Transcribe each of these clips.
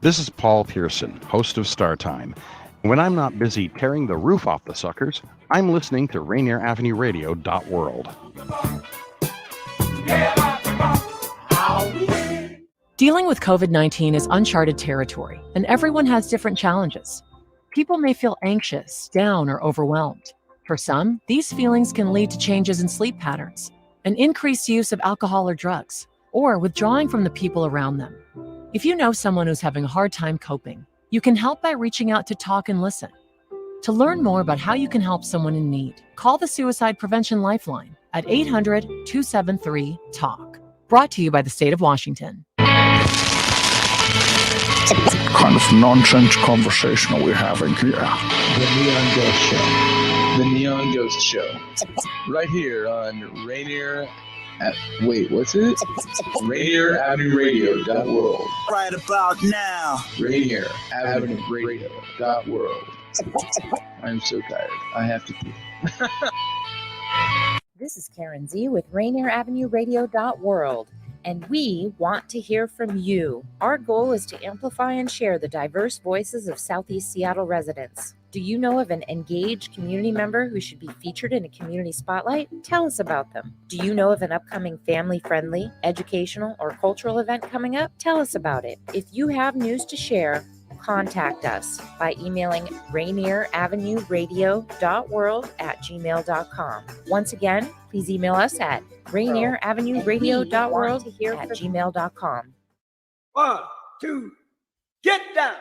This is Paul Pearson, host of Star Time. When I'm not busy tearing the roof off the suckers, I'm listening to Rainier Avenue Radio .world. Dealing with COVID-19 is uncharted territory, and everyone has different challenges. People may feel anxious, down, or overwhelmed. For some, these feelings can lead to changes in sleep patterns, an increased use of alcohol or drugs, or withdrawing from the people around them. If you know someone who's having a hard time coping, you can help by reaching out to talk and listen. To learn more about how you can help someone in need, call the Suicide Prevention Lifeline at 800-273-TALK. Brought to you by the state of Washington. Kind of nonsense conversation we're having here. The Neon Ghost Show. The Neon Ghost Show. Right here on Rainier... what's it? Rainier Avenue Radio .world. Right about now. Rainier Avenue Radio .world. I'm so tired. I have to pee. This is Karen Z with Rainier Avenue Radio .world. And we want to hear from you. Our goal is to amplify and share the diverse voices of Southeast Seattle residents. Do you know of an engaged community member who should be featured in a community spotlight? Tell us about them. Do you know of an upcoming family-friendly, educational, or cultural event coming up? Tell us about it. If you have news to share, contact us by emailing rainieravenuradio.world@gmail.com. Once again, please email us at rainieravenuradio.world@gmail.com. 1, 2, get down!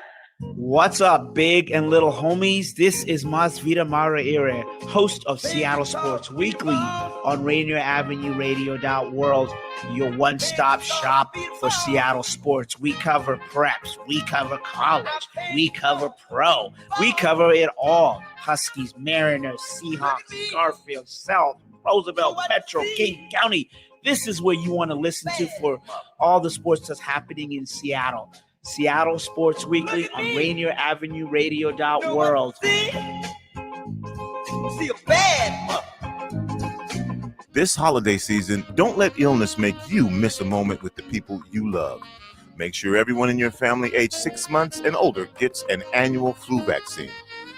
What's up, big and little homies? This is Masvita Maraire, host of Seattle Sports Weekly on Rainier Avenue Radio .world, your one-stop shop for Seattle sports. We cover preps, we cover college, we cover pro, we cover it all. Huskies, Mariners, Seahawks, Garfield, South, Roosevelt, Petro, King County. This is where you want to listen to for all the sports that's happening in Seattle. Seattle Sports Weekly on Rainier Avenue Radio .world. This holiday season, don't let illness make you miss a moment with the people you love. Make sure everyone in your family age 6 months and older gets an annual flu vaccine.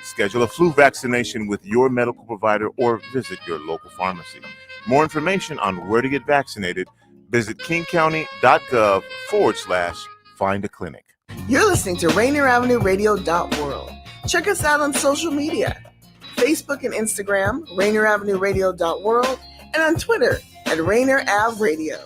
Schedule a flu vaccination with your medical provider or visit your local pharmacy. More information on where to get vaccinated, visit kingcounty.gov/find a clinic. You're listening to Rainier Avenue Radio .world. Check us out on social media. Facebook and Instagram, Rainier Avenue Radio .world, and on Twitter at Rainier Ave Radio.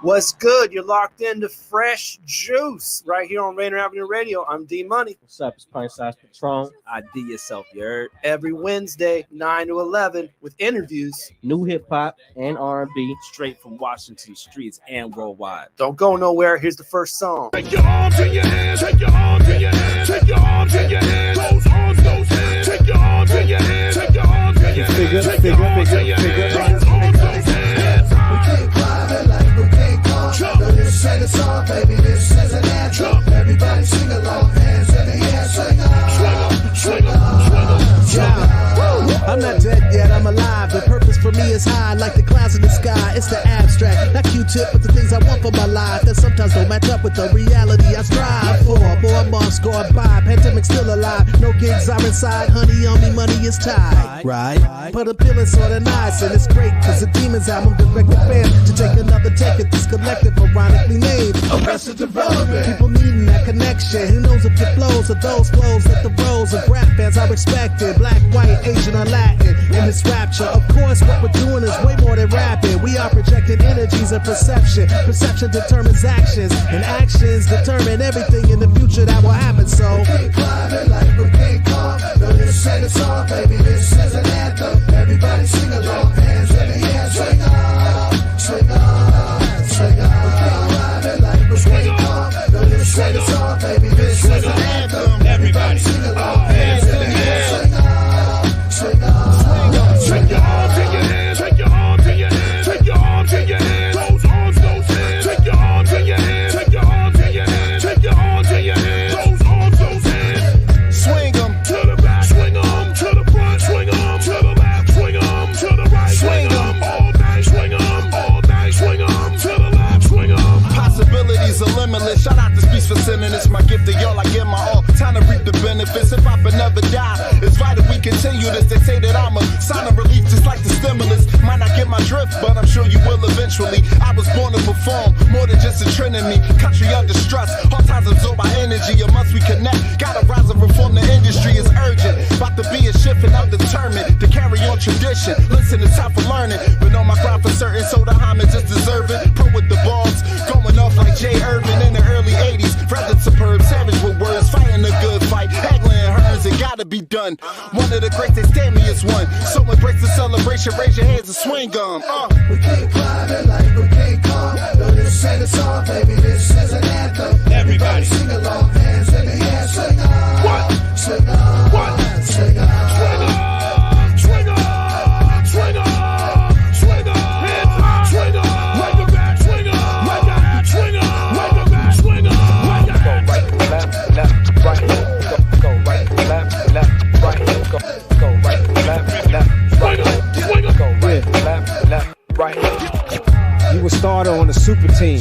What's good? You're locked into fresh juice right here on Rainier Avenue Radio. I'm D Money. What's up? It's Pint Size Patron ID Yourself, you heard? Every Wednesday, 9 to 11, with interviews, new hip hop and R&B, straight from Washington streets and worldwide. Don't go nowhere. Here's the first song. Take your arms in your hands. Take your arms in your hands. Take your arms in your hands. Those arms, those hands. Take your arms in your hands. Take your arms in your hands. Take your arms in your hands. Those arms, those hands. We keep climbing like we can't come. No, this ain't a song, baby. This is an anthem. Everybody sing along. Hands in the air. Swing on. Swing on. Swing on. Swing on. Swing on. I'm not dead yet, I'm alive. The purpose for me is high, like the clouds in the sky. It's the abstract, not Q-tip, but the things I want for my life that sometimes don't match up with the reality I strive for. More months going by, pandemic still alive. No gigs are inside, honey on me, money is tied. Right? But I'm feeling sorta nice, and it's great, cause the Demons album directed fans to take another take at this collective, ironically named Arrested Development. People needing that connection. Who knows if it flows or those flows that the roles of rap fans are expected. Black, white, Asian, or Latin in this rapture. Of course, what we're doing is way more than rapping. We are projecting energies and perception. Perception determines actions, and actions determine everything in the future that will happen. So we keep climbing like we can't come. No, this ain't a song, baby. This is an anthem. Everybody sing along. Hands in the air. Swing on. Swing on. Swing on. We keep climbing like we can't come. No, this ain't a song, baby. This is an anthem. Everybody sing along. Hands in the air. Swing on. Swing on. Take your arms in your hands. Take your arms in your hands. Take your arms in your hands. Those arms, those hands. Take your arms in your hands. Take your arms in your hands. Take your arms in your hands. Those arms, those hands. Swing them to the back. Swing them to the front. Swing them to the left. Swing them to the right. Swing them all night. Swing limitless. Shout out to Speech for sending this. My gift to y'all, I give my all. Time to reap the benefits. If I could never die, it's vital we continue this. They say that I'm a sign of relief, just like the stimulus. Might not get my drift, but I'm sure you will eventually. I was born to perform, more than just a trend in me. Country under stress, hard times absorb my energy. And once we connect, gotta rise and reform the industry. It's urgent, about to be a shift, and I'm determined to carry on tradition. Listen, it's time for learning. Been on my grind for certain, so the homage is deserving. Pro with the balls, going off like Jay Irvin in the early 80s. Rather superb, savage with words, fighting a good fight. Haggling Hearns, it gotta be done. One of the greats, they stand me as one. So embrace the celebration, raise your hands and swing them. We keep climbing like we can't come. No, this ain't a song, baby, this is an anthem. Everybody sing along, hands in the air, swing on. What? Swing on. What? Swing on. Swing on. Swing on. Swing on. Swing on. Hands up. Swing on. Right the back. Swing on. Right the back. Swing on. Right the back. Swing on. Right the back. Go right, left, left, right. Go right, left, left, right. Go right, left, left, right. Swing on. Go right, left, left, right. You a starter on a super team.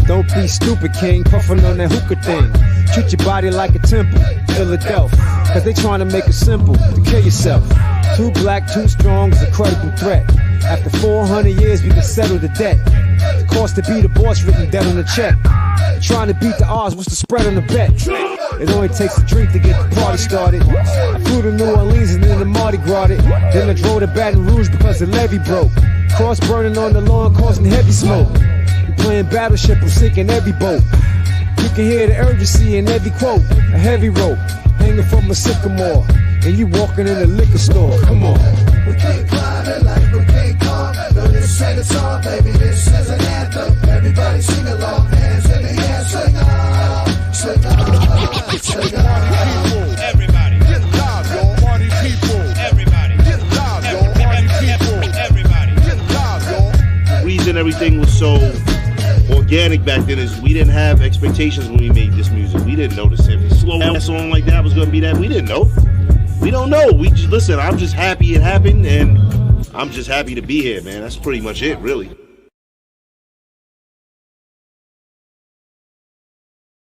Don't be stupid, king, puffin' on that hookah thing. Treat your body like a temple, Philadelphia. Cause they trying to make it simple to kill yourself. Too black, too strong is a credible threat. After 400 years, we can settle the debt. The cost to be the boss, written dead on the check. Trying to beat the odds, what's the spread on the bet? It only takes a drink to get the party started. I flew to New Orleans and then the Mardi Gras it. Then I drove to Baton Rouge because the levee broke. Cross burning on the lawn, causing heavy smoke. We playing battleship, I'm sinking every boat. You can hear the urgency in every quote. A heavy rope, hanging from a sycamore. And you walking in a liquor store, come on. We keep climbing like we can't come. No, this ain't a song, baby, this is an anthem. Everybody sing along, hands in the air, swing on. Swing on. Swing on. Everybody, get live, y'all. Party people. Everybody, get live, y'all. Party people. Everybody, get live, y'all. Weeds and everything was so organic back then. Is we didn't have expectations when we made this music. We didn't know this heavy slow song like that was gonna be that. We didn't know. We don't know. We just listen. I'm just happy it happened, and I'm just happy to be here, man. That's pretty much it, really.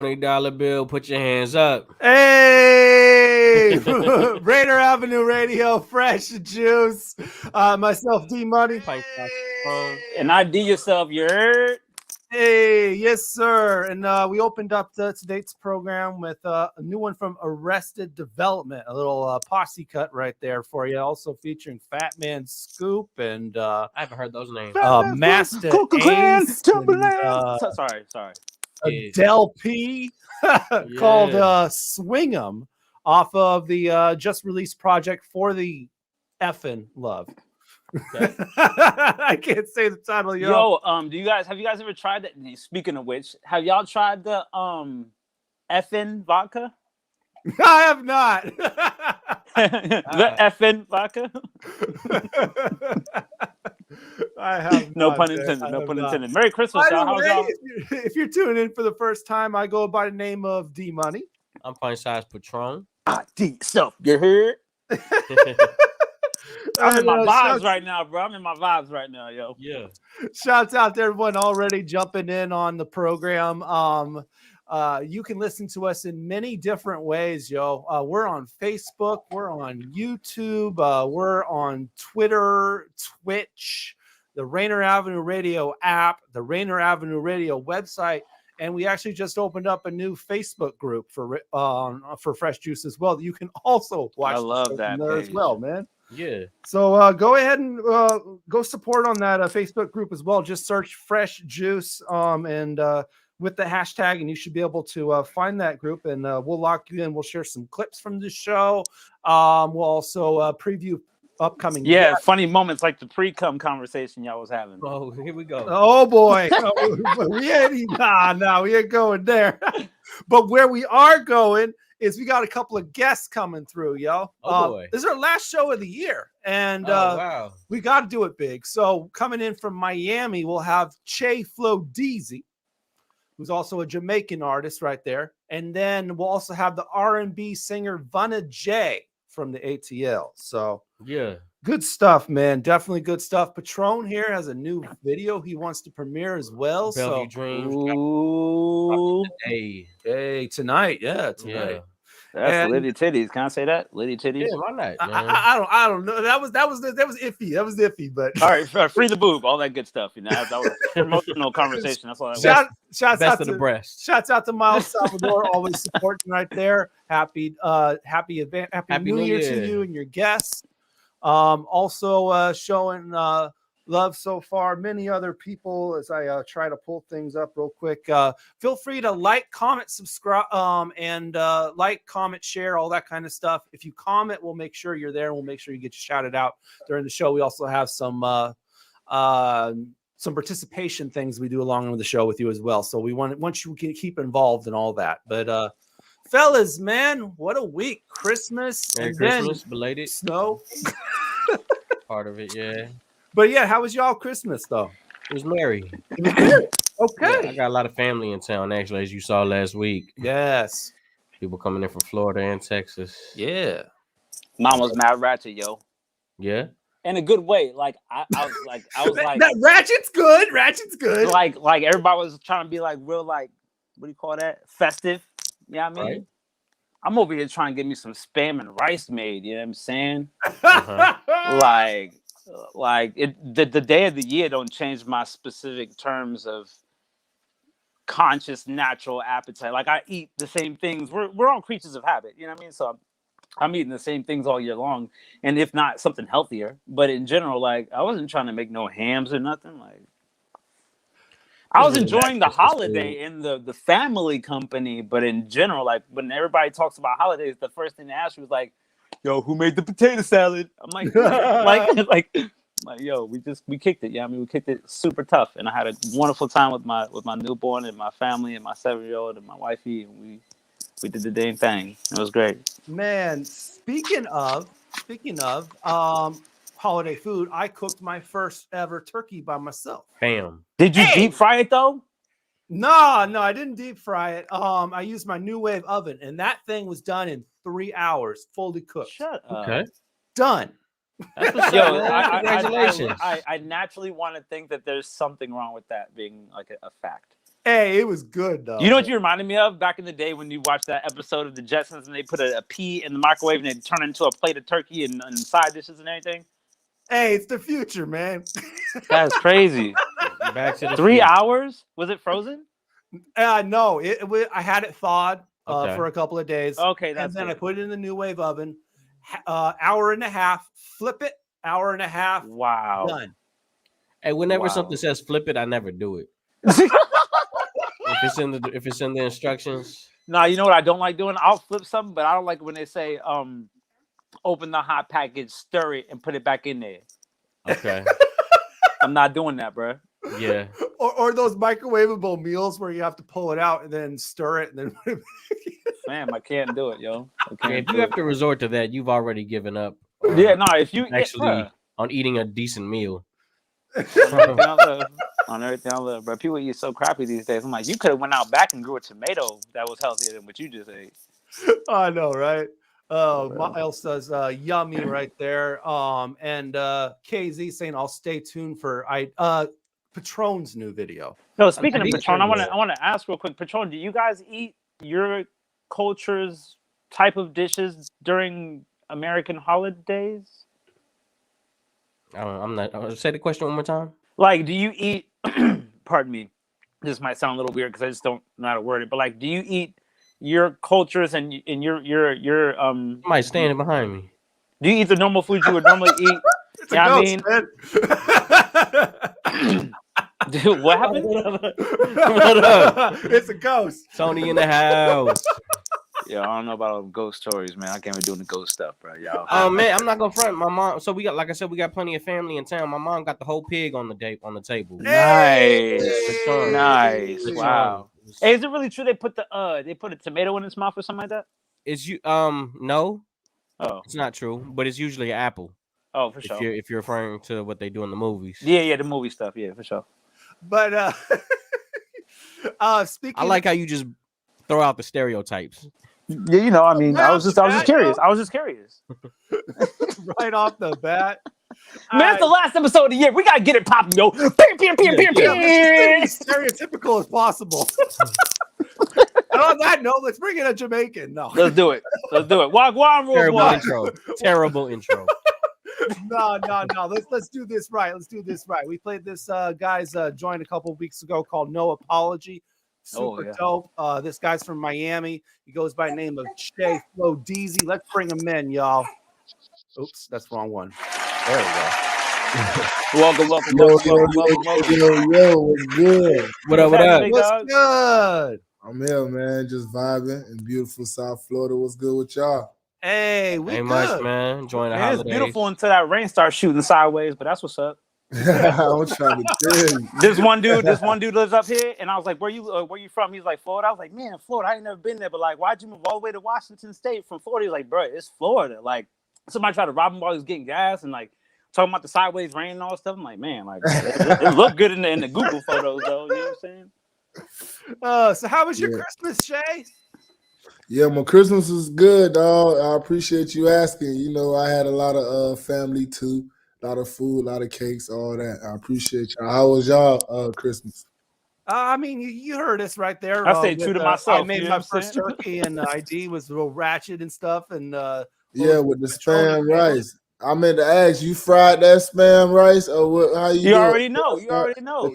$20 bill, put your hands up. Hey, Rainier Avenue Radio, Fresh Juice. Myself, D Money. And ID Yourself, you heard? Hey, yes, sir. And we opened up today's program with a new one from Arrested Development, a little posse cut right there for you. Also featuring Fat Man Scoop and I haven't heard those names. Master Ace. Sorry. Del P called Swing 'Em off of the just released project For the Effin' Love. Okay. I can't say the title. Yo, have you guys ever tried that? Speaking of which, have y'all tried the effin' vodka? I have not. The effin' vodka. I have no not, pun intended. man. No pun intended. Merry Christmas, y'all. How's y'all? If you're tuning in for the first time, I go by the name of D Money. I'm Punch Size Patron. ID Yourself, you heard? I'm in my vibes right now, bro. I'm in my vibes right now, yo. Yeah. Shouts out to everyone already jumping in on the program. You can listen to us in many different ways, yo. We're on Facebook, we're on YouTube, we're on Twitter, Twitch, the Rainier Avenue Radio app, the Rainier Avenue Radio website, and we actually just opened up a new Facebook group for Fresh Juice as well. You can also watch. I love that there as well, man. Yeah. So go ahead and go support on that Facebook group as well. Just search Fresh Juice and with the hashtag, and you should be able to find that group. And we'll lock you in. We'll share some clips from the show. We'll also preview upcoming. Yeah, funny moments like the pre-cum conversation y'all was having. Oh, here we go. Oh boy, we ain't going there. But where we are going is we got a couple of guests coming through, yo. Oh boy. This is our last show of the year, and wow. we got to do it big. So coming in from Miami, we'll have Cheflodeezy, who's also a Jamaican artist right there, and then we'll also have the R&B singer Vunna J from the ATL. So yeah, Good stuff, man. Definitely good stuff. Patron here has a new video he wants to premiere as well. Bellevue So, Dreams. Ooh. Hey, tonight. Yeah, tonight. Yeah. That's And- Liddy Titties. Can I say that? Liddy Titties. Yeah, why not, man? I don't know. That was iffy. That was iffy, but All right, free the boob, all that good stuff. You know, that was promotional conversation. That's all that was. Shouts Best out of to the breast. Shouts out to Miles Salvador, always supporting right there. Happy New Year to you and your guests. Also showing love so far. Many other people as I try to pull things up real quick. Feel free to like, comment, subscribe, and like, comment, share, all that kind of stuff. If you comment, we'll make sure you're there. We'll make sure you get shouted out during the show. We also have some participation things we do along with the show with you as well. So we want you to keep involved in all that. But fellas, man, what a week! Christmas Merry and Christmas, then belated. snow. Part of it, yeah. But yeah, how was y'all Christmas though? It was merry. Okay. Yeah, I got a lot of family in town, actually, as you saw last week. Yes. People coming in from Florida and Texas. Yeah. Mom was mad ratchet, yo. Yeah. In a good way. Like I was like that Ratchet's good. Ratchet's good. Like everybody was trying to be like real, like, what do you call that? Festive. You know what I mean? Right. I'm over here trying to get me some spam and rice made. You know what I'm saying? Uh-huh. Like the day of the year don't change my specific terms of conscious natural appetite. Like I eat the same things. We're all creatures of habit. You know what I mean? So I'm eating the same things all year long, and if not something healthier. But in general, like I wasn't trying to make no hams or nothing. Like I was enjoying the holiday and the family company, but in general, like when everybody talks about holidays, the first thing they ask you was like, "Yo, who made the potato salad?" I'm like, like, yo, we kicked it. Yeah, I mean, we kicked it super tough, and I had a wonderful time with my newborn and my family and my 7-year-old and my wifey, and we did the damn thing. It was great. Man, speaking of holiday food, I cooked my first ever turkey by myself. Bam. Did you deep fry it though? No, I didn't deep fry it. I used my new wave oven, and that thing was done in 3 hours, fully cooked. Shut up. Okay. Done. Yo, Congratulations. I naturally want to think that there's something wrong with that being like a fact. Hey, it was good though. You know what you reminded me of back in the day when you watched that episode of the Jetsons and they put a pea in the microwave and it turned into a plate of turkey and side dishes and everything? Hey, it's the future, man. That's crazy. Back to the 3 future. hours? Was it frozen? No, I had it thawed Okay. for a couple of days. Okay, and that's then I good. put it in the new wave oven. Hour and a half. Flip it. Hour and a half. Wow. Done. Hey, whenever Wow. something says flip it, I never do it. if it's in the instructions. Nah, you know what I don't like doing? I'll flip something, but I don't like when they say open the hot package, stir it, and put it back in there. Okay. I'm not doing that, bro. Yeah. Or those microwavable meals where you have to pull it out and then stir it and then put it back. Fam, I can't do it, yo. I If can't you do have it. to resort to that, you've already given up. Yeah, no, if you Actually, on eating a decent meal. on everything I love, bro. People eat so crappy these days. I'm like, you could have went out back and grew a tomato that was healthier than what you just ate. I know, right? Miles says yummy right there. And KZ saying I'll stay tuned for Patron's new video. No, speaking of Patron, I want to ask real quick, Patron, do you guys eat your culture's type of dishes during American holidays? I'm not. Say the question one more time. Like, do you eat? Pardon me. This might sound a little weird because I just don't know how to word it. But like, do you eat your cultures and your Somebody standing behind me. Do you eat the normal food you would normally eat? Yeah, I mean, dude, what happened? What up? It's a ghost. Tony in the house. Yeah, I don't know about all the ghost stories, man. I can't be doing the ghost stuff, bro. Y'all. Oh man, I'm not gonna front. My mom. So we got, like I said, we got plenty of family in town. My mom got the whole pig on the table. Nice, Return. nice. Return. Wow. Hey, is it really true they put a tomato in his mouth or something like that? Is you no? Oh, it's not true. But it's usually an apple. Oh, for sure. If you're referring to what they do in the movies. Yeah, the movie stuff. Yeah, for sure. But speaking, I like how you just throw out the stereotypes. Yeah, you know, I mean, I was just curious. Right off the bat. Man, it's the last episode of the year. We gotta get it popping, yo. Let's be as stereotypical as possible. And on that note, let's bring in a Jamaican. No, let's do it. Wagwan, terrible intro. Terrible intro. No. Let's do this right. We played this guy's joint a couple of weeks ago called No Apology. Super dope. This guy's from Miami. He goes by the name of Cheflodeezy. Let's bring him in, y'all. Oops, that's the wrong one. There we go. Welcome. Yo, what's good? What up? What's good? I'm here, man. Just vibing in beautiful South Florida. What's good with y'all? Hey, we ain't good. much, man. Enjoying the holidays. It's beautiful until that rain starts shooting sideways, but that's what's up. I'm trying to tell you. This one dude lives up here, and I was like, where you from? He's like, Florida. I was like, man, Florida, I ain't never been there, but like, why'd you move all the way to Washington State from Florida? He's like, bro, it's Florida. Like, somebody tried to rob him while he was getting gas, and like talking about the sideways rain and all that stuff. I'm like, man, like it looked good in the Google photos, though. You know what I'm saying? So how was your Christmas, Shay? Yeah, my Christmas was good, dog. I appreciate you asking. You know, I had a lot of family too, a lot of food, a lot of cakes, all that. I appreciate y'all. How was y'all Christmas? I mean, you heard us right there. I stayed true to myself. I made my first turkey, and ID was real ratchet and stuff, and yeah, with the spam rice. I meant to ask, you fried that spam rice or what? How you? You already know. Okay,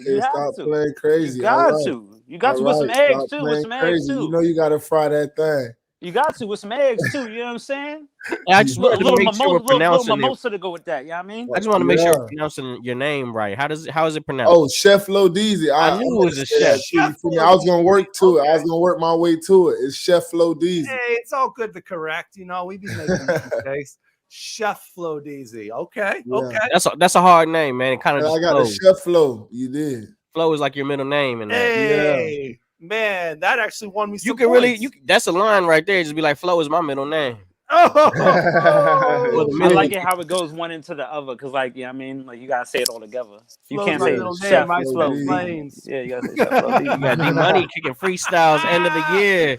you have stop to. Playing crazy. You got to. You got to with some eggs too. With some eggs too. You know you got to fry that thing. You got to with some eggs too. You know what I'm saying? I just want to make sure we're pronouncing little mimosa to go with that. You know what I mean? I just want to make sure we're pronouncing your name right. How is it pronounced? Oh, Cheflodeezy. I knew it was a chef. I was gonna work to it. I was gonna work my way to it. It's Cheflodeezy. Hey, it's all good to correct. You know, we be making mistakes. Cheflodeezy. Okay. Yeah. Okay. That's a hard name, man. It kind of I got a Chef Flo. You did. Flo is like your middle name, and hey, man, that actually won me. You can really, that's a line right there. Just be like, Flo is my middle name. Oh, I like it how it goes one into the other, because like, yeah, I mean, like you gotta say it all together. You can't say Chef Flo. Yeah, you gotta say Chef Flo. You got D-Money kicking freestyles end of the year.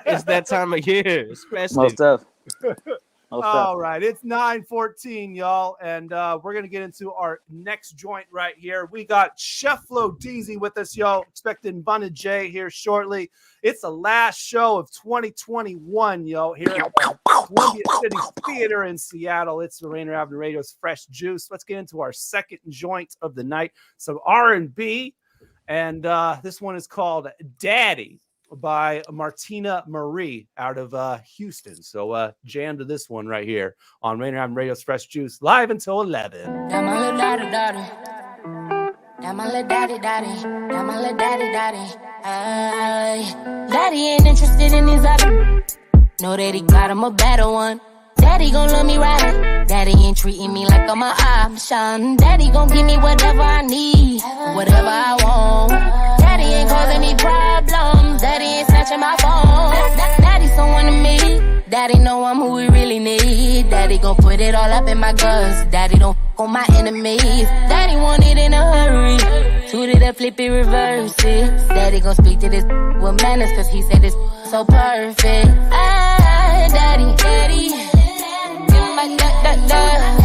It's that time of year, especially. Most stuff. All right, it's 9:14, y'all, and we're gonna get into our next joint right here. We got Cheflodeezy with us, y'all. Expecting Vunna J here shortly. It's the last show of 2021, yo. Here at Columbia City Theater in Seattle. It's the Rainier Avenue Radio's Fresh Juice. Let's get into our second joint of the night. Some R&B, and this one is called "Daddy" by Martina Marie out of Houston. So jam to this one right here on Rainier Avenue Radio's Fresh Juice, live until 11. That my little daddy. That my little daddy. That my little daddy. Daddy ain't interested in these other. Know that he got him a better one. Daddy gon' love me right. Daddy ain't treating me like I'm an option. Daddy gon' give me whatever I need, whatever I want. Daddy ain't causing me problems. Daddy ain't snatching my phone. Daddy someone to me. Daddy know I'm who we really need. Daddy gon' put it all up in my guts. Daddy don't f*** on my enemies. Daddy want it in a hurry. Toot it up, flip it, reverse it. Daddy gon' speak to this with manners, cause he said it's so perfect. Daddy, give my daddy. Daddy.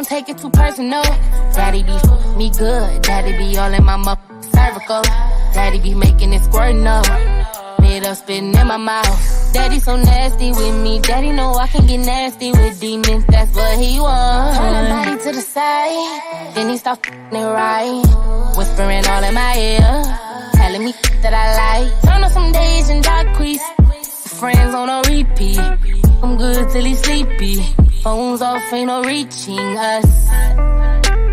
Take it too personal. Daddy be me good. Daddy be all in my cervical. Daddy be making it squirt no. Mid up spitting in my mouth. Daddy so nasty with me. Daddy know I can get nasty with demons. That's what he wants. Turn the body to the side. Then he start f***ing it right. Whispering all in my ear. Telling me that I like. Turn on some days and dark crease. Friends on a repeat. I'm good till he's sleepy. Phones off, ain't no reaching us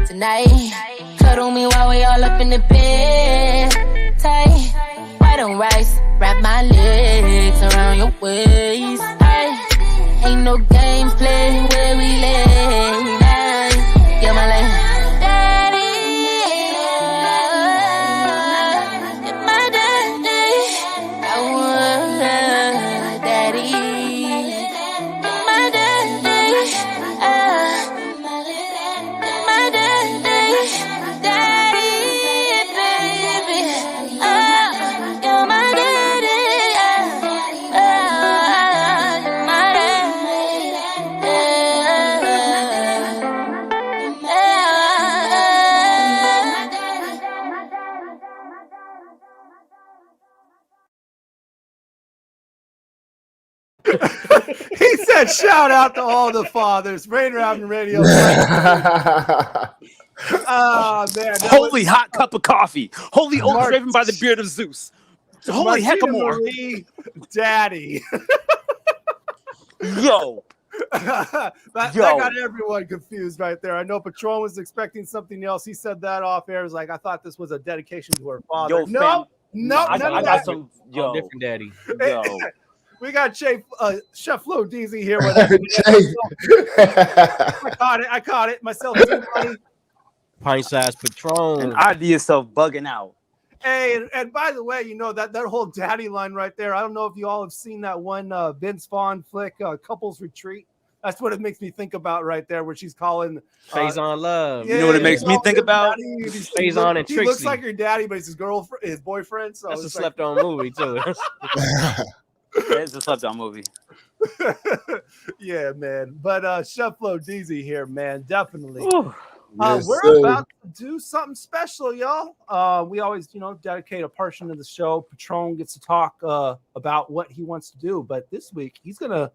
tonight. Cuddle me while we all up in the bed. Tight, white on rice. Wrap my legs around your waist. Ay. Ain't no games played where we lay. Night. You're my lady. He said, "Shout out to all the fathers." Rainier Avenue Radio. Oh man! Holy hot cup of coffee. Holy oak driven by the beard of Zeus. Holy heckamore. Daddy. Yo. that got everyone confused right there. I know Patron was expecting something else. He said that off air. It was like, I thought this was a dedication to her father. Yo, no, I got some different daddy. Yo. We got Cheflodeezy here with us. I caught it. Myself too, buddy. Pint-sized Patron. And ID Yourself bugging out. Hey, and by the way, you know that whole daddy line right there. I don't know if you all have seen that one Vince Vaughn flick, Couples Retreat. That's what it makes me think about right there, where she's calling Phase on Love. You know what it makes me think about? Phase on and Trixie. He looks like your daddy, but he's his girlfriend, his boyfriend. So that's a slept-on movie too. It's a slept-on movie. Yeah, man. But Cheflodeezy here, man, definitely. Yes, we're about to do something special, y'all. We always, dedicate a portion of the show. Patron gets to talk about what he wants to do, but this week he's gonna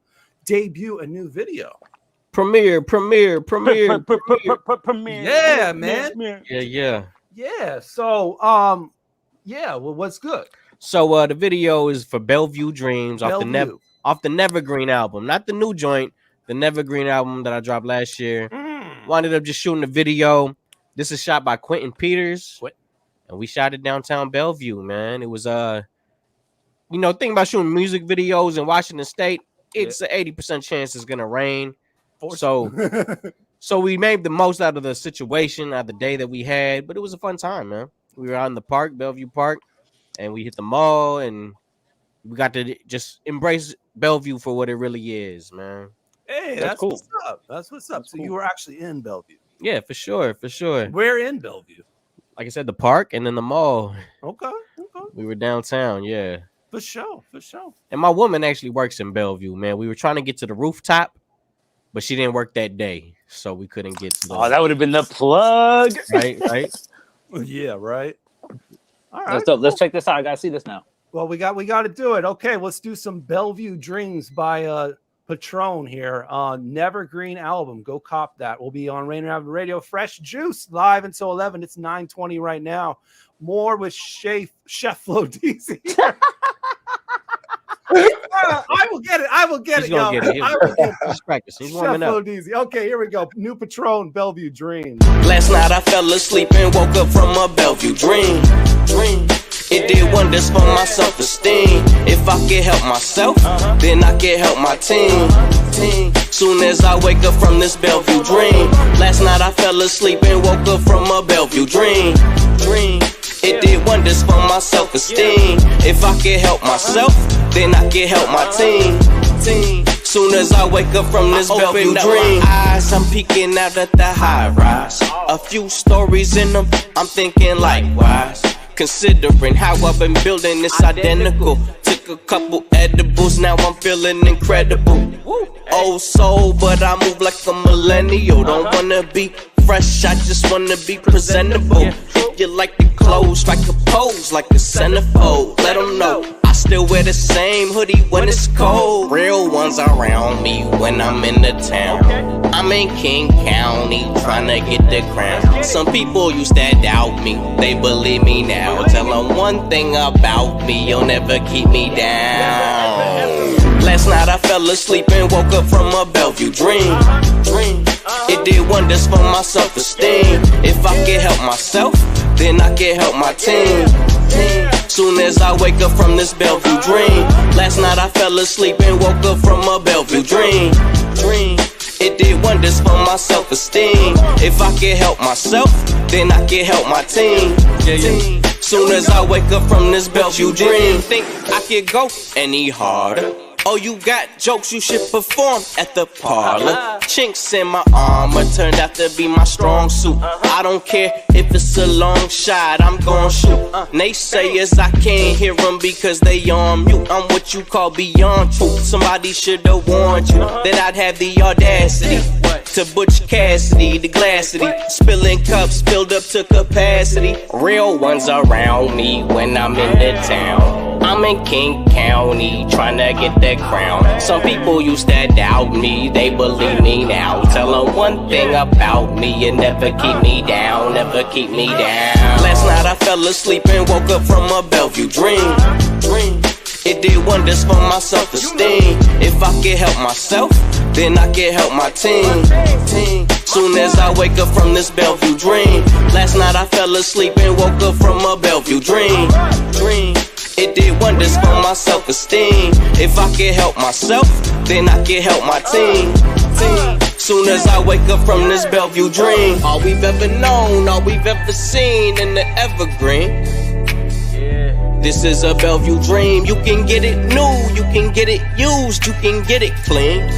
debut a new video. Premiere. Yeah, man. Yeah. So, well, what's good? So, the video is for Bellevue Dreams off the Nevergreen album, not the new joint, the Nevergreen album that I dropped last year. Wound up just shooting the video. This is shot by Quentin Peters, and we shot it downtown Bellevue, man. It was thing about shooting music videos in Washington State, it's an 80% chance it's gonna rain. So we made the most out of the situation, out of the day that we had, but it was a fun time, man. We were out in the park, Bellevue Park, and we hit the mall, and we got to just embrace Bellevue for what it really is, man. Hey, that's cool. What's up. That's what's up. So you were actually in Bellevue. Yeah, for sure. Where in Bellevue? Like I said, the park and then the mall. Okay. We were downtown, yeah. For sure. And my woman actually works in Bellevue, man. We were trying to get to the rooftop, but she didn't work that day, so we couldn't get to the that would have been the plug. Right. Yeah, right. All right. Let's go. Let's check this out. I gotta see this now. Well, we got to do it. Okay, let's do some Bellevue Dreams by Patron here on Nevergreen album. Go cop that. We'll be on Rainier Avenue Radio. Fresh Juice live until 11. It's 9:20 right now. More with Cheflodeezy. I will get it. He's gonna get it. I will get it. He's practicing. He's warming up. Cheflodeezy. Okay, here we go. New Patron, Bellevue Dream. Last night I fell asleep and woke up from a Bellevue dream. It did wonders for my self-esteem. If I can help myself, then I can help my team. Soon as I wake up from this Bellevue dream. Last night I fell asleep and woke up from a Bellevue dream. It did wonders for my self-esteem. If I can help myself, then I can help my team. Soon as I wake up from this Bellevue dream, eyes, I'm peeking out at the high rise. A few stories in them, I'm thinking likewise. Considering how I've been building, it's identical. Took a couple edibles, now I'm feeling incredible. Old soul, but I move like a millennial. Don't wanna be fresh, I just wanna be presentable. If you like the clothes, strike a pose like a centerfold. Let them know I still wear the same hoodie when it's cold. Real ones around me when I'm in the town. I'm in King County trying to get the crown. Some people used to doubt me, they believe me now. Tell them one thing about me, you'll never keep me down. Last night I fell asleep and woke up from a Bellevue dream. It did wonders for my self-esteem. If I can help myself, then I can help my team. Soon as I wake up from this Bellevue dream. Last night I fell asleep and woke up from a Bellevue dream. It did wonders for my self-esteem. If I can help myself, then I can help my team. Soon as I wake up from this Bellevue dream, think I could go any harder. Oh, you got jokes you should perform at the parlor. Chinks in my armor turned out to be my strong suit. I don't care if it's a long shot, I'm gon' shoot. Naysayers, I can't hear them because they on mute. I'm what you call beyond truth. Somebody should've warned you that I'd have the audacity to Butch Cassidy, the glassity, spilling cups filled up to capacity. Real ones around me when I'm in the town. I'm in King County, trying to get that crown. Some people used to doubt me, they believe me now. Tell them one thing about me, and never keep me down, never keep me down. Last night I fell asleep and woke up from a Bellevue dream. It did wonders for my self-esteem. If I can help myself, then I can help my team. Soon as I wake up from this Bellevue dream. Last night I fell asleep and woke up from a Bellevue dream. It did wonders for my self-esteem. If I can help myself, then I can help my team. Soon as I wake up from this Bellevue dream. All we've ever known, all we've ever seen in the evergreen. This is a Bellevue dream. You can get it new, you can get it used, you can get it clean.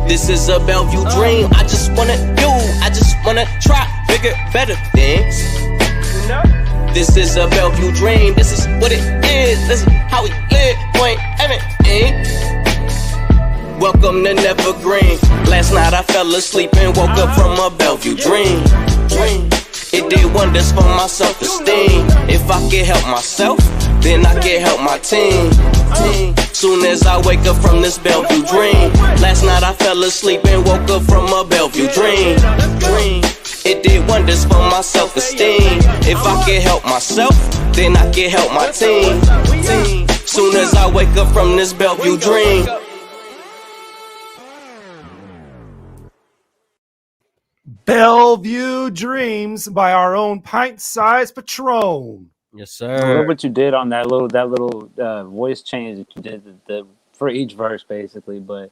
This is a Bellevue dream. I just wanna do, I just wanna try bigger, better things. This is a Bellevue dream. This is what it is. This is how we live. Point everything. Welcome to Nevergreen. Last night I fell asleep and woke up from a Bellevue dream. It did wonders for my self-esteem. If I can help myself, then I can help my team. Soon as I wake up from this Bellevue dream. Last night I fell asleep and woke up from a Bellevue dream. It did wonders for my self-esteem. If I can help myself, then I can help my team. Soon as I wake up from this Bellevue dream. Bellevue Dreams by our own pint-sized Patron. Yes, I love sir. what you did on that little voice change that you did for each verse, basically. But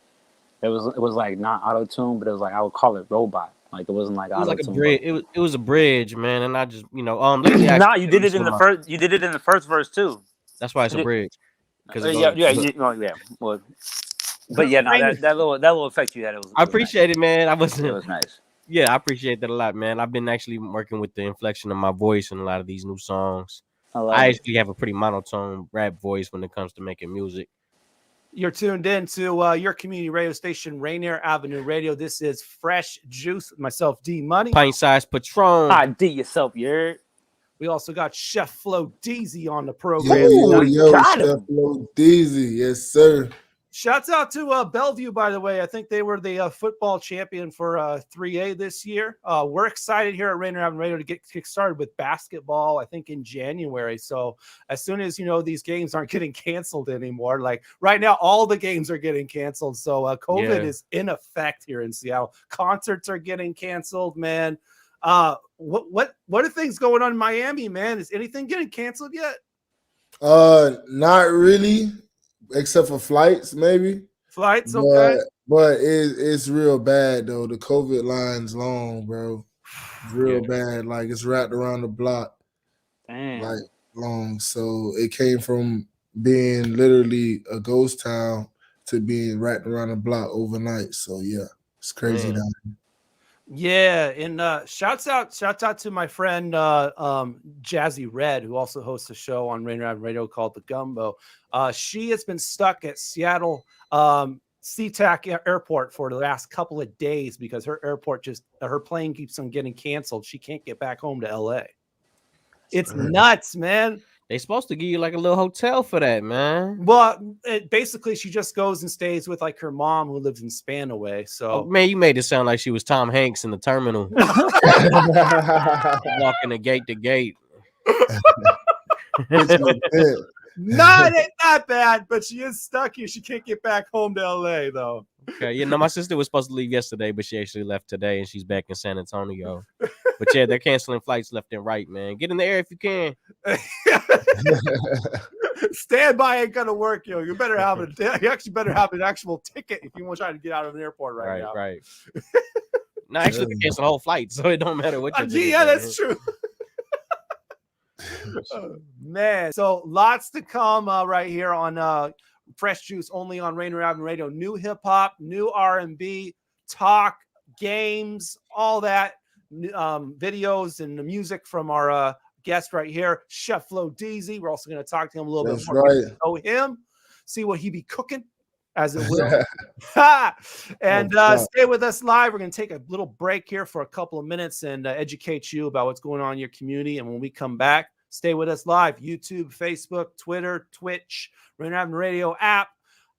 it was like not auto-tune, but it was like I would call it robot. Like it wasn't like It was like a auto-tune. bridge. It was a bridge, man. And I just Nah, you did it in the first. You did it in the first verse too. That's why it's a bridge. Because Well, but yeah, no, that little effect you had. I appreciate it, man. It was nice. Yeah, I appreciate that a lot, man. I've been actually working with the inflection of my voice in a lot of these new songs. I actually have a pretty monotone rap voice when it comes to making music. You're tuned in to your community radio station, Rainier Avenue Radio. This is Fresh Juice with myself, D Money. Pint-sized Patron. ID Yourself, you. We also got Cheflodeezy on the program. Yo, Cheflodeezy, yes, sir. Shouts out to Bellevue, by the way. I think they were the football champion for 3A this year. We're excited here at Rainier Avenue Radio to get kick-started with basketball, I think, in January. So as soon as, these games aren't getting canceled anymore, like right now, all the games are getting canceled. So COVID is in effect here in Seattle. Concerts are getting canceled, man. What are things going on in Miami, man? Is anything getting canceled yet? Not really. Except for flights, maybe. Flights, okay. But it's real bad, though. The COVID line's long, bro. It's real bad. Like, it's wrapped around the block. Damn. Like, long. So it came from being literally a ghost town to being wrapped around the block overnight. So, yeah, it's crazy down here. Yeah, and shouts out to my friend Jazzy Red, who also hosts a show on Rainier Avenue Radio called The Gumbo. She has been stuck at Seattle SeaTac Airport for the last couple of days because her plane keeps on getting canceled. She can't get back home to LA. It's nuts, man. They supposed to give you like a little hotel for that, man. Well, basically, she just goes and stays with like her mom who lives in Spanaway. So, man, you made it sound like she was Tom Hanks in the terminal, walking the gate to gate. No, it ain't that bad, but she is stuck here. She can't get back home to LA though. Okay, you know, my sister was supposed to leave yesterday, but she actually left today, and she's back in San Antonio. But yeah, they're canceling flights left and right, man. Get in the air if you can. Standby ain't gonna work, yo. You better have you actually better have an actual ticket if you want to try to get out of an airport right now. Right. No, actually, they cancel the whole flight, so it don't matter what. Yeah, that's true. Man, so lots to come right here on Fresh Juice, only on Rainier Avenue Radio. New hip hop, new R&B, talk, games, all that, videos and the music from our guest right here, Cheflodeezy. We're also going to talk to him a little bit more. Right. Know him, see what he be cooking, as it will. And stay with us live. We're going to take a little break here for a couple of minutes and educate you about what's going on in your community. And when we come back, stay with us live. YouTube, Facebook, Twitter, Twitch, Rainier Avenue Radio app,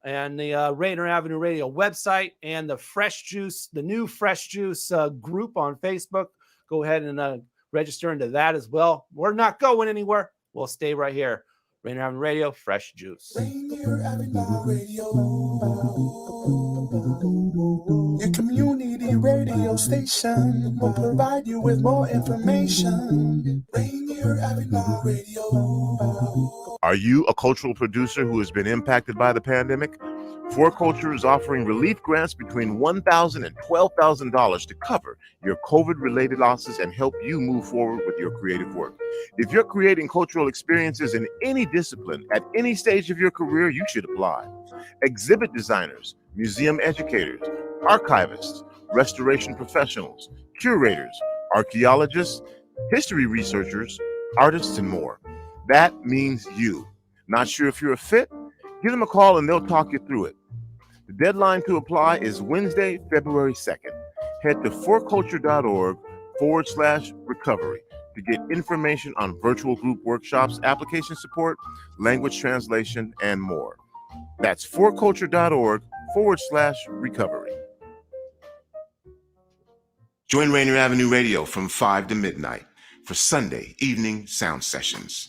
and the Rainier Avenue Radio website, and the Fresh Juice, the new Fresh Juice group on Facebook. Go ahead and register into that as well. We're not going anywhere. We'll stay right here. Rainier Avenue Radio, Fresh Juice. Rainier Avenue Radio, your community radio station will provide you with more information. Rainier Avenue Radio. Are you a cultural producer who has been impacted by the pandemic? For Culture is offering relief grants between $1,000 and $12,000 to cover your COVID-related losses and help you move forward with your creative work. If you're creating cultural experiences in any discipline at any stage of your career, you should apply. Exhibit designers, museum educators, archivists, restoration professionals, curators, archaeologists, history researchers, artists, and more. That means you. Not sure if you're a fit? Give them a call and they'll talk you through it. The deadline to apply is Wednesday, February 2nd. Head to forculture.org/recovery to get information on virtual group workshops, application support, language translation, and more. That's forculture.org/recovery. Join Rainier Avenue Radio from 5 to midnight for Sunday evening sound sessions.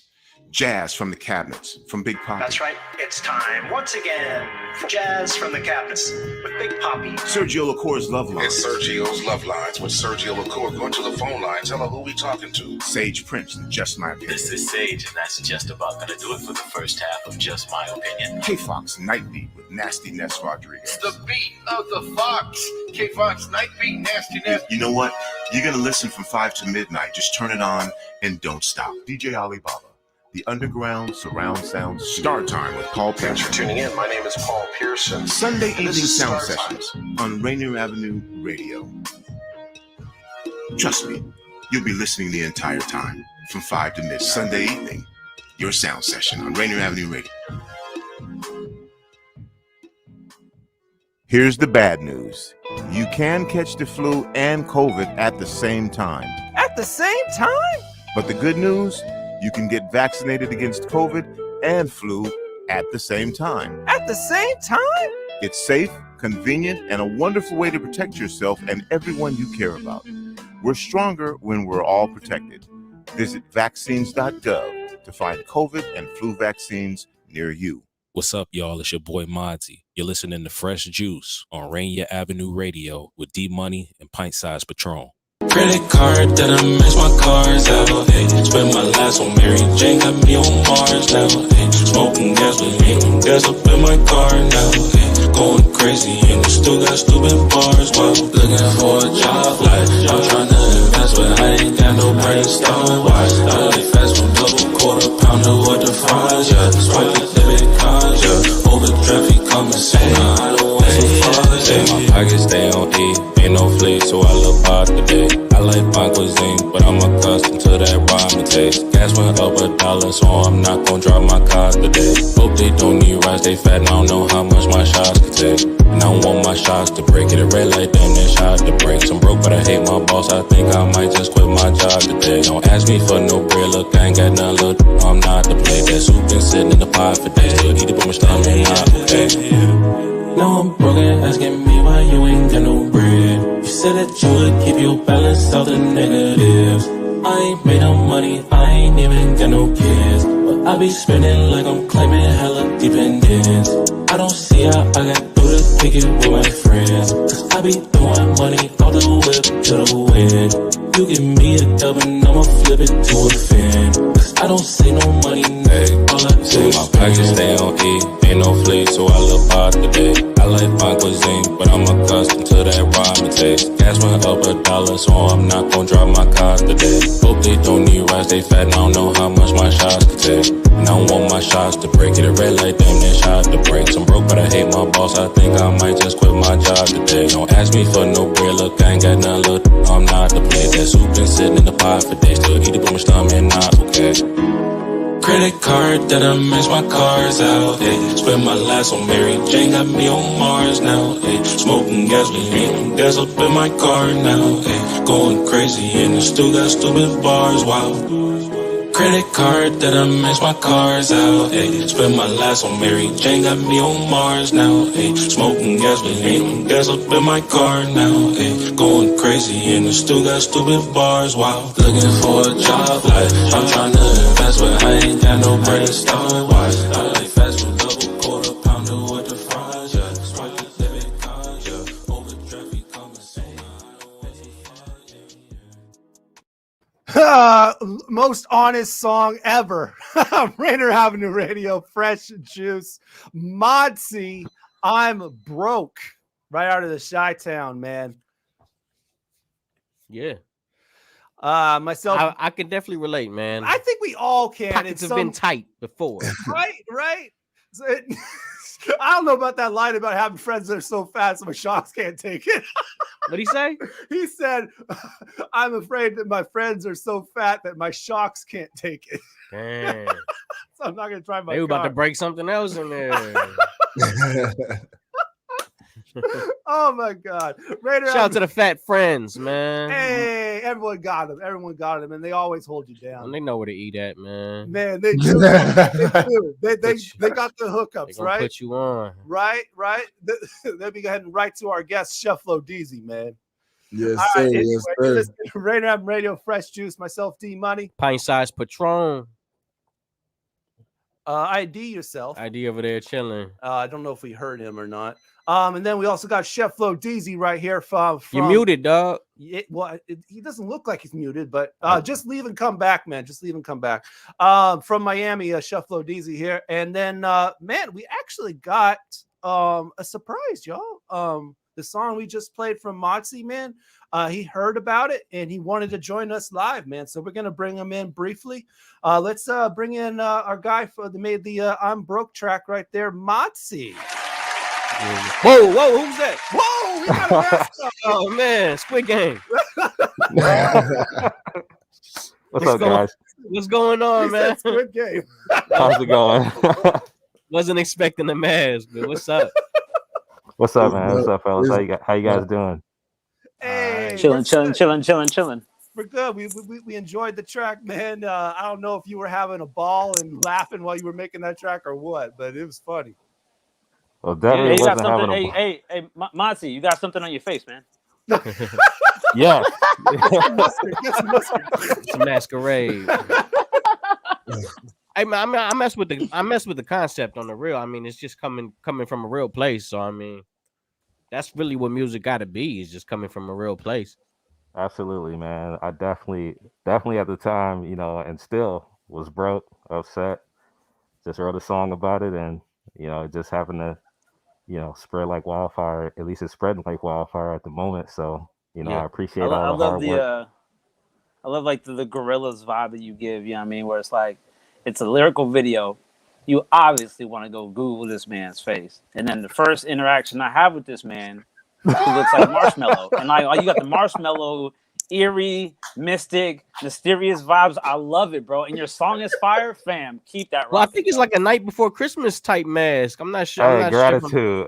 Jazz from the Cabinets from Big Poppy. That's right. It's time once again for Jazz from the Cabinets with Big Poppy. Sergio LaCour's Love Lines. It's Sergio's Love Lines with Sergio LaCour. Go to the phone line. Tell her who we talking to. Sage Prince and Just My Opinion. This is Sage, and that's just about going to do it for the first half of Just My Opinion. K-Fox Nightbeat with Nasty Ness Rodriguez. The beat of the Fox. K-Fox Nightbeat, Nasty Ness. You know what? You're going to listen from 5 to midnight. Just turn it on and don't stop. DJ Alibaba. The Underground Surround Sound Start Time with Paul Pearson. Thanks for tuning in. My name is Paul Pearson. Sunday evening sound sessions on Rainier Avenue Radio. Trust me, you'll be listening the entire time from 5 to midnight. Sunday evening, your sound session on Rainier Avenue Radio. Here's the bad news. You can catch the flu and COVID at the same time. At the same time? But the good news, you can get vaccinated against COVID and flu at the same time. At the same time? It's safe, convenient, and a wonderful way to protect yourself and everyone you care about. We're stronger when we're all protected. Visit vaccines.gov to find COVID and flu vaccines near you. What's up, y'all? It's your boy Monty. You're listening to Fresh Juice on Rainier Avenue Radio with D-Money and Pint-Sized Patron. Credit card that I match my cars out. Hey, spent my last on Mary Jane, got me on Mars now. Hey, smoking gas with me, gas up in my car now. Hey, going crazy and still got stupid bars. Wow, looking for a job like I'm trying to invest, but I ain't got no brainstorm. Why? I like fast from double quarter pounder with the fries. Yeah, swipe the debit cards. Yeah, overdraft he coming soon. I don't want some fries. Yeah, my pockets stay on E. Ain't no fleet, so I look hard today. I like my cuisine, but I'm accustomed to that ramen taste. Gas went up $1, so I'm not gon' drive my cars today. Hope they don't need rice, they fat, and I don't know how much my shots could take. And I don't want my shots to break it. A red light, damn, that shot to break. I'm broke, but I hate my boss. I think I might just quit my job today. Don't ask me for no bread, look, I ain't got none, look, I'm not to play. That soup been sitting in the pot for days. Still need to put my stomach in, not okay. Now I'm broken, asking me why you ain't got no bread. You said that you would keep your balance out the negatives. I ain't made no money, I ain't even got no kids. But I be spending like I'm claiming hella dependence. I don't see how I got through the ticket with my friends. Cause I be throwing money out the whip to the wind. You give me a dub and I'ma flip it to a fin. Cause I don't see no money, all I do is my pockets stay on E, ain't no fleet, so I look hard today. I like fine cuisine, but I'm accustomed to that ramen taste. Gas went up $1, so I'm not gon' drop my cars today. Hope they don't need rice, they fat, and I don't know how much my shots could take. And I don't want my shots to break, it a red light, damn, then shot to break. I'm broke, but I hate my boss, I think I might just quit my job today. Don't ask me for no bread, look, I ain't got none, look, I'm not the play. That soup been sitting in the pot for days, still eat it, but my stomach not okay. credit card that I max my cars out. Ay. Spend my last on Mary Jane, got me on Mars now. Ay. Smoking gasoline, gas up in my car now. Ay. Going crazy and I still got stupid bars. Wow. Credit card that I max my cars out. Ay. Spend my last on Mary Jane, got me on Mars now. Ay. Smoking gasoline, gas up in my car now. Ay. Going crazy and I still got stupid bars. Wow. Looking for a job, like I'm trying to invest, but I ain't got no bread to start. Watch, I like fast food, double quarter pounder with the fries. Yeah, swipe the debit card. Yeah, overdraft be coming soon. Most honest song ever. Rainier Avenue Radio, Fresh Juice. Modsy, I'm broke. Right out of the Chi-Town, man. Yeah. Myself, I can definitely relate, man. I think we all can. Pockets have been tight before. Right. So I don't know about that line about having friends that are so fat so my shocks can't take it. What'd he say? He said, I'm afraid that my friends are so fat that my shocks can't take it. Damn. So I'm not going to try my They were about car. to break something else in there. Oh my God. Shout out to the fat friends, man. Hey, everyone got them. Everyone got them, and they always hold you down. And they know where to eat at, man. Man, they do. They do. They got the hookups, They right? put you on. Right. Let me go ahead and write to our guest, Cheflodeezy, man. Yes, All sir. right, Yes, anyway, sir. listen to Rainier Avenue Radio, Fresh Juice, myself, D Money. Pint-sized Patron. ID Yourself. ID over there chilling. I don't know if we heard him or not. And then we also got Cheflodeezy right here from You muted, dog. He doesn't look like he's muted, but just leave and come back, man. Just leave and come back. From Miami, Cheflodeezy here. And then, man, we actually got a surprise, y'all. The song we just played from Modsy, man, he heard about it and he wanted to join us live, man. So we're going to bring him in briefly. Let's bring in our guy that made the I'm Broke track right there, Modsy. Whoa, who's that? Whoa, we got a mask on. Oh, man, Squid Game. What's up, guys? What's going on, man? Squid Game. How's it going? Wasn't expecting the mask, but what's up? What's up, man? What's up, fellas? How you guys doing? Hey, chilling. We're good. We enjoyed the track, man. I don't know if you were having a ball and laughing while you were making that track or what, but it was funny. Well, definitely Hey, you got wasn't having something. a... Hey, Modsy, you got something on your face, man. Yeah. It's a masquerade. Hey, man, I mess with the concept on the real. I mean, it's just coming from a real place. So I mean, that's really what music got to be. Is just coming from a real place. Absolutely, man. I definitely at the time, and still was broke, upset. Just wrote a song about it, and it just happened to, spread like wildfire. At least it's spreading like wildfire at the moment. So I appreciate all the hard work. I love like the Gorillaz vibe that you give. You know what I mean? Where it's like it's a lyrical video. You obviously want to go Google this man's face, and then the first interaction I have with this man, who looks like Marshmallow, and you got the Marshmallow, eerie, mystic, mysterious vibes. I love it, bro. And your song is fire, fam. Keep that. Well, I think it's like a Night Before Christmas type mask. I'm not sure. Hey, gratitude.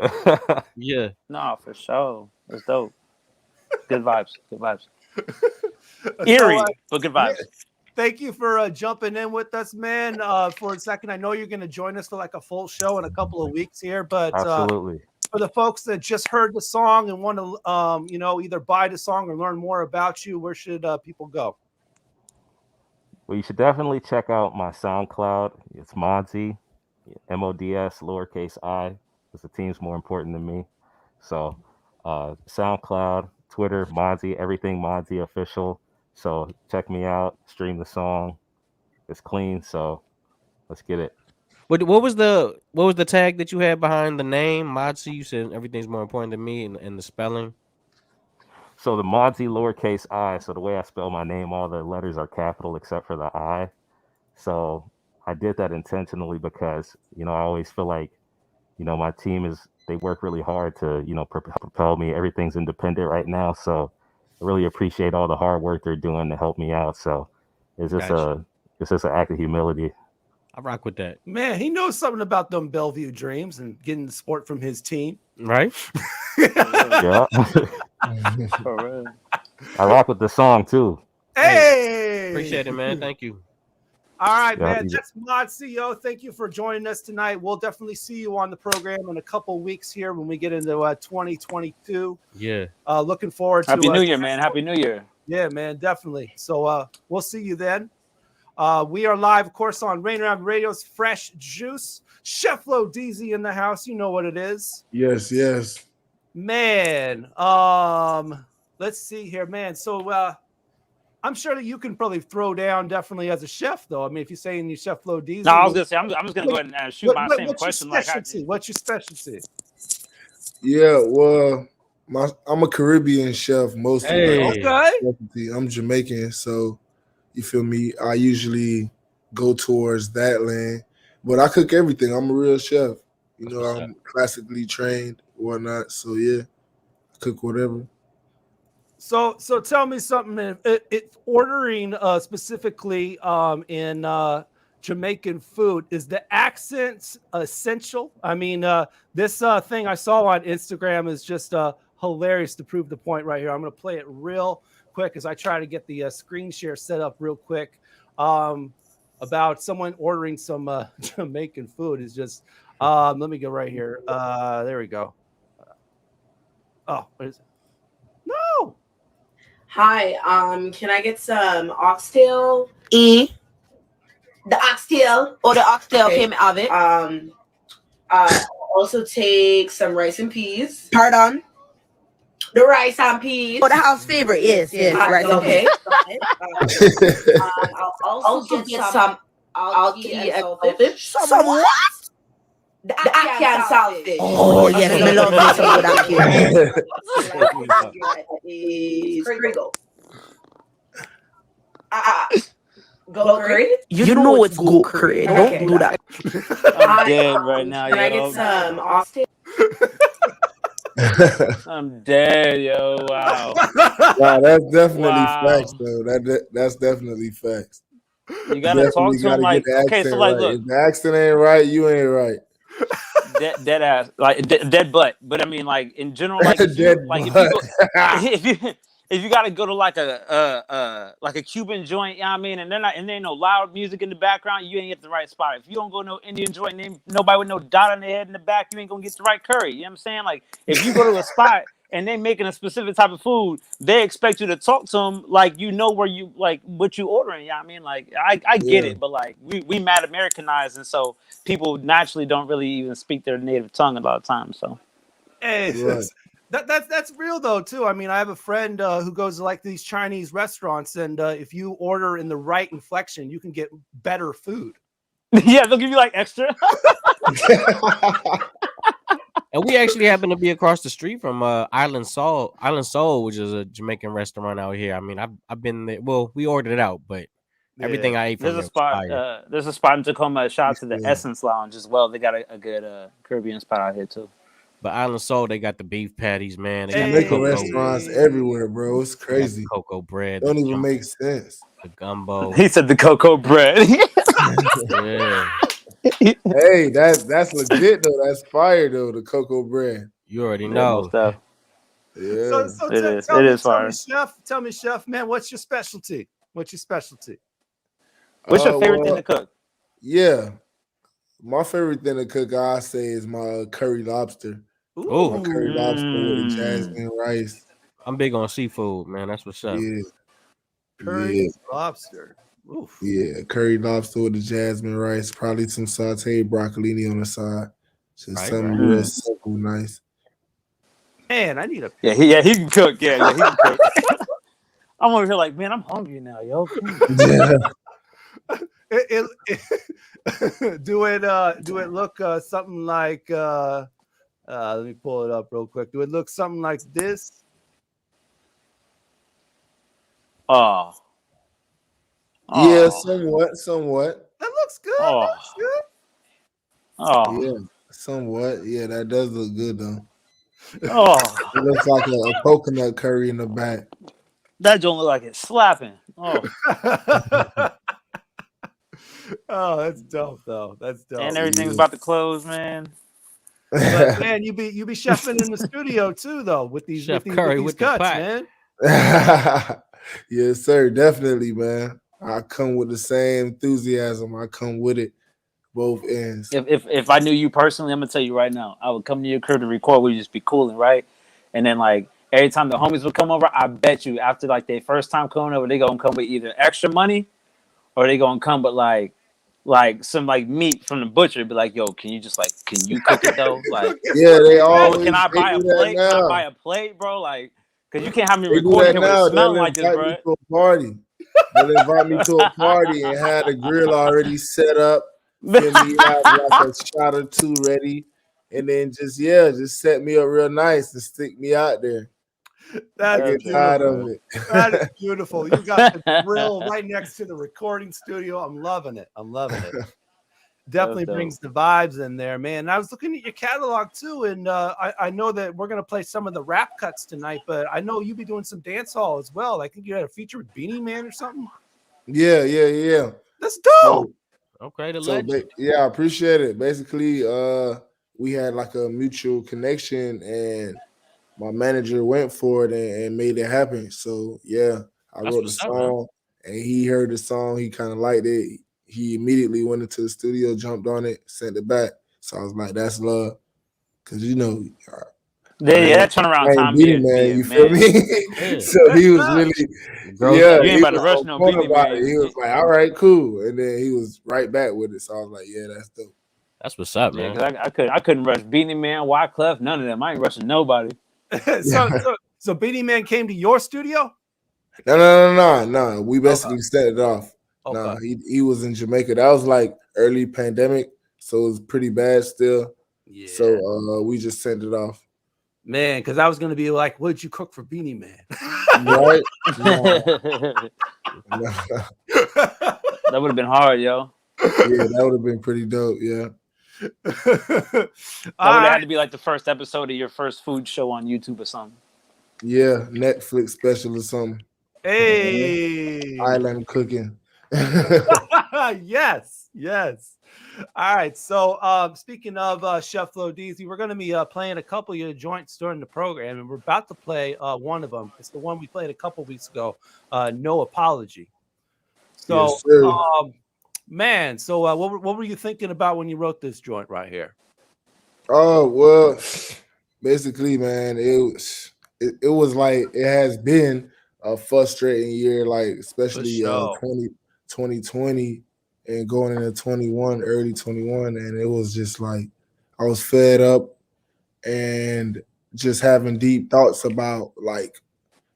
Yeah. No, for sure. It's dope. Good vibes. Eerie, but good vibes. Thank you for jumping in with us, man. For a second, I know you're going to join us for like a full show in a couple of weeks here, but absolutely. For the folks that just heard the song and want to, either buy the song or learn more about you, where should people go? Well, you should definitely check out my SoundCloud. It's Modsy, MODS, lowercase I, because the team's more important than me. So, SoundCloud, Twitter, Modsy, everything Modsy official. So check me out, stream the song. It's clean, so let's get it. What was the tag that you had behind the name Modsy? You said everything's more important than me, and the spelling. So the Modsy lowercase I. So the way I spell my name, all the letters are capital except for the I. So I did that intentionally because I always feel like my team they work really hard to propel me. Everything's independent right now, so I really appreciate all the hard work they're doing to help me out. So it's just an act of humility. I rock with that. Man, he knows something about them Bellevue Dreams and getting the support from his team. Right? Yeah. I rock with the song too. Hey! Appreciate it, man. Thank you. All right, Yeah, man. That's Mod CEO. Thank you for joining us tonight. We'll definitely see you on the program in a couple weeks here when we get into 2022. Yeah. Looking forward to Happy New Year, man. Happy New Year. Yeah, man, definitely. So we'll see you then. We are live, of course, on Rainier Avenue Radio's Fresh Juice. Cheflodeezy in the house. You know what it is. Yes, yes. Man, let's see here, man. So I'm sure that you can probably throw down definitely as a chef, though. I mean, if you're saying you Cheflodeezy. No, I was gonna say I'm just gonna go ahead and shoot my same question. What's your specialty? Yeah, well, I'm a Caribbean chef mostly. Hey. Okay. I'm Jamaican, so you feel me? I usually go towards that lane, but I cook everything. I'm a real chef. I'm classically trained, whatnot. So yeah, I cook whatever. So tell me something. It's ordering specifically in Jamaican food. Is the accent essential? I mean, this thing I saw on Instagram is just hilarious to prove the point right here. I'm going to play it real quick as I try to get the screen share set up real quick. About someone ordering some Jamaican food is just. Let me go right here. There we go. Oh, what is it? No. Hi, can I get some oxtail? The oxtail. Oh, the oxtail. Okay, Okay. have it. Also take some rice and peas. Pardon? The rice and peas. Oh, the house favorite. Yes, right. Okay. Okay. I'll also get some alki and saltfish. Some what? The ackee and saltfish. Oh, yes, I love me some good Is Crigo. Go curry? You know it's goat curry. Okay. Don't do that. I'm dead right now, Can I yo. get some oxtail? I'm dead, yo. Wow. Wow, that's definitely Wow. facts, though. That's definitely facts. You gotta talk to him like, okay, so like, look, if the accent ain't right, you ain't right. dead ass, like dead butt. But I mean, like in general, like if you, Dead like butt. if you gotta go to like a Cuban joint, you know what I mean, and there ain't no loud music in the background, you ain't get the right spot. If you don't go to no Indian joint, and nobody with no dot on their head in the back, you ain't gonna get the right curry. You know what I'm saying? Like if you go to a spot and they making a specific type of food, they expect you to talk to them like you know where you like what you ordering. You know what I mean? Like I get it, but like we mad Americanized, and so people naturally don't really even speak their native tongue a lot of times. So Hey, Right. that's real though too. I mean, I have a friend who goes to like these Chinese restaurants, and if you order in the right inflection, you can get better food. yeah, they'll give you like extra. And we actually happen to be across the street from Island Soul, which is a Jamaican restaurant out here. I mean, I've been there. Well, we ordered it out, but everything I ate from There's a there was spot. fire. There's a spot in Tacoma. Shout out to the Yeah. Essence Lounge as well. They got a good Caribbean spot out here too. But Island Soul, they got the beef patties, man. They got the Jamaican cocoa, restaurants everywhere, bro. It's they got the crazy. cocoa bread, Don't the even jumbo, make sense. the gumbo. He said the cocoa bread. Yeah, Hey, that's legit though. That's fire though. The cocoa bread. you already Yeah, know. most stuff. Yeah. So It is. tell It me, is fire. tell me, chef, man, what's your specialty? What's your specialty? What's your favorite thing Well, to cook? yeah. My favorite thing to cook, I say, is my curry lobster. Oh, My curry lobster with the Mm. jasmine rice. I'm big on seafood, man. That's what's up. Yeah. Curry Yeah. lobster. Oof. Yeah, curry lobster with the jasmine rice, probably some sauteed broccolini on the side. Just something real simple, nice. Man, I need a Yeah, he can cook. Yeah, he can cook. I'm over here like, man, I'm hungry now, yo. Yeah. Do it look something like let me pull it up real quick. Do it look something like this? Yeah, somewhat. That looks good. Oh. That looks good. Oh. Yeah, somewhat. Yeah, that does look good though. Oh. It looks like a coconut curry in the back. That don't look like it's slapping. Oh. Oh, that's dope though. That's dope. And everything's about to close, man. But man, you be chefing in the studio too, though, with these Chef with Curry these with the cuts, pot. man. Yes, sir. Definitely, man. I come with the same enthusiasm. I come with it, both ends. If I knew you personally, I'm gonna tell you right now, I would come to your crib to record. We'd just be cooling, right? And then like every time the homies would come over, I bet you after like their first time coming over, they gonna come with either extra money or they gonna come with like some like meat from the butcher. Be like, yo, can you cook it though? Like, Yeah, they always. can I buy a do that plate? Can I now. buy a plate, bro? Like, cause you can't have me They do recording that here with now. it smelling They'll like this, invite bro. me to a party. They'll invite me to a party and have the grill already set up. Give me have like a shot or two ready, and then just set me up real nice and stick me out there. That's I get tired of beautiful. it. That is beautiful. You got the grill right next to the recording studio. I'm loving it. Definitely brings the vibes in there, man. And I was looking at your catalog too, and I know that we're gonna play some of the rap cuts tonight, but I know you be doing some dance hall as well. I think you had a feature with Beanie Man or something. Yeah. That's dope. Okay, the So legend. I appreciate it. Basically, we had like a mutual connection, and my manager went for it and made it happen. So yeah, I That's wrote the what's up, man. song, and he heard the song. He kind of liked it. He immediately went into the studio, jumped on it, sent it back. So I was like, "That's love," because That turnaround time, Beanie Man, you feel me? So he was really, you ain't about to rush no Beanie Man. He was like, "All right, cool," and then he was right back with it. So I was like, "Yeah, that's dope." That's what's up, Yeah, man. because I couldn't rush Beanie Man, Wyclef, none of them. I ain't rushing nobody. So Beanie Man came to your studio? No. We basically set it off. Okay. No, he was in Jamaica. That was like early pandemic, so it was pretty bad still. Yeah. So we just sent it off. Man, because I was gonna be like, "What did you cook for Beanie Man?" Right? That would have been hard, yo. Yeah, that would have been pretty dope. Yeah. That would have had to be like the first episode of your first food show on YouTube or something. Yeah, Netflix special or something. Hey, island cooking. yes. All right. So speaking of Cheflodeezy, we're going to be playing a couple of your joints during the program, and we're about to play one of them. It's the one we played a couple weeks ago, No Apology. So, Yes, sir. man, so what were you thinking about when you wrote this joint right here? Oh, well, basically, man, it was like it has been a frustrating year, like especially 2020 and going into 21, early 21, and it was just like I was fed up and just having deep thoughts about like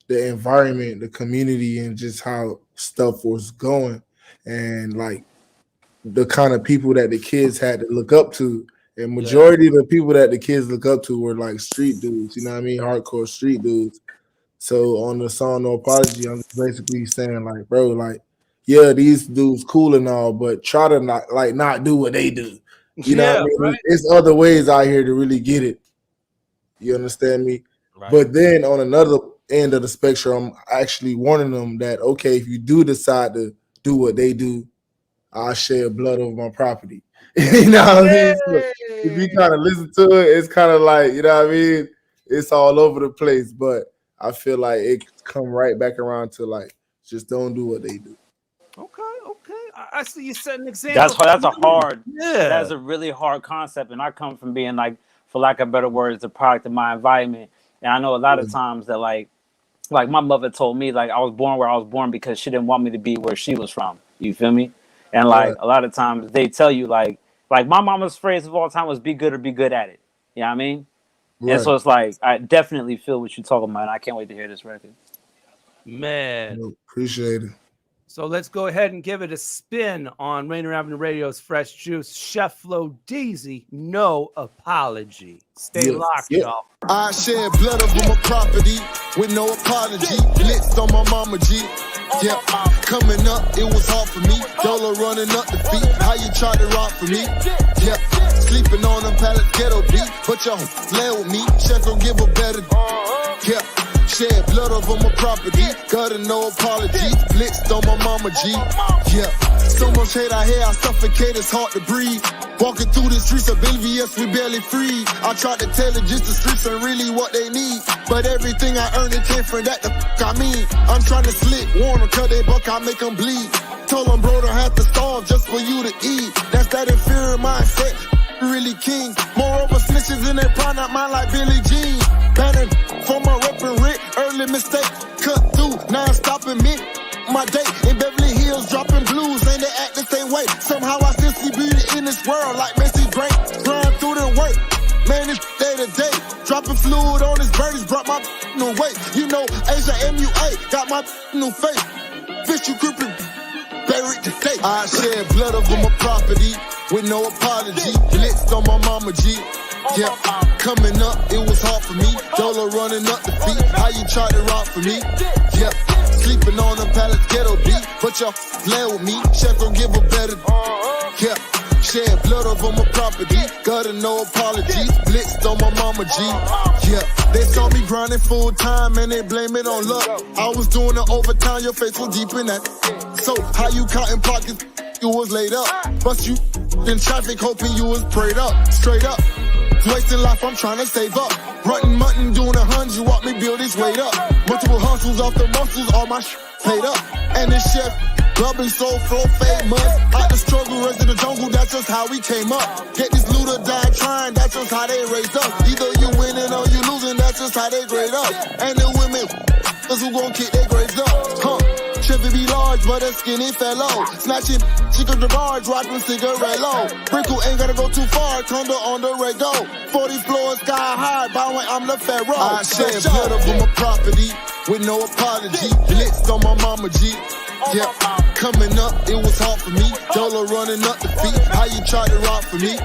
the environment, the community, and just how stuff was going, and like the kind of people that the kids had to look up to. And majority of the people that the kids look up to were like street dudes, you know what I mean? Hardcore street dudes. So on the song No Apology, I'm just basically saying like, bro, like, yeah, these dudes cool and all, but try to not do what they do. You know what I mean? Right. There's other ways out here to really get it. You understand me? Right. But then on another end of the spectrum, I'm actually warning them that, okay, if you do decide to do what they do, I'll share blood over my property. You know what I mean? So if you kind of listen to it, it's kind of like, you know what I mean? It's all over the place, but I feel like it come right back around to like, just don't do what they do. Okay. I see you set an example. That's a hard. Yeah. That's a really hard concept, and I come from being like, for lack of better words, the product of my environment, and I know a lot of times that like my mother told me like I was born where I was born because she didn't want me to be where she was from. You feel me? And like a lot of times they tell you like my mama's phrase of all time was be good or be good at it. You know what I mean? And so it's like I definitely feel what you're talking about. And I can't wait to hear this record. Man. Appreciate it. So let's go ahead and give it a spin on Rainier Avenue Radio's Fresh Juice. Cheflodeezy, no apology. Stay locked, y'all. I shed blood over my property with no apology. Blitzed on my mama G. Yep, coming up, it was hard for me. Dollar running up the feet. How you try to rock for me? Yep, sleeping on them pallets, ghetto beat. But y'all lay with me. Chef don't give a better. Yep. Shed blood over my property, got no apology. Blitzed on my mama G. Yeah, so much hate I hear, I suffocate, it's hard to breathe. Walking through the streets of BVS, we barely free. I tried to tell it just the streets ain't really what they need. But everything I earned, it came from that the I mean. I'm trying to slit, warn them, cut they buck, I make them bleed. Told them, bro, don't have to starve just for you to eat. That's that inferior mindset, really king. Moreover, snitches in their prime, not mine like Billie Jean. Banning for my reppin' Rick, early mistake. Cut through, now I'm stopping me. My day in Beverly Hills, dropping blues, ain't they act the same way. Somehow I still see beauty in this world like Messi Drake. Grind through the work, man, it's day to day. Dropping fluid on his birdies, brought my new weight. You know, Asia MUA, got my new face. Fish you creeping, buried today. I shed blood over my property with no apology. Blitzed on my mama G. Yeah, coming up, it was hard for me. Dollar running up the feet. How you try to rock for me? Yeah, sleeping on them pallets, ghetto beat. But y'all play with me. Chef don't give a better. Yeah, shed blood over my property. Got no apologies. Blitzed on my mama G. Yeah, they saw me grinding full time and they blame it on luck. I was doing the overtime, your face was deep in that. So how you counting pockets? You was laid up. Bust you in traffic, hoping you was prayed up. Straight up. Wasting life, I'm trying to save up. Running mutton, doing 100, watch me build this weight up. Multiple hustles off the muscles, all my paid up. And this chef, rubbing so flow famous. Out the struggle, raised in the jungle, that's just how we came up. Get this loot or die trying, that's just how they raised us. Either you winning or you losing, that's just how they grade up. And the women, that's who gon' kick their grades up. Huh. Chevy be large, but a skinny fellow. Snatching chicken the barge, rockin' cigarette low. Brickle ain't gotta go too far, Condo on the rego. 40 floors, sky high, bowing, I'm the Pharaoh. I shed blood over my property with no apology. Blitzed on my mama G. Yeah, coming up, it was hard for me. Dollar running up the feet. How you try to rock for me?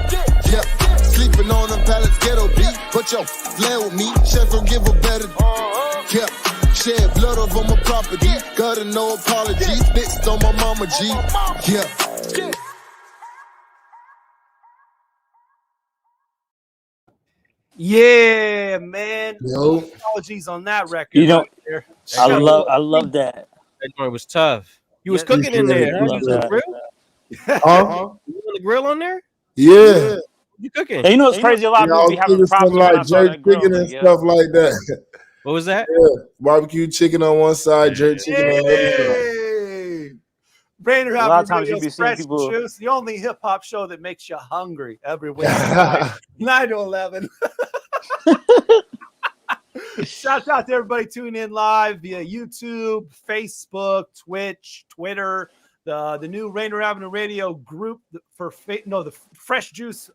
Yeah, sleeping on them pallets, ghetto beat. But yo, lay with me. Chef don't give a better. Yeah. Shed blood over my property, got no apologies. Blitzed on my mama G. Yeah. Yeah, man. Yo. Apologies on that record. You know, right there. I love that. That joint was tough. You was cooking in there. I love You was on the that. grill? You on the grill on there? Yeah. You cooking? Hey, you know what's crazy? A lot Yeah, of I people was be having cooking problems some when I like saw jerk that grill, chicken and yeah. stuff like that. What was that? Yeah, barbecue chicken on one side, jerk chicken on the other side. Hey! Rainier A lot Avenue of times you Radio's be seeing Fresh people- Juice, the only hip hop show that makes you hungry every Wednesday, 9 to 11. Shout out to everybody tuning in live via YouTube, Facebook, Twitch, Twitter, the new Rainier Avenue Radio group for the Fresh Juice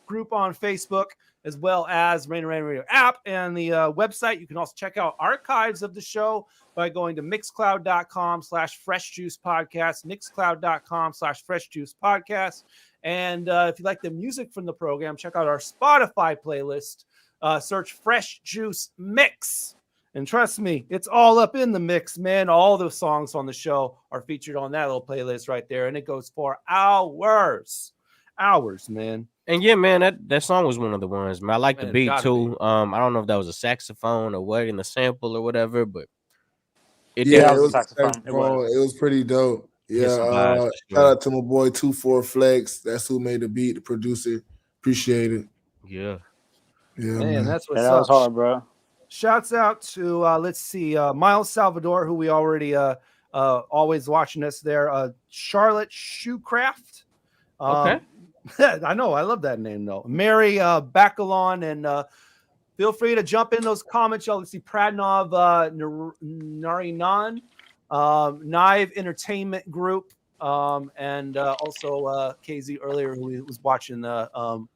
group on Facebook, as well as Rainier Avenue Radio app and the website. You can also check out archives of the show by going to mixcloud.com/freshjuicepodcast, mixcloud.com/freshjuicepodcast. And if you like the music from the program, check out our Spotify playlist. Search Fresh Juice Mix. And trust me, it's all up in the mix, man. All the songs on the show are featured on that little playlist right there. And it goes for hours. Hours, man. And yeah, man, that song was one of the ones, man. I like the Man, beat gotta too. I don't know if that was a saxophone or what in the sample or whatever, but it Yeah, did. it was saxophone. It was pretty dope. Hit Yeah, some vibes for sure. shout out to my boy 24 Flex. That's who made the beat, the producer. Appreciate it. Yeah. Yeah, Man, that's what's Yeah, that up. was hard, bro. Shouts out to let's see, Miles Salvador, who we already always watching us there. Charlotte Shoecraft. Okay. I know, I love that name though. Mary Bacalon, and feel free to jump in those comments. Y'all, let's see, Pradnov Narinan, Knive Entertainment Group. and also KZ earlier, who was watching the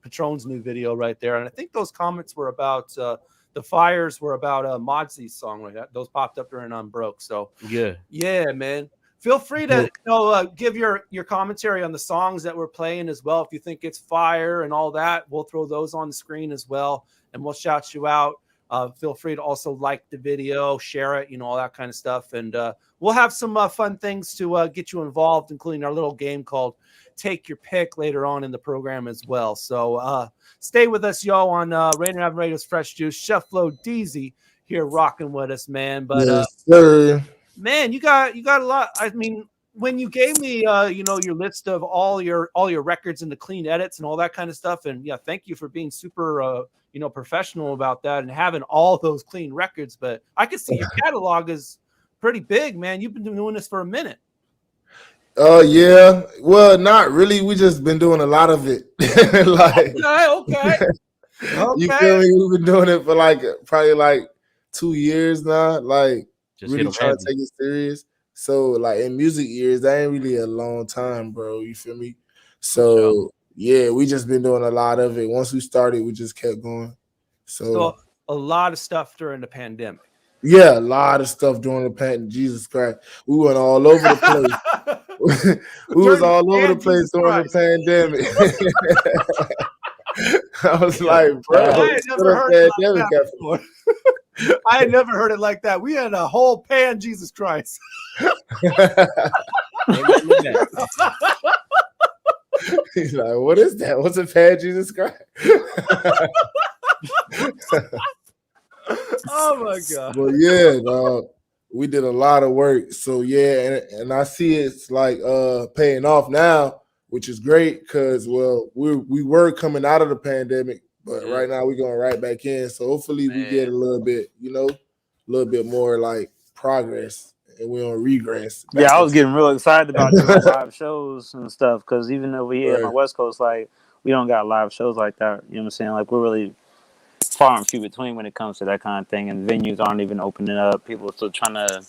Patron's new video right there. And I think those comments were about the fires were about Modsy's song right that those popped up during Unbroke. So yeah, man. Feel free to give your commentary on the songs that we're playing as well. If you think it's fire and all that, we'll throw those on the screen as well, and we'll shout you out. Feel free to also like the video, share it, all that kind of stuff. And we'll have some fun things to get you involved, including our little game called Take Your Pick later on in the program as well. So stay with us, yo, on Rainier Avenue Radio's Fresh Juice. Cheflodeezy here rocking with us, man. But yes, sir. Man, you got a lot. I mean, when you gave me your list of all your records and the clean edits and all that kind of stuff, and yeah, thank you for being super professional about that and having all those clean records. But I can see your catalog is pretty big, man. You've been doing this for a minute. Yeah. Well, not really. We just been doing a lot of it. Okay. You feel me? We've been doing it for probably 2 years now. Just really trying to take it serious. So in music years, that ain't really a long time, bro. You feel me? So yeah, we just been doing a lot of it. Once we started, we just kept going. So a lot of stuff during the pandemic. Yeah, a lot of stuff during the pandemic. Jesus Christ, we went all over the place. We was all over the place during the pandemic. I was like, bro, I had never heard it like that before. I had never heard it like that. We had a whole pan, Jesus Christ. He's like, what is that? What's a pan, Jesus Christ? Oh my God. Well, yeah, dog. We did a lot of work. So yeah, and I see it's paying off now, which is great because we were coming out of the pandemic, but right now we're going right back in. So hopefully we get a little bit, a little bit more progress, and we don't regress. Yeah, I was getting real excited about doing live shows and stuff because even over here on the West Coast, we don't got live shows like that. You know what I'm saying? We're really far and few between when it comes to that kind of thing, and venues aren't even opening up. People are still trying to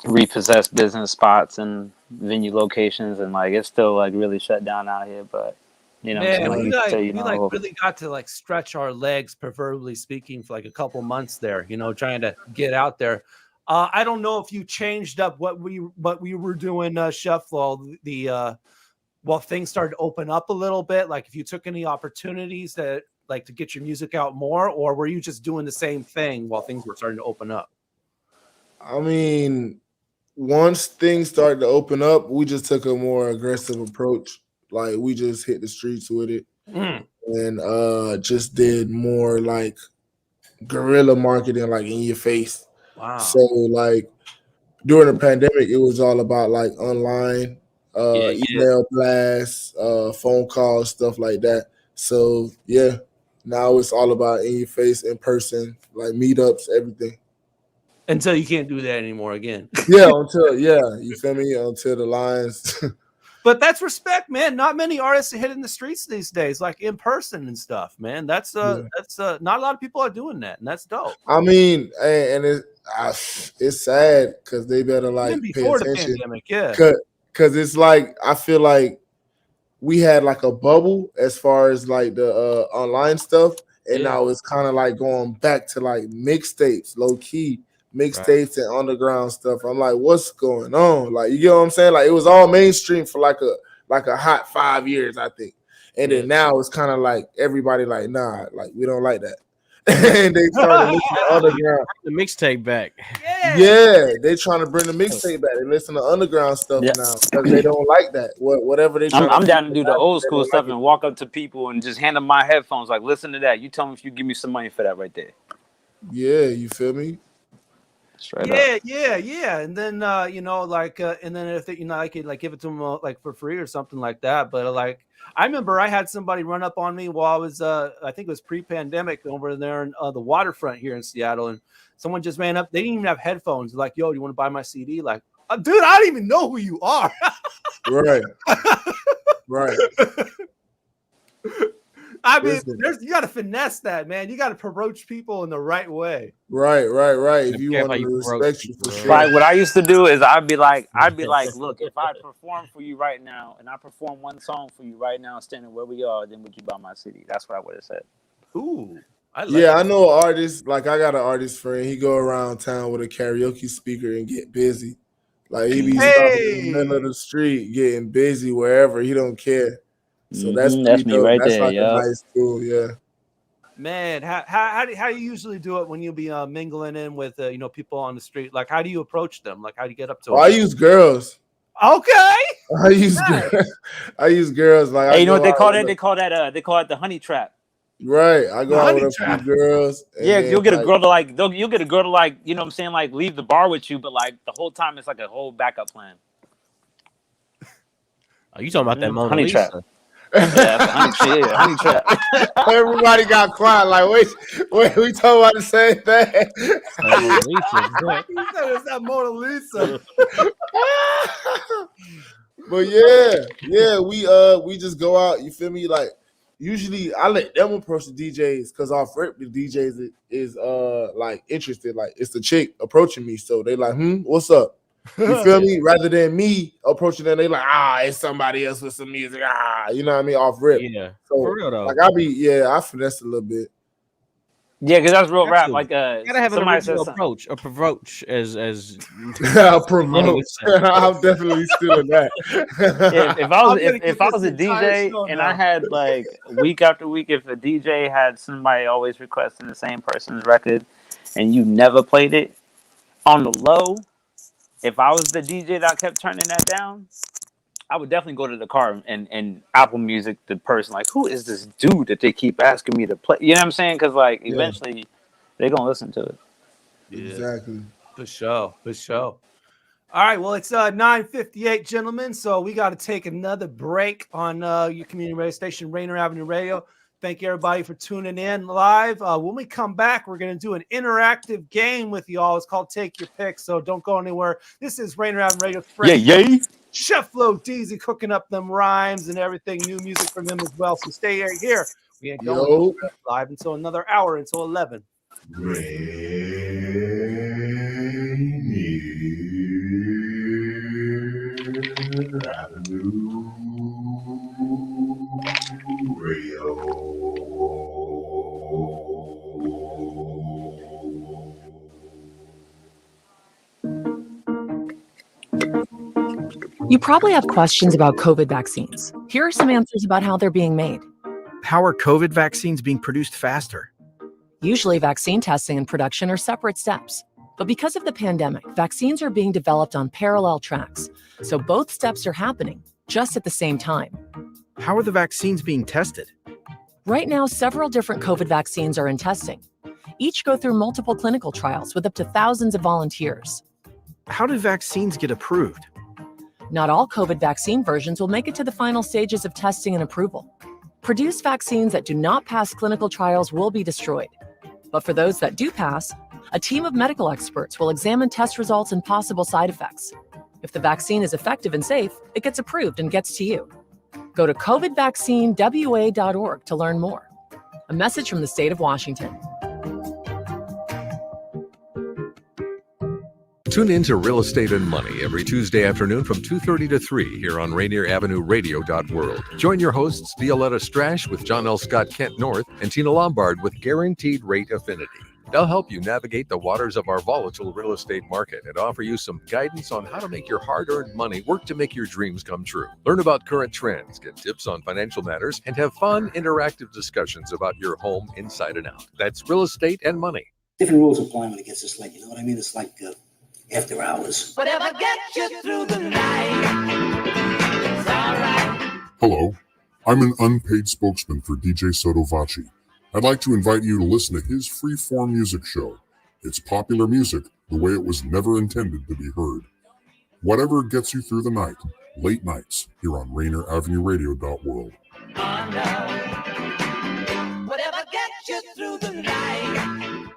repossess business spots and venue locations, and it's still really shut down out here. But we really got to stretch our legs, proverbially speaking, for a couple months there. Trying to get out there. I don't know if you changed up what we were doing, Chef Flo. Things started to open up a little bit. If you took any opportunities that to get your music out more, or were you just doing the same thing while things were starting to open up? I mean, once things started to open up, we just took a more aggressive approach. We just hit the streets with it and just did more guerrilla marketing, in your face. Wow. So during the pandemic, it was all about online, email blasts, phone calls, stuff like that. So yeah, now it's all about in your face, in person, meetups, everything. Until you can't do that anymore again. Yeah, you feel me? Until the lines. But that's respect, man. Not many artists are hitting the streets these days, in person and stuff, man. That's not a lot of people are doing that, and that's dope. I mean, and it's sad because they better pay attention. Because it's I feel like we had a bubble as far as the online stuff, and now it's kind of going back to mixtapes, low key mixtapes and underground stuff. I'm what's going on? You get what I'm saying? It was all mainstream for a hot 5 years, I think, and then now it's kind of everybody nah, we don't like that. And they started listening to underground. The mixtape back. Yeah, they trying to bring the mixtape back. They listen to underground stuff now because they don't like that. Whatever they. I'm down to do the old school stuff and walk up to people and just hand them my headphones. Listen to that. You tell them if you give me some money for that right there. Yeah, you feel me? Straight up. Yeah. And then and then if they, I could give it to them for free or something like that. But I remember I had somebody run up on me while I was I think it was pre-pandemic over there in the waterfront here in Seattle, and someone just ran up. They didn't even have headphones. They're yo, do you want to buy my CD? Dude, I don't even know who you are. Right. I mean, Listen. you got to finesse that, man. You got to approach people in the right way. Right. If you want them to respect you, for sure. Like what I used to do is I'd be like, look, if I perform for you right now and I perform one song for you right now, standing where we are, then would you buy my CD? That's what I would have said. Ooh. I know an artist. Like I got an artist friend. He go around town with a karaoke speaker and get busy. Like he be stopping in the middle of the street, getting busy wherever. He don't care. So that's me dope. right That's there. like Yeah. a nice tool. Yeah. Man, how do you usually do it when you be mingling in with people on the street? Like, how do you approach them? Like, how do you get up to them? I use girls. Okay. I use girls. Like, Hey, you know what they call that? They call it the honey trap. Right. I go out with a few girls. Yeah, you'll get a girl to like, you'll get a girl to like, you know what I'm saying, like leave the bar with you, but like the whole time it's like a whole backup plan. Are you talking about that Mona honey Lisa? trap? Honey trap. Everybody got quiet. Like, wait, we talking about the same thing. He said it's that Mona Lisa. But yeah, we just go out. You feel me? Like, usually I let them approach the DJs because off rip the DJs is like interested. Like, it's the chick approaching me, so they like, what's up? You feel me? Rather than me approaching them, they like, it's somebody else with some music. You know what I mean? Off rip. Yeah. So, For real though. like I finesse a little bit. Yeah, because that's real rap. Like, you gotta have an somebody original says approach, a provoke as promote. I'm definitely stealing that. if I was a DJ and I had like week after week, if a DJ had somebody always requesting the same person's record and you never played it on the low, if I was the DJ that kept turning that down, I would definitely go to the car and Apple Music the person, like, who is this dude that they keep asking me to play? You know what I'm saying? Because like eventually they're gonna listen to it. Yeah. Exactly. For sure. All right, well, it's 9:58, gentlemen. So we got to take another break on your community radio station, Rainier Avenue Radio. Thank you, everybody, for tuning in live. When we come back, we're going to do an interactive game with y'all. It's called Take Your Pick, so don't go anywhere. This is Rainier Avenue Radio. Yeah. Cheflodeezy cooking up them rhymes and everything, new music from them as well. So stay right here. We ain't going live until another hour, until 11. You probably have questions about COVID vaccines. Here are some answers about how they're being made. How are COVID vaccines being produced faster? Usually, vaccine testing and production are separate steps. But because of the pandemic, vaccines are being developed on parallel tracks. So both steps are happening just at the same time. How are the vaccines being tested? Right now, several different COVID vaccines are in testing. Each go through multiple clinical trials with up to thousands of volunteers. How do vaccines get approved? Not all COVID vaccine versions will make it to the final stages of testing and approval. Produced vaccines that do not pass clinical trials will be destroyed. But for those that do pass, a team of medical experts will examine test results and possible side effects. If the vaccine is effective and safe, it gets approved and gets to you. Go to covidvaccinewa.org to learn more. A message from the state of Washington. Tune in to Real Estate and Money every Tuesday afternoon from 2:30 to 3 here on Rainier Avenue Radio.world. Join your hosts Violetta Strash with John L. Scott Kent North and Tina Lombard with Guaranteed Rate Affinity. They'll help you navigate the waters of our volatile real estate market and offer you some guidance on how to make your hard-earned money work to make your dreams come true. Learn about current trends, get tips on financial matters, and have fun, interactive discussions about your home inside and out. That's Real Estate and Money. Different rules apply when it gets this late, you know what I mean? It's like after hours. Whatever gets you through the night, it's alright. Hello, I'm an unpaid spokesman for DJ Sotovaci. I'd like to invite you to listen to his free-form music show. It's popular music the way it was never intended to be heard. Whatever gets you through the night, late nights, here on Rainier Avenue Radio.world. Whatever gets you through the night.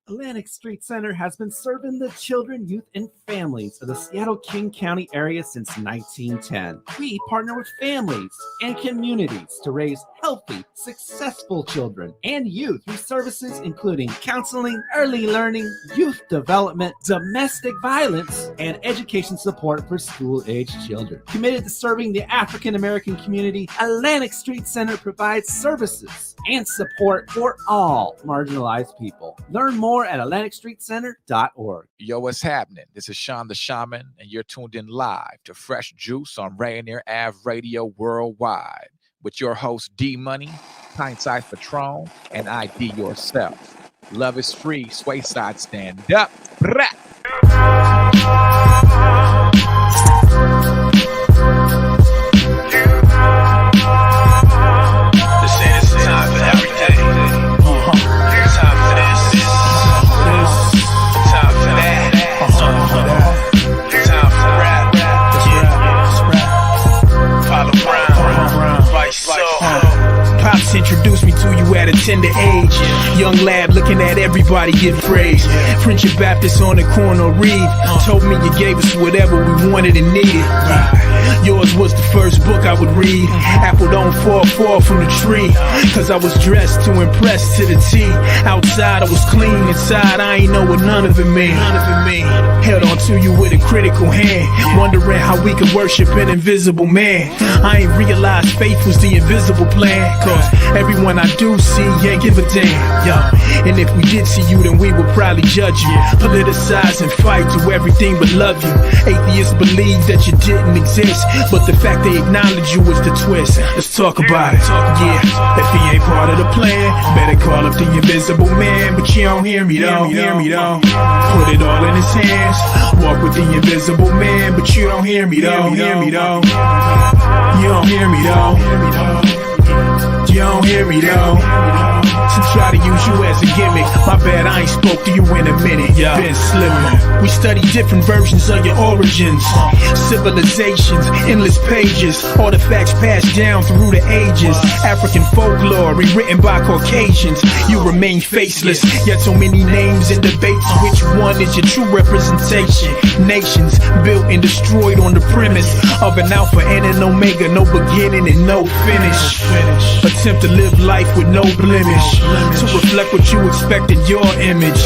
Atlantic Street Center has been serving the children, youth, and families of the Seattle King County area since 1910. We partner with families and communities to raise healthy, successful children and youth through services including counseling, early learning, youth development, domestic violence, and education support for school-aged children. Committed to serving the African American community, Atlantic Street Center provides services and support for all marginalized people. Learn more at AtlanticStreetCenter.org. Yo, what's happening? This is Sean the Shaman, and you're tuned in live to Fresh Juice on Rainier Ave Radio Worldwide with your host D-Money, Pint-Sized Patron, and ID Yourself. Love is free. Swayside, stand up. Brah. Pops introduced me to you at a tender age. Young lad looking at everybody give praise. Friendship Baptist on the corner Reed told me you gave us whatever we wanted and needed. Yours was the first book I would read. Apple don't fall from the tree. Cause I was dressed to impress to the T. Outside I was clean, inside I ain't know what none of it mean. Held on to you with a critical hand, wondering how we could worship an invisible man. I ain't realized faith was the invisible plan. Cause everyone I do see ain't give a damn, yo. And if we did see you, then we would probably judge you. Politicize and fight, do everything but love you. Atheists believe that you didn't exist, but the fact they acknowledge you is the twist. Let's talk about it. Yeah, if he ain't part of the plan, better call up the invisible man. But you don't hear me though. Put it all in his hands. Walk with the invisible man, but you don't hear me though. You don't hear me though. You don't hear me though. Some try to use you as a gimmick. My bad, I ain't spoke to you in a minute. Been slipping. We study different versions of your origins. Civilizations, endless pages. Artifacts passed down through the ages. African folklore rewritten by Caucasians. You remain faceless, yet so many names and debates. Which one is your true representation? Nations built and destroyed on the premise of an alpha and an omega. No beginning and no finish. Attempt to live life with no blemish, to reflect what you expected, your image.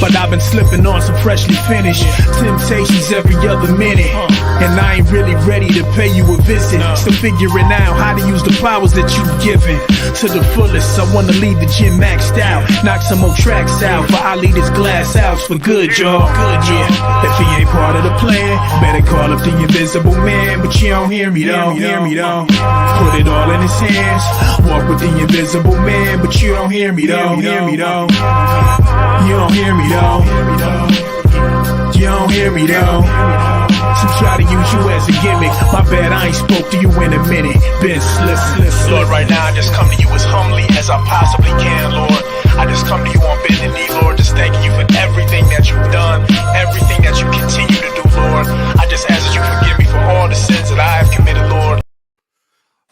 But I've been slipping on some freshly finished temptations every other minute, and I ain't really ready to pay you a visit. Still figuring out how to use the powers that you've given to the fullest. I wanna leave the gym maxed out, knock some more tracks out, but I leave this glass house for good, y'all. Good, yeah. If he ain't part of the plan, better call up the invisible man. But you don't hear me though. Put it all in his hands. Walk with the invisible man, but you don't hear me though. You don't hear me though. You don't hear me though. Some try to use you as a gimmick. My bad, I ain't spoke to you in a minute. Been slip. Lord, right now I just come to you as humbly as I possibly can, Lord. I just come to you on bended knee, Lord, just thanking you for everything that you've done, everything that you continue to do, Lord. I just ask that you forgive me for all the sins that I have committed, Lord.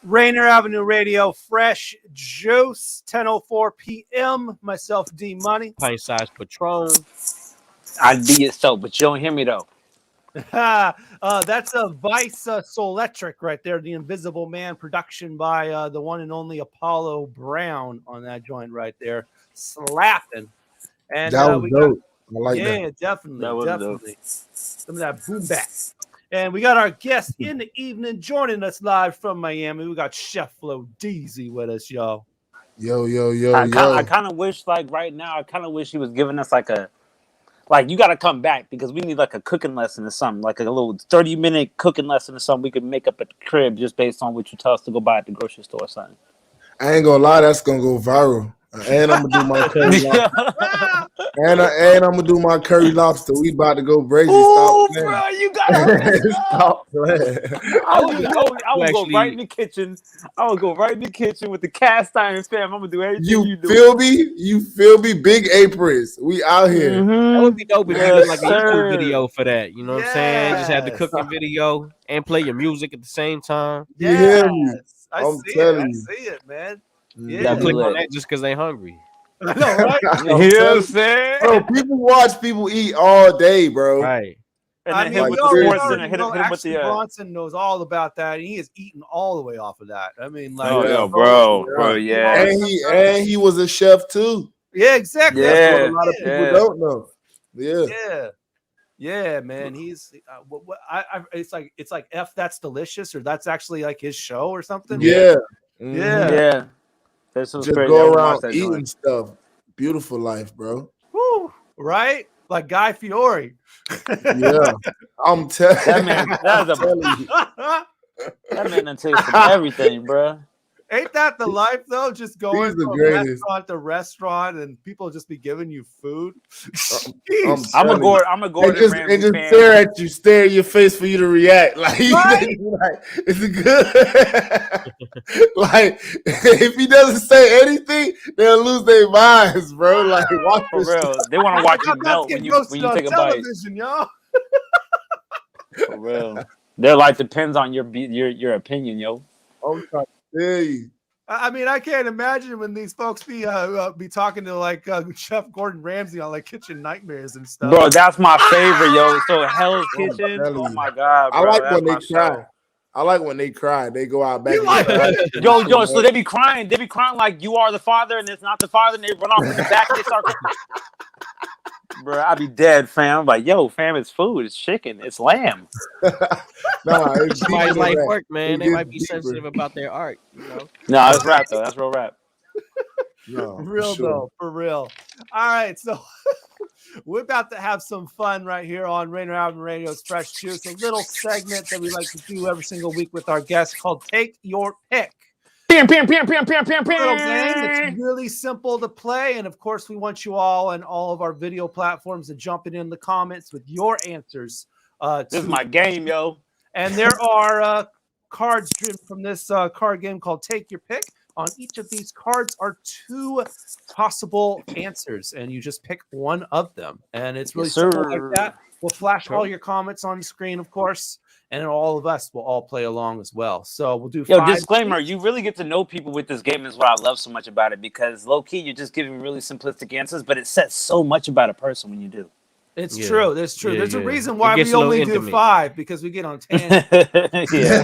Rainier Avenue Radio, Fresh Juice, 10:04 p.m. Myself, D-Money. Pint-Sized Patron. ID Yourself, but you don't hear me though. That's a Vice Soletric right there, the Invisible Man production by the one and only Apollo Brown on that joint right there, slapping. And that was dope. I like that. Yeah, definitely. Some of that boom back. And we got our guest in the evening joining us live from Miami. We got Cheflodeezy with us, y'all. Yo. I kind of wish, like right now, he was giving us like you got to come back because we need like a cooking lesson or something, like a little 30-minute cooking lesson or something we could make up at the crib just based on what you tell us to go buy at the grocery store or something. I ain't gonna lie, that's gonna go viral. And I'm gonna do my curry lobster. and I'm gonna do my curry lobster. We about to go crazy. Ooh, bro, you gotta stop playing. I would go right in the kitchen. I would go right in the kitchen with the cast iron fam. I'm gonna do everything you do. You feel me? Big aprons. We out here. Mm-hmm. That would be dope if you did like a YouTube video for that. You know what I'm saying? Just have the cooking video and play your music at the same time. You hear me? I'm telling you. I see it, man. Yeah, click on that just because they hungry. I know, right? I'm You know what telling I'm saying? Bro, people watch people eat all day, bro. Right. And I then mean, hit with we the already sports center, hit know him with Action the Bronson knows all about that, and he is eating all the way off of that. I mean, like, Oh, Yeah. yo, bro, yeah. And he was a chef too. Yeah, exactly. That's what a Yeah, lot of people yeah. don't know. Yeah. Yeah, man. He's it's like F that's delicious, or that's actually like his show or something. Yeah. Yeah. That's so Just crazy. I go would watch around that eating joint. stuff. Beautiful life, bro. Woo, right? Like Guy Fieri. Yeah. I'm telling That man, that man done tasted everything, bro. Ain't that the life though? Just going He's the from greatest. restaurant to restaurant, and people just be giving you food. I'm a Gordon and Ramsay just fan. stare at you, stare in your face for you to react. Like, Right? like is it good? Like, if he doesn't say anything, they'll lose their minds, bro. Like, watch For this. real, they want to watch you I'm about melt to when get you roasted on take a bite. television, y'all. For real, their life depends on your opinion, yo. I'm trying to tell you. I mean, I can't imagine when these folks be talking to like Chef Gordon Ramsay on like Kitchen Nightmares and stuff. Bro, that's my favorite, yo. So Hell's Kitchen. telling Oh you. my god, I bro. like that's when they my cry. show. I like when they cry. They go out back. You in like the it? Yo, so they be crying. They be crying like you are the father, and it's not the father. And they run off in the back and they start. Bro, I be dead, fam. Like, yo, fam, it's food. It's chicken. It's lamb. Nah, it's Somebody's deeper life than that. work, man. It They gets might be deeper. sensitive about their art, you know. No, that's rap though. That's real rap. No, Real sure. though, for real. All right, so we're about to have some fun right here on Rainier Avenue Radio's Fresh Juice, a little segment that we like to do every single week with our guests called Take Your Pick. Pam, pam, pam, pam, pam, pam, Little game. pam. It's really simple to play, and of course, we want you all and all of our video platforms to jump in the comments with your answers. This is my game, yo. And there are cards driven from this card game called Take Your Pick. On each of these cards are two possible answers, and you just pick one of them. And it's really Yes, simple sir. like that. We'll flash all your comments on the screen, of course, and all of us will all play along as well. So we'll do Yo, 5. disclaimer, you really get to know people with this game is what I love so much about it, because low-key, you're just giving really simplistic answers, but it says so much about a person when you do. It's Yeah. true. That's true. Yeah, There's a yeah. reason It why gets we a little only do intimate. 5, because we get on tangents. Yeah,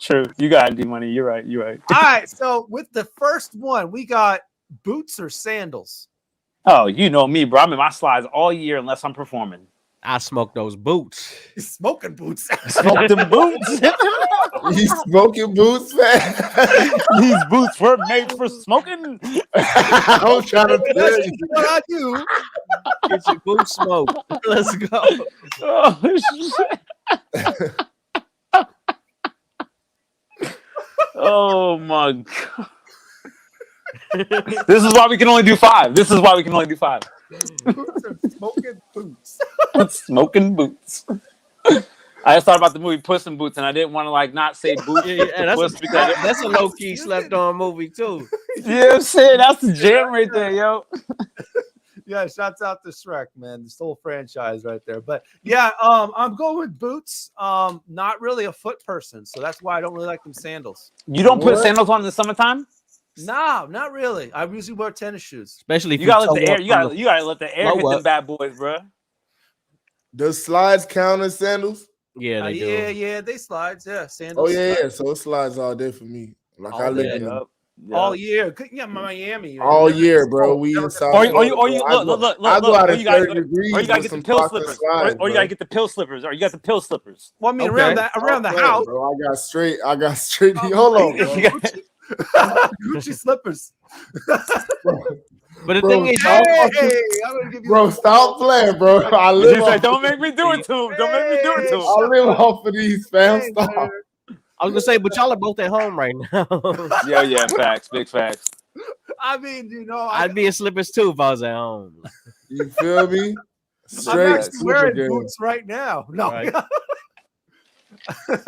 true. You got it, D-Money. You're right. You're right. All right. So with the first one, we got boots or sandals. Oh, you know me, bro. I'm in my slides all year unless I'm performing. I smoke those boots. He's smoking boots. Smoke them boots. He's smoking boots, man. These boots were made for smoking. I'm trying to tell That's you. what I do. Get your boot smoke. Let's go. Oh, shit. Oh my god. This is why we can only do 5. This is why we can only do 5. Boots are smoking boots. Smoking boots. I just thought about the movie Puss in Boots, and I didn't want to like not say boots. And Puss because that's a low key slept on movie too. yeah, I'm saying that's the jam right there, yo. Yeah, shouts out to Shrek, man. This whole franchise right there. But yeah, I'm going with boots. Not really a foot person, so that's why I don't really like them sandals. You don't put What? sandals on in the summertime? No, not really. I usually wear tennis shoes. Especially if You gotta let toe the air. up You gotta from you gotta let the air Blow hit them up. bad boys, bro. Does slides count as sandals? Yeah, they do. Yeah, they slides. Yeah, sandals. Oh yeah. So it slides all day for me. Like I All live day. in them All year. Yeah, Miami. all year, bro. We inside. Or you look, I go out or at you gotta 30 degrees or you gotta with get the some pill socks and slippers, slides, or you bro. gotta get the pill slippers, or you got the pill slippers. Well, I mean, Okay. around the Yeah, house. bro. I got straight. Hold on, bro. Gucci slippers. But the Bro, thing is, stop Hey, fucking- I'm gonna give you Bro, stop playing, bro. I live He's off. like, don't make me do it to him. Don't make me do it to I him. live off of these, fam. Hey, Stop. man. I was gonna say, but y'all are both at home right now. Yeah, facts, big facts. I mean, I'd be in slippers too if I was at home. You feel me? I'm Straight actually slipper wearing game. boots right now. No, Right.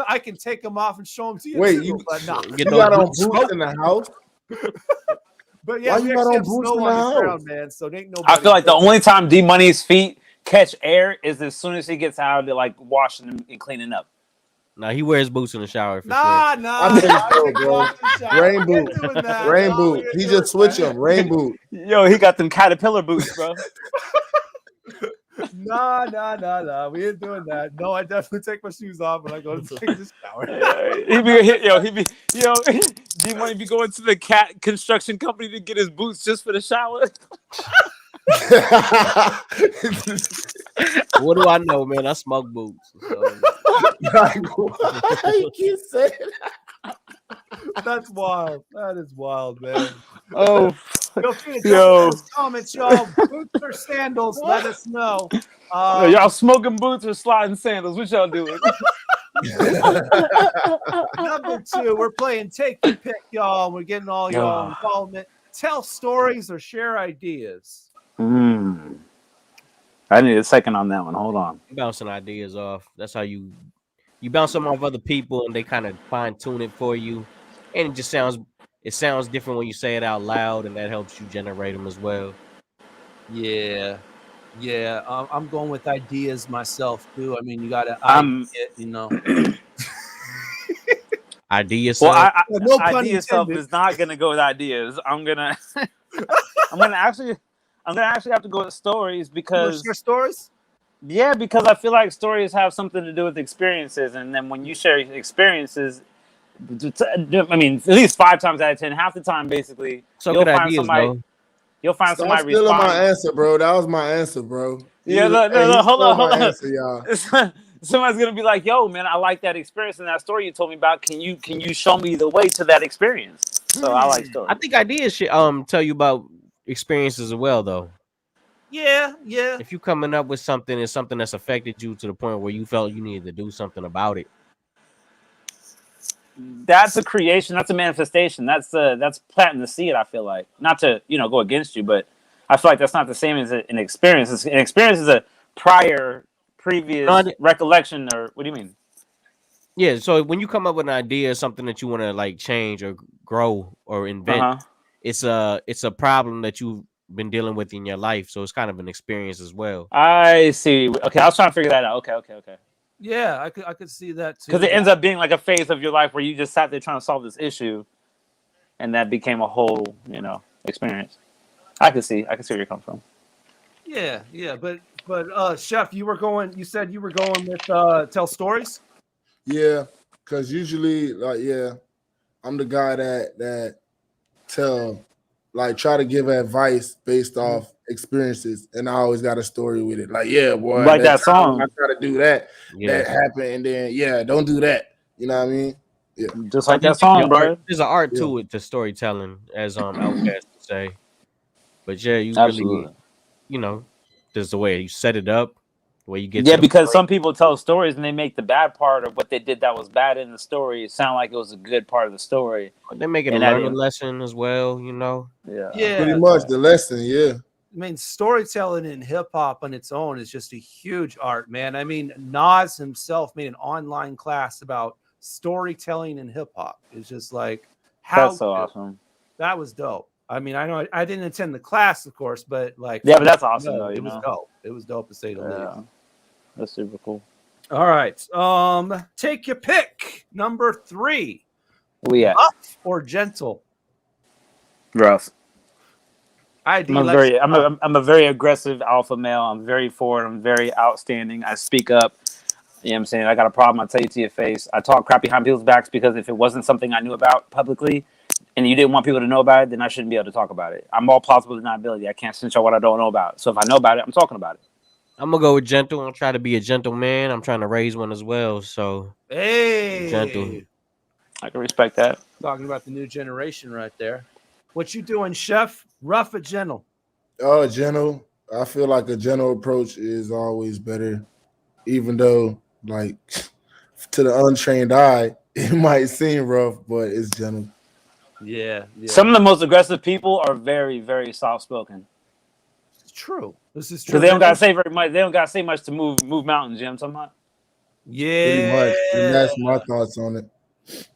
I can take them off and show them to you. Wait, too, you- but no. You got on boots in the house? But yeah, Why we you got actually on have boots snow in on the the house? ground, man. So there ain't nobody. I feel like the only time D Money's feet catch air is as soon as he gets out of like washing and cleaning up. Nah, he wears boots in the shower for Nah, sure. nah. I think so, Take bro. off the shower. Rain We ain't boot. doing that. Rain No, boot. we ain't He doing just switch that. them. Rain boot. Yo, he got them caterpillar boots, bro. Nah. We ain't doing that. No, I definitely take my shoes off when I go to take the shower. D Money be going to the cat construction company to get his boots just for the shower. What do I know, man? I smoke boots. So. You keep saying That's wild. That is wild, man. Oh, Feel free to yo. jump in those comments, y'all. Boots or sandals? Let us know. Y'all smoking boots or sliding sandals? What y'all doing? Number 2, we're playing Take Your Pick, y'all. We're getting all y'all involvement. Tell stories or share ideas. I need a second on that one. Hold on. Bouncing ideas off. That's how you bounce them off other people, and they kind of fine tune it for you, and it sounds different when you say it out loud, and that helps you generate them as well. Yeah. I'm going with ideas myself too. I mean, you got to, Ideas. Well, no pun idea self intended. is not gonna go with ideas. I'm gonna actually have to go with stories because share stories. Yeah, because I feel like stories have something to do with experiences, and then when you share experiences, I mean, at least 5 times out of 10, half the time, basically, So you'll good find ideas, somebody. bro. You'll find Stop somebody stealing respond. my answer, bro. That was my answer, bro. Yeah, He hold stole on. my answer, y'all. Somebody's gonna be like, "Yo, man, I like that experience and that story you told me about. Can you show me the way to that experience?" So I like stories. I think ideas should tell you about experiences as well, though. Yeah. If you coming up with something and something that's affected you to the point where you felt you needed to do something about it. That's a creation. That's a manifestation. That's planting the seed. I feel like, not to go against you, but I feel like that's not the same as an experience. An experience is a previous recollection, or what do you mean? Yeah, so when you come up with an idea, something that you want to like change or grow or invent, it's a problem that you've been dealing with in your life. So it's kind of an experience as well. I see. Okay, I was trying to figure that out. Okay. Yeah, I could see that too. Because it ends up being like a phase of your life where you just sat there trying to solve this issue, and that became a whole, experience. I can see where you're coming from. Yeah, but Chef, you said you were going with tell stories? Yeah, because usually, I'm the guy that try to give advice based off experiences, and I always got a story with it. Like, yeah, boy, like that song. I try to do that. Yeah. That happened, and then don't do that. You know what I mean? Yeah, just like that song, bro. There's an art to it, to storytelling, as Outcast would say. But yeah, you Absolutely. really, there's the way you set it up, the way you get. Yeah, because some people tell stories and they make the bad part of what they did that was bad in the story sound like it was a good part of the story. But they make it a learning lesson as well, Yeah, pretty much the lesson. Yeah. I mean, storytelling in hip hop on its own is just a huge art, man. I mean, Nas himself made an online class about storytelling in hip hop. It's just like, that's so awesome. That was dope. I mean, I know I didn't attend the class, of course, but like, yeah, but that's awesome though. It was dope. It was dope to say the least. That's super cool. All right, take your pick. Number 3. Rough or gentle? Rough. I'm a very aggressive alpha male. I'm very forward. I'm very outstanding. I speak up. You know what I'm saying? I got a problem. I tell you to your face. I talk crap behind people's backs because if it wasn't something I knew about publicly and you didn't want people to know about it, then I shouldn't be able to talk about it. I'm all plausible deniability. I can't snitch on what I don't know about. So if I know about it, I'm talking about it. I'm gonna go with gentle. I'm trying to be a gentleman. I'm trying to raise one as well. So gentle. I can respect that. Talking about the new generation right there. What you doing, Chef? Rough or gentle? Oh, gentle. I feel like a gentle approach is always better, even though, like, to the untrained eye, it might seem rough, but it's gentle. Yeah. Some of the most aggressive people are very, very soft spoken. It's true. This is true. Because they don't gotta say very much. They don't gotta say much to move mountains. You know what I'm talking about? Yeah. Pretty much. And that's my thoughts on it.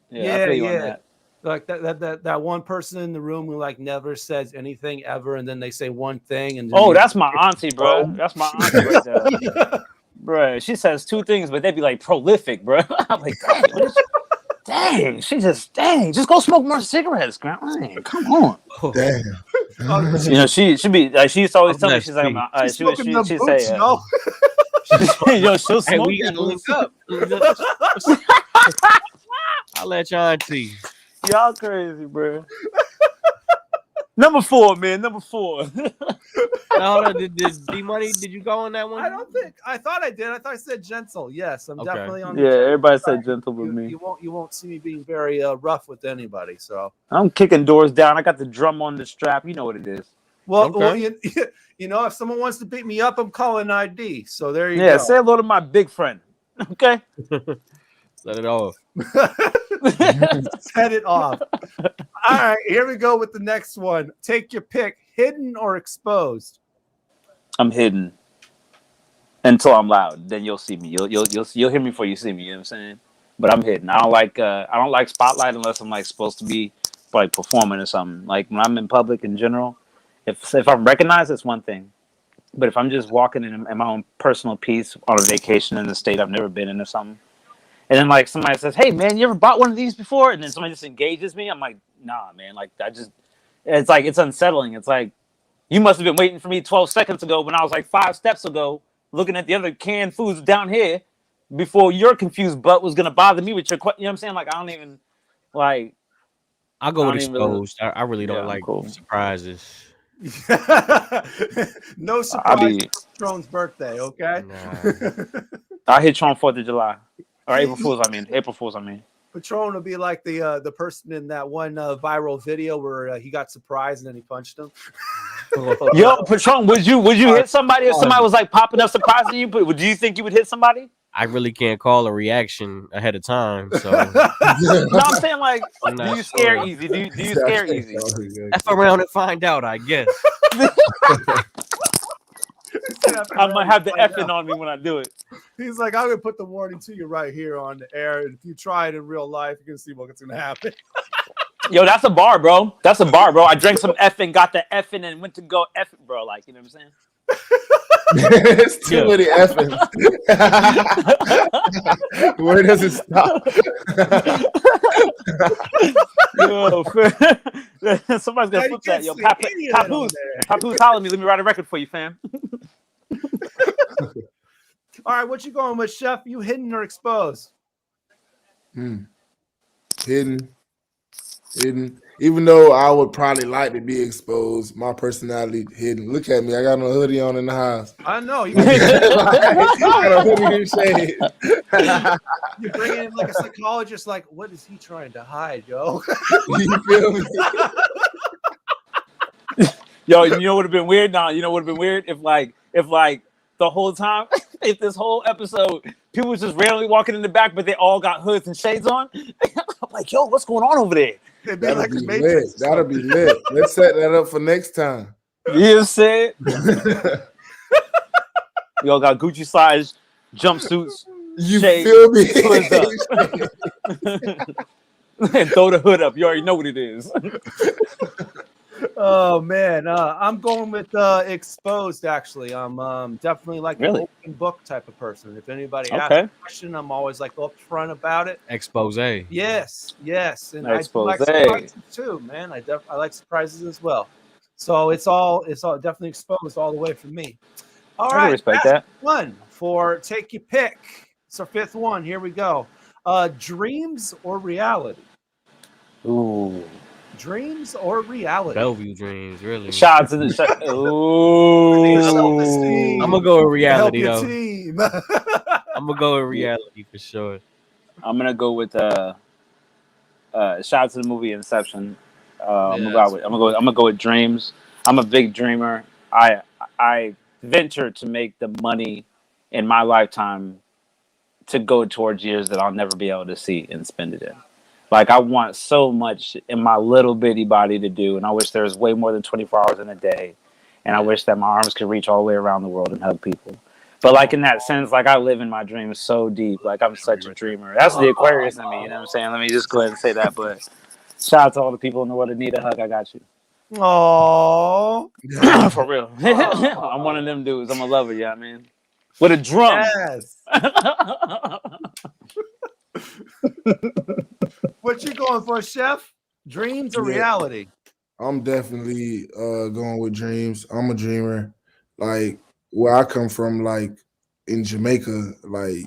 Yeah. I feel you on that. Like that one person in the room who like never says anything ever, and then they say one thing, and that's my auntie, bro. That's my auntie right there. bro. She says two things, but they'd be like prolific, bro. I'm like, dang, just go smoke more cigarettes, girl. Dang, come on. Damn. You know, she be like, she used to always tell me, she's like, she'd say, yo, she'll smoke. Hey, we gotta link up. I'll let y'all see. Y'all crazy, bro. Number 4, man. Number 4. Now, hold on. Did D-Money, did you go on that one? I don't think. I thought I did. I thought I said gentle. Yes, I'm definitely on. Yeah, everybody said gentle with me. You won't see me being very rough with anybody. So I'm kicking doors down. I got the drum on the strap. You know what it is. well, you know, if someone wants to beat me up, I'm calling ID. So there you go. Yeah, say hello to my big friend. Okay. Set it off. Set it off. All right, here we go with the next one. Take your pick: hidden or exposed. I'm hidden until I'm loud. Then you'll see me. You'll hear me before you see me. You know what I'm saying? But I'm hidden. I don't like spotlight unless I'm like supposed to be like performing or something. Like when I'm in public in general, if I'm recognized, it's one thing. But if I'm just walking in my own personal peace on a vacation in a state I've never been in or something, and then like somebody says, "Hey man, you ever bought one of these before?" and then somebody just engages me, I'm like, "Nah, man." Like it's like it's unsettling. It's like you must have been waiting for me 12 seconds ago when I was like 5 steps ago, looking at the other canned foods down here, before your confused butt was gonna bother me with your question. You know what I'm saying? Like I don't even like. I'll go with exposed. I really don't like surprises. No surprise. Trone's birthday, okay? Nah. I hit you on 4th of July. Or April Fools, I mean. Patron will be like the person in that one viral video where he got surprised and then he punched him. Yo, Patron, would you hit somebody if somebody was like popping up surprising you? But do you think you would hit somebody? I really can't call a reaction ahead of time. So no, I'm saying like, do you scare easy? Do you scare easy? F around and find out, I guess. I might have the effing on me when I do it. He's like, I'm gonna put the warning to you right here on the air, and if you try it in real life, you're gonna see what's gonna happen. Yo, that's a bar, bro. I drank some effing, got the effing, and went to go effing, bro. Like, you know what I'm saying? It's too many effings. Where does it stop? Yo, somebody's gonna flip that. Yo, Papoose holler at me. Let me write a record for you, fam. All right, what you going with, Chef? You hidden or exposed? Hidden. Even though I would probably like to be exposed, my personality hidden. Look at me, I got no hoodie on in the house. I know. You got a hoodie in shade. You bring in like a psychologist, like, what is he trying to hide, yo? You feel me? Yo, you know what would have been weird? Nah, you know what would have been weird if the whole time, if this whole episode, people was just randomly walking in the back, but they all got hoods and shades on. I'm like, yo, what's going on over there? That'll be lit. That'll be lit. Let's set that up for next time. You said. Y'all got Gucci size jumpsuits. You shades, feel me? hoods up. And throw the hood up. You already know what it is. Oh man, I'm going with exposed. Actually, I'm definitely like an open book type of person. If anybody asks a question, I'm always like upfront about it. Expose. Yes, and expose. I like surprises too, man. I like surprises as well. So it's all definitely exposed all the way for me. All right, I respect that. One for take your pick. It's our 5th one. Here we go. Dreams or reality? Ooh. Dreams or reality? Bellevue dreams, really. Shout out to the Ooh. I'm gonna go with reality Help though. your team. I'm gonna go with reality for sure. I'm gonna go with shout out to the movie Inception. I'm gonna go with dreams. I'm a big dreamer. I venture to make the money in my lifetime to go towards years that I'll never be able to see and spend it in. Like, I want so much in my little bitty body to do, and I wish there was way more than 24 hours in a day, and I wish that my arms could reach all the way around the world and hug people. But, like, in that sense, like, I live in my dreams so deep. Like, I'm such a dreamer. That's the Aquarius in me, you know what I'm saying? Let me just go ahead and say that, but shout out to all the people in the world that need a hug. I got you. Aww. For real. I'm one of them dudes. I'm a lover, yeah, man. with a drum. Yes. What you going for, Chef? Dreams or Yeah. reality? I'm definitely going with dreams. I'm a dreamer. Like where I come from, like in Jamaica, like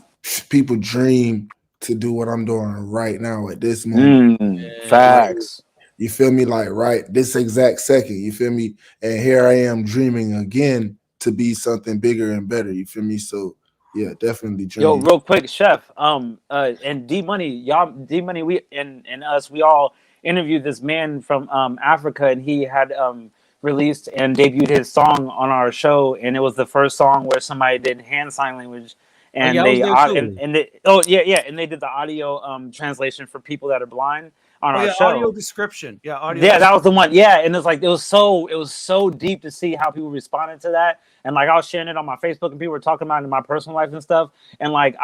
people dream to do what I'm doing right now at this moment. Facts. Like, you feel me? Like right this exact second. You feel me? And here I am dreaming again to be something bigger and better. You feel me? So yeah, definitely dream. Yo, real quick, Chef. And D Money, y'all, D Money, we and us, we all interviewed this man from Africa, and he had released and debuted his song on our show, and it was the first song where somebody did hand sign language, and yeah, I was there too. and they and they did the audio translation for people that are blind on our show. Audio description. Yeah, audio. Yeah, that was the one. Yeah, and it's like it was so deep to see how people responded to that, and like I was sharing it on my Facebook, and people were talking about it in my personal life and stuff, and like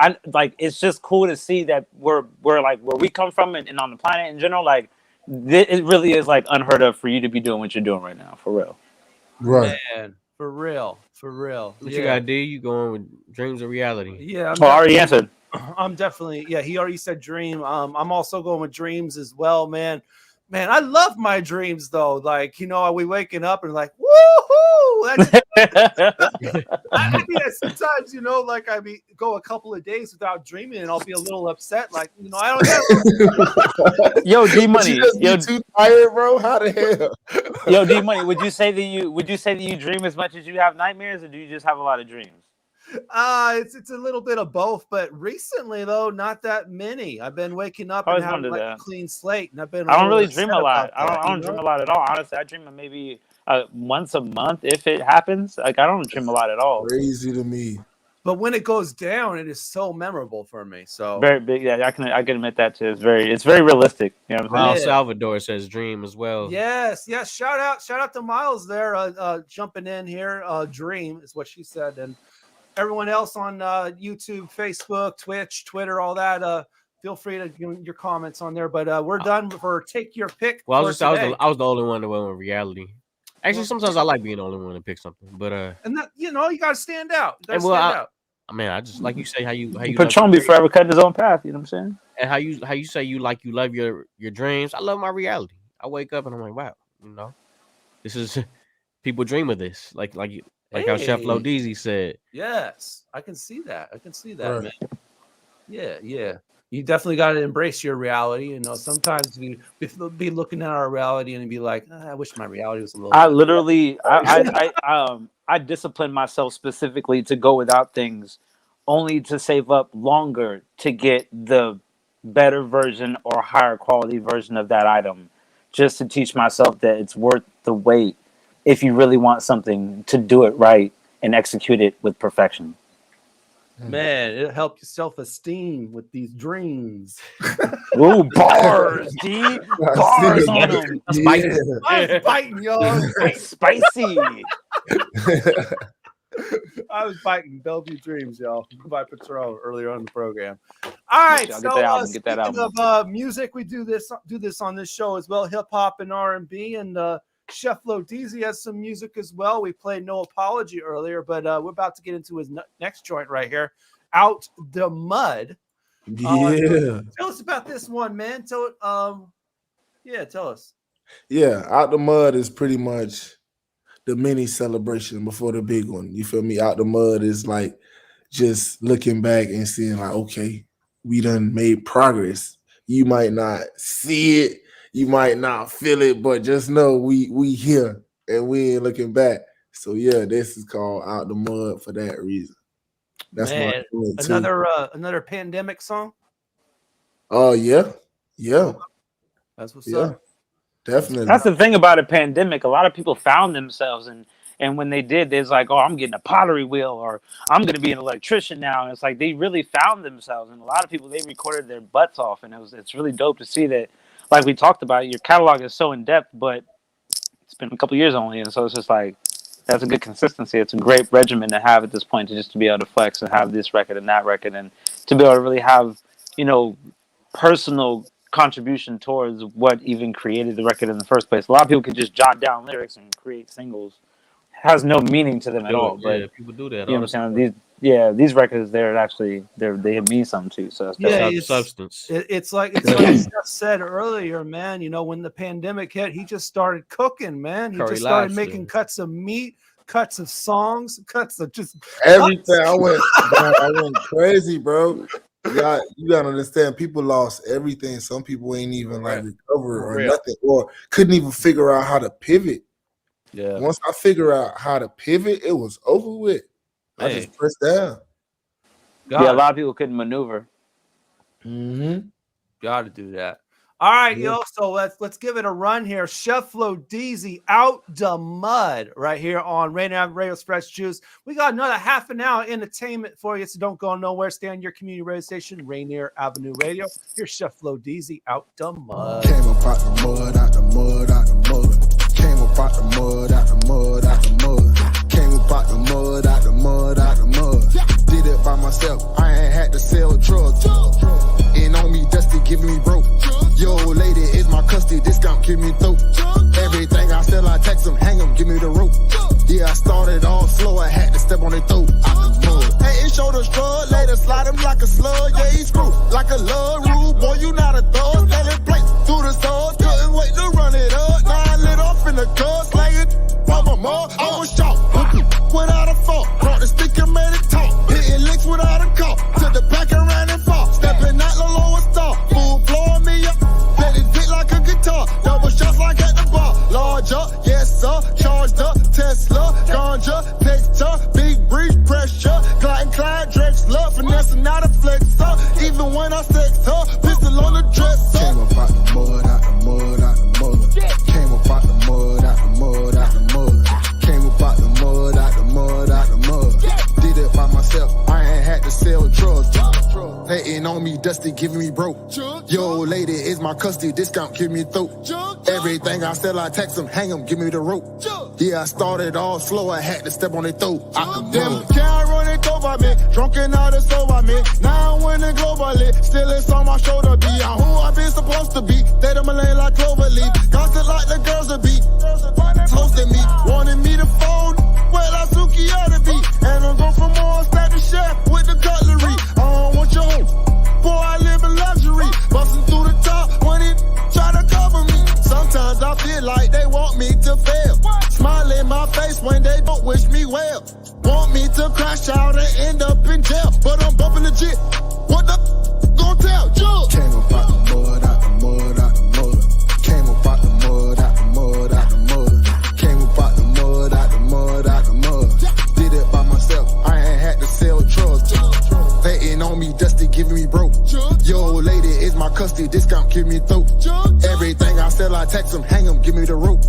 it's just cool to see that we're like where we come from and on the planet in general, like it really is like unheard of for you to be doing what you're doing right now, for real. Right. Man, for real. What you got, D? You going with dreams or reality? Yeah, I already answered. I'm definitely, yeah, he already said dream. I'm also going with dreams as well, man. Man, I love my dreams though. Like, you know, we waking up and like, woohoo! I mean, sometimes, you know, like go a couple of days without dreaming and I'll be a little upset. Like, you know, I don't get Yo, D Money. Yo, too tired, bro. How the hell? Yo, D Money, would you say that you dream as much as you have nightmares, or do you just have a lot of dreams? It's a little bit of both, but recently though, not that many. I've been waking up and having like a clean slate, and I've been. I don't really dream a lot. I don't dream a lot at all. Honestly, I dream maybe once a month if it happens. Like I don't dream a lot at all. Crazy to me. But when it goes down, it is so memorable for me. So very big. Yeah, I can admit that too. It's very realistic. You know what I'm saying? Salvador says dream as well. Yes. Shout out to Miles there, jumping in here. Dream is what she said, and everyone else on YouTube, Facebook, Twitch, Twitter, all that. Feel free to give your comments on there. But we're done for take your pick. Well, I was the only one that went with reality. Actually, sometimes I like being the only one to pick something, but and that, you know, you gotta stand out. You gotta stand out. I mean, I just like you say how you Patron be forever cutting his own path. You know what I'm saying? And how you say you love your dreams. I love my reality. I wake up and I'm like, wow, you know, this is people dream of this. Like how Cheflodeezy said. Yes, I can see that. Right. Man. Yeah. You definitely got to embrace your reality. You know, sometimes we be looking at our reality and be like, I wish my reality was a little. I literally, I discipline myself specifically to go without things, only to save up longer to get the better version or higher quality version of that item, just to teach myself that it's worth the wait if you really want something to do it right and execute it with perfection. Man, it'll help your self-esteem with these dreams. Ooh, bars, D. Bars on them. I was biting, y'all. Spicy. I was biting Bellevue Dreams, y'all, by Patron earlier on in the program. All right, Get so that album, get that speaking album. of music, we do this on this show as well, hip-hop and R&B, and Cheflodeezy has some music as well. We played No Apology earlier, but we're about to get into his next joint right here, Out the Mud. Yeah. Tell us about this one, man. Tell us. Yeah, Out the Mud is pretty much the mini celebration before the big one. You feel me? Out the Mud is like just looking back and seeing like, okay, we done made progress. You might not see it, you might not feel it, but just know we here and we ain't looking back. So yeah, this is called Out the Mud for that reason. That's Man, another pandemic song. Oh yeah. That's what's up. Definitely. That's the thing about a pandemic. A lot of people found themselves, and when they did, it's like, oh, I'm getting a pottery wheel, or I'm going to be an electrician now. And it's like they really found themselves. And a lot of people, they recorded their butts off, and it's really dope to see that. Like we talked about, your catalog is so in depth, but it's been a couple years only, and so it's just like that's a good consistency. It's a great regimen to have at this point, to be able to flex and have this record and that record, and to be able to really have, you know, personal contribution towards what even created the record in the first place. A lot of people can just jot down lyrics and create singles. It has no meaning to them at all. But people do that. You know what I'm saying? Yeah, these records, they mean something too. So that's Yeah, substance. It's like Steph said earlier, man. You know, when the pandemic hit, he just started cooking, man. He Curry just started lobster. making cuts of meat, cuts of songs, cuts of just Everything. I went crazy, bro. You gotta understand, people lost everything. Some people ain't even like recover or nothing, or couldn't even figure out how to pivot. Yeah. Once I figure out how to pivot, it was over with. I Hey. just pressed down. Yeah, a lot of people couldn't maneuver. Mm-hmm. Gotta do that. All right, yo. So let's give it a run here. Cheflodeezy out the mud right here on Rainier Avenue Radio Fresh Juice. We got another half an hour entertainment for you, so don't go nowhere. Stay on your community radio station, Rainier Avenue Radio. Here's Cheflodeezy out the mud. Came up out the mud, out the mud, out the mud. Came up out the mud, out the mud, out the mud. Came up out the mud, out the mud, out the mud. Did it by myself. I ain't had to sell drugs. And on me, Dusty giving me broke. Yo, lady, is my custody discount, give me throat. Everything I sell, I text them, hang them, give me the rope. Yeah, I started all slow, I had to step on their throat. Out the mud. Hey, it showed a strut, later slide him like a slug. Yeah, he screw like a love rule. Boy, you not a thug. Selling plates through the stars, couldn't wait to run it up. Now I lit off in the car, slanging from my mug. I was shocked without a fault. Brought the stick and made it talk. Hitting licks without a call. Took the back and ran and fought. Stepping out the lower star. Full blowing me up. Let it hit like a guitar. Double shots like at the bar. Larger, yes sir. Charged up. Tesla, ganja, picture. Big breeze, pressure. Gliding Clyde, Drexler. Finesse not a flexer. Even when I sex her. Pistol on the dresser. Came up out the mud, out the mud, out the mud. Came up out the mud, out the mud, out the mud. Came up out the mud, out the mud, out the mud. Did it by myself. I ain't had to sell drugs. Hating on me, Dusty giving me broke. Yo, lady, is my custody discount, give me throat. Everything I sell, I text them, hang them, give me the rope. Yeah, I started all slow, I had to step on their throat. Damn, can't run it over me. Drunken out of sober me. Now I'm winning globally. Still it's on my shoulder, be I'm who I've been supposed to be. They them lane like Cloverleaf. Constant like the girls to be. Toasting me, wanting me to fold. Well, I Suki ought to be. And I'm going for more, stack the chef with the cutlery. I don't want your home. Boy, I live in luxury. Busting through the top when it try to cover me. Sometimes I feel like they want me to fail. Smile in my face when they don't wish me well. Want me to crash out and end up in jail. But I'm bumping legit. What the gonna tell? Jug. Came up out the mud, out the mud, out the mud. Came up out the mud, out the mud, out the mud. Came up out the mud, out the mud, out the mud. Did it by myself. I ain't had to sell drugs. Hating on me, Dusty giving me broke. Yo, lady, is my custody discount, give me throat. Everything I sell, I text them, hang them, give me the rope.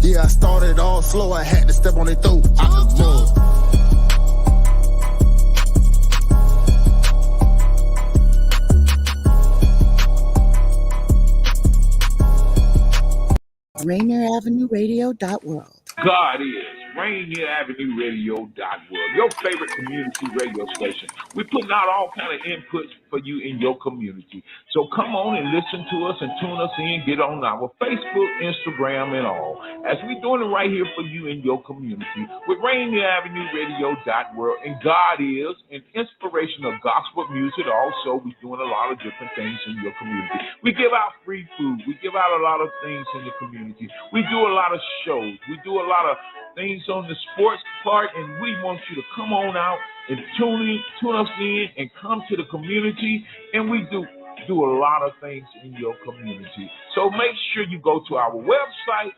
Yeah, I started all slow, I had to step on their throat. Out the mud. RainierAvenueRadio.world. God is Rainier Avenue Radio.world, your favorite community radio station. We're putting out all kind of inputs for you in your community. So come on and listen to us and tune us in. Get on our Facebook, Instagram, and all. As we're doing it right here for you in your community with Rainier Avenue Radio.world. And God is an inspiration of gospel music. Also, we're doing a lot of different things in your community. We give out free food. We give out a lot of things in the community. We do a lot of shows. We do a lot of things on the sports part, and we want you to come on out and tune us in and come to the community, and we do a lot of things in your community. So make sure you go to our website,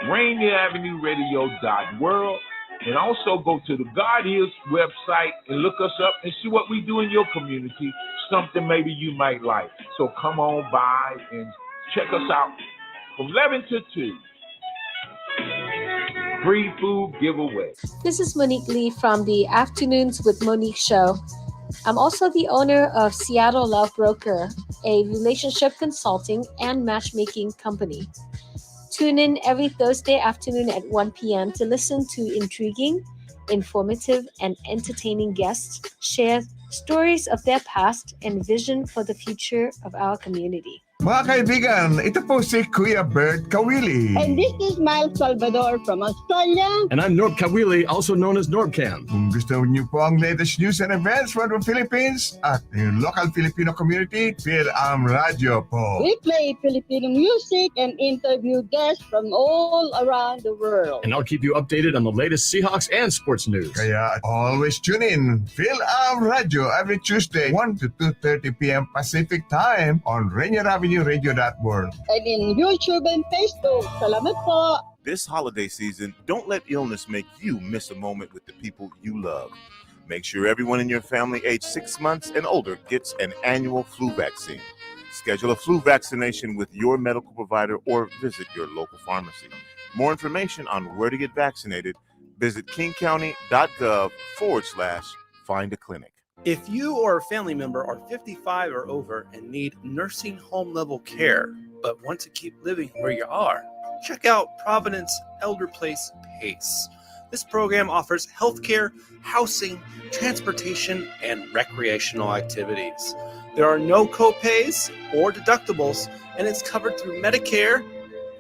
RainierAvenueRadio.world, and also go to the God Is website and look us up and see what we do in your community, something maybe you might like. So come on by and check us out from 11 to 2. Free food giveaway. This is Monique Lee from the Afternoons with Monique show. I'm also the owner of Seattle Love Broker, a relationship consulting and matchmaking company. Tune in every Thursday afternoon at 1 p.m. to listen to intriguing, informative, and entertaining guests share stories of their past and vision for the future of our community. Mga kaibigan, ito po si Kuya Bert Kawili. And this is Miles Salvador from Australia. And I'm Norb Kawili, also known as Norbcam. Kung gusto niyo po ang latest news and events from the Philippines at the local Filipino community, Phil-Am Radio po. We play Filipino music and interview guests from all around the world. And I'll keep you updated on the latest Seahawks and sports news. Kaya always tune in, Phil-Am Radio every Tuesday, 1 to 2:30 p.m. Pacific Time on Rainier Avenue Radio App. And in YouTube and Facebook. Salamat po. This holiday season, don't let illness make you miss a moment with the people you love. Make sure everyone in your family aged 6 months and older gets an annual flu vaccine. Schedule a flu vaccination with your medical provider or visit your local pharmacy. More information on where to get vaccinated, visit kingcounty.gov/find a clinic. If you or a family member are 55 or over and need nursing home level care, but want to keep living where you are, check out Providence Elder Place PACE. This program offers healthcare, housing, transportation, and recreational activities. There are no co-pays or deductibles, and it's covered through Medicare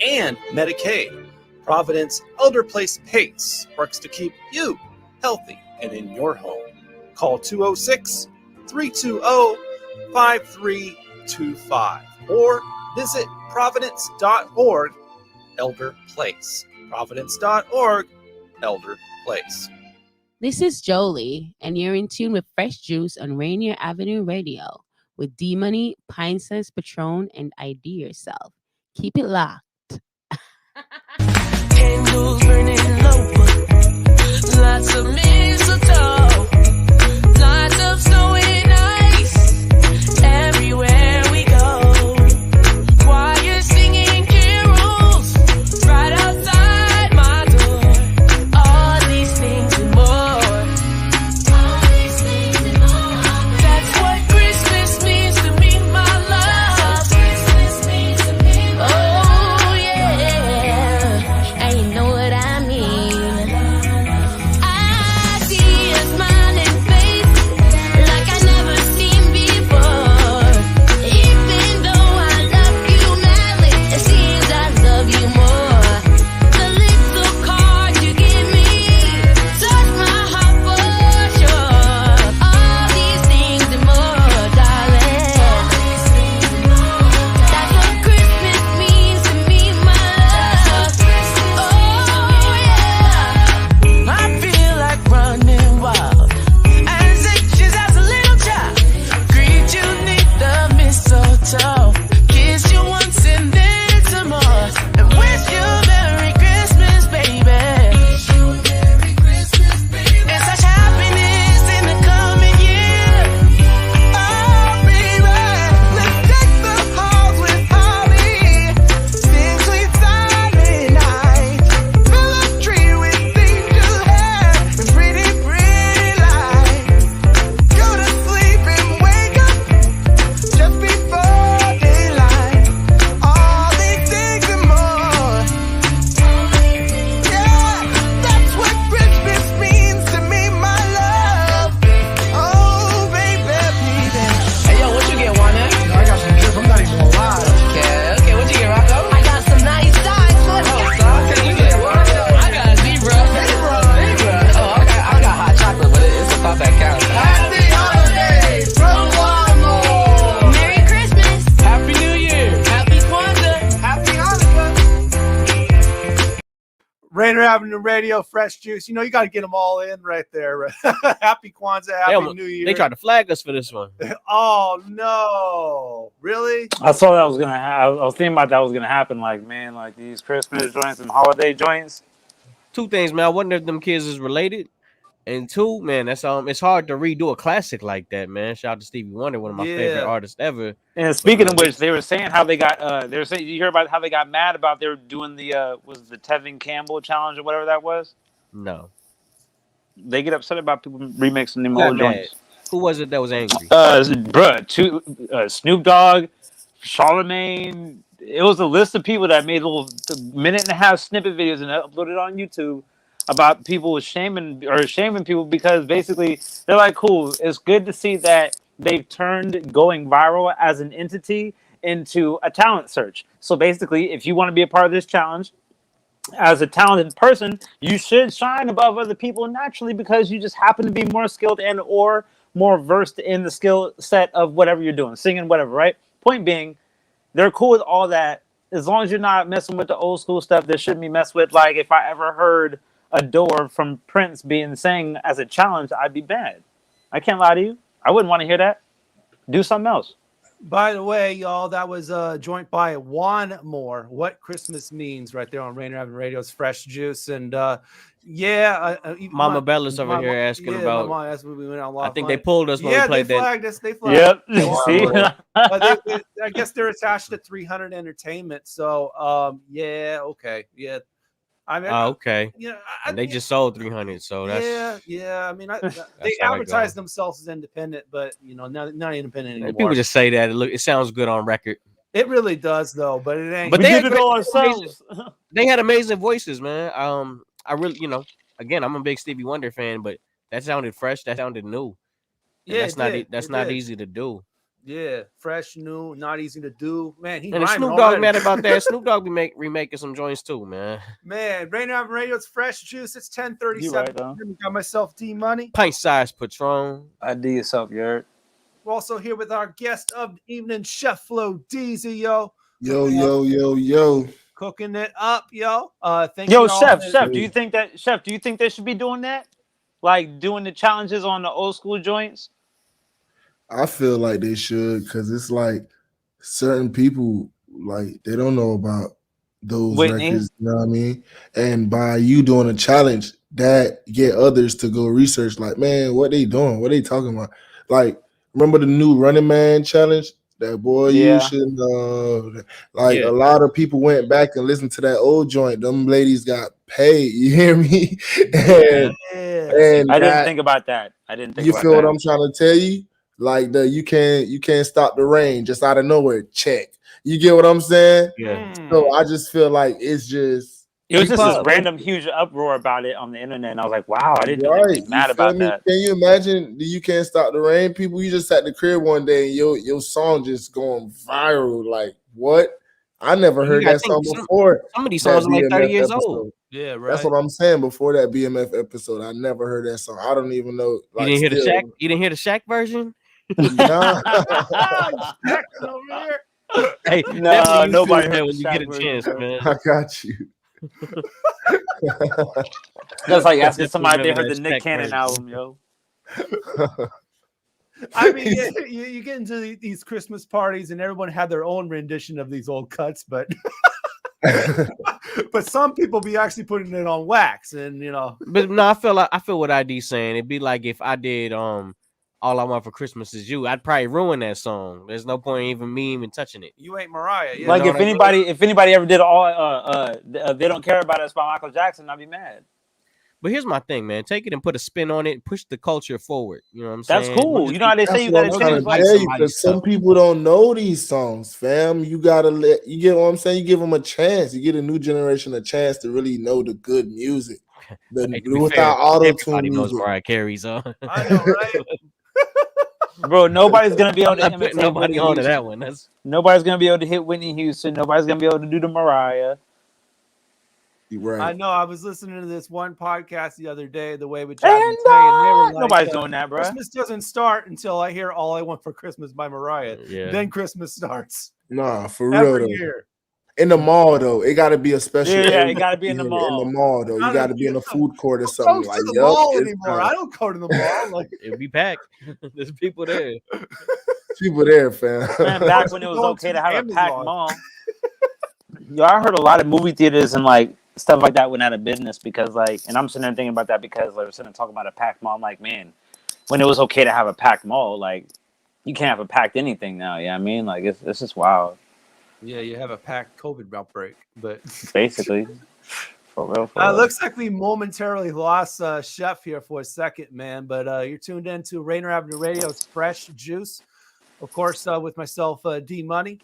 and Medicaid. Providence Elder Place PACE works to keep you healthy and in your home. Call 206-320-5325 or visit providence.org Elder Place. Providence.org Elder Place. This is Jolie, and you're in tune with Fresh Juice on Rainier Avenue Radio with D-Money, Pine Size Patron, and ID Yourself. Keep it locked. Candles burning low, lots of mistletoe. Lots of snow and ice everywhere we go. Choir singing carols right outside my door. All these things and more. That's what Christmas means to me, my love. Oh yeah, and you know what I mean. I see a smiling face like I never seen before. Even though I love you madly, it seems I love you more. The little card you give me touch my heart for sure. All these things and more, darling. That's what Christmas means to me, my love. Oh yeah, I feel like running wild. As anxious as a little child, greet you neath the mistletoe, kiss you once and then some more, and wish you Merry Christmas, baby. And such happiness in the coming year. Oh, baby, let's deck the halls with holly, sing sweet silent night, fill a tree with angel hair and pretty, pretty lights. Go to sleep and wake up just before daylight. All these things and more. Yeah, that's what Christmas means to me, my love. Oh, baby, baby. Hey, yo, what you get, Juana? I got some drip. I'm not even gonna lie. Okay, what you get, Rocco? I got some nice socks. What you get? You get what? I got a zebra. Zebra. Oh, I got hot chocolate, but it's the thought that counts. Happy holidays from Walmart. Merry Christmas. Happy New Year. Happy Kwanzaa. Happy Hanukkah. Rainier Avenue Radio, Fresh Juice. You know, you got to get them all in right there. Happy Kwanzaa, Happy New Year. They tried to flag us for this one. Oh, no. Really? I saw that was gonna. I was thinking about that was gonna happen. Like, man, like these Christmas joints and holiday joints. Two things, man. I wonder if them kids is related. And two, man, that's it's hard to redo a classic like that, man. Shout out to Stevie Wonder, one of my favorite artists ever. And speaking of which, they were saying how they got. They were saying, you hear about how they got mad about they were doing the was the Tevin Campbell challenge or whatever that was. No, they get upset about people remixing them Got old mad. joints. Who was it that was angry? Snoop Dogg, Charlemagne. It was a list of people that made little minute and a half snippet videos and uploaded on YouTube about people shaming people because basically they're like, cool, it's good to see that they've turned going viral as an entity into a talent search. So basically, if you want to be a part of this challenge, as a talented person, you should shine above other people naturally because you just happen to be more skilled and or more versed in the skill set of whatever you're doing, singing, whatever, right? Point being, they're cool with all that. As long as you're not messing with the old school stuff that shouldn't be messed with. Like if I ever heard Adore from Prince being sang as a challenge, I'd be mad. I can't lie to you. I wouldn't want to hear that. Do something else. By the way, y'all, that was a joint by One More. What Christmas Means, right there on Rainier Avenue Radio's Fresh Juice, and Mama Bella's over here asking about. My mom asked me, we went on I think they pulled us when we played they that. flagged us. They flagged. Yep. See? I guess they're attached to 300 Entertainment. So, yeah, okay, yeah. I mean, okay. Yeah, and they just sold 300, so that's yeah. I mean, they advertise themselves as independent, but not independent anymore. People just say that. It sounds good on record. It really does, though, but it ain't. But we they did it all ourselves. They had amazing voices, man. I really, again, I'm a big Stevie Wonder fan, but that sounded fresh. That sounded new. And Yeah, that's not easy to do. Yeah, fresh, new, not easy to do. Man, and Snoop Dogg mad about that. Snoop Dogg be remaking some joints too, man. Man, Rainier Avenue Radio's Fresh Juice. It's 10:37. Got myself D Money. Pint size Patron. ID Yourself, you heard. We're also here with our guest of the evening, Cheflodeezy, yo. Yo. Cooking it up, yo. Thank yo, you Chef, do you think they should be doing that? Like doing the challenges on the old school joints? I feel like they should, because it's like certain people, like, they don't know about those records, you know what I mean? And by you doing a challenge, that get others to go research, like, man, what they doing? What they talking about? Like, remember the new Running Man challenge? That boy, you should know. A lot of people went back and listened to that old joint. Them ladies got paid. You hear me? And I didn't think about that. You feel what I'm trying to tell you? Like you can't stop the rain just out of nowhere. Check. You get what I'm saying? Yeah. So I just feel like it's just. It was just this random huge uproar about it on the internet, and I was like, "Wow, I didn't get mad about that." Can you imagine? You can't stop the rain, people. You just at the crib one day, and your song just going viral. Like what? I never heard that song before. Some of these songs are like 30 years old. Yeah, right. That's what I'm saying. Before that BMF episode, I never heard that song. I don't even know. Like, you didn't hear the Shaq? You didn't hear the Shaq version? Nah. Hey, no, nobody heard when you get a chance, man. I got you. That's like asking somebody if they heard the Nick Cannon album, yo. I mean, you get into these Christmas parties and everyone had their own rendition of these old cuts, but but some people be actually putting it on wax, and But no, I feel what ID's saying. It'd be like if I did All I Want for Christmas Is You, I'd probably ruin that song. There's no point even me even touching it. You ain't Mariah. Yeah. Like if anybody ever did all They Don't Care About Us by Michael Jackson, I'd be mad. But here's my thing, man. Take it and put a spin on it, push the culture forward. You know what I'm saying? That's cool. You know how they say you gotta change like because some people don't know these songs, fam. You get what I'm saying? You give them a chance. You get a new generation a chance to really know the good music. Without auto-tune music. Knows Mariah Carey's on. I know, right? Bro, nobody's gonna be able to imitate nobody on to that one. Nobody's gonna be able to hit Whitney Houston. Nobody's gonna be able to do the Mariah. Right. I know. I was listening to this one podcast the other day, The Way with Jack and Tay, and they were like, nobody's doing that, bro. Christmas doesn't start until I hear All I Want for Christmas by Mariah. Yeah. Then Christmas starts. Nah, for Every real. year. In the mall though, it got to be a special. Yeah, it got to be in the mall. In the mall though, you got to be in a food court or I something don't like. go to the mall anymore. I don't go to the mall. Like it'll be packed. There's people there. People there, fam. Man, back when it was okay to have a packed mall. Yo, I heard a lot of movie theaters and like stuff like that went out of business because and I'm sitting there thinking about that because we're sitting there talking about a packed mall. I'm like, man, when it was okay to have a packed mall, like you can't have a packed anything now. Yeah, I mean, like it's just wild. Yeah, you have a packed COVID outbreak, but basically, for real. Looks like we momentarily lost Chef here for a second, man. But you're tuned in to Rainier Avenue Radio's Fresh Juice, of course, with myself, D Money,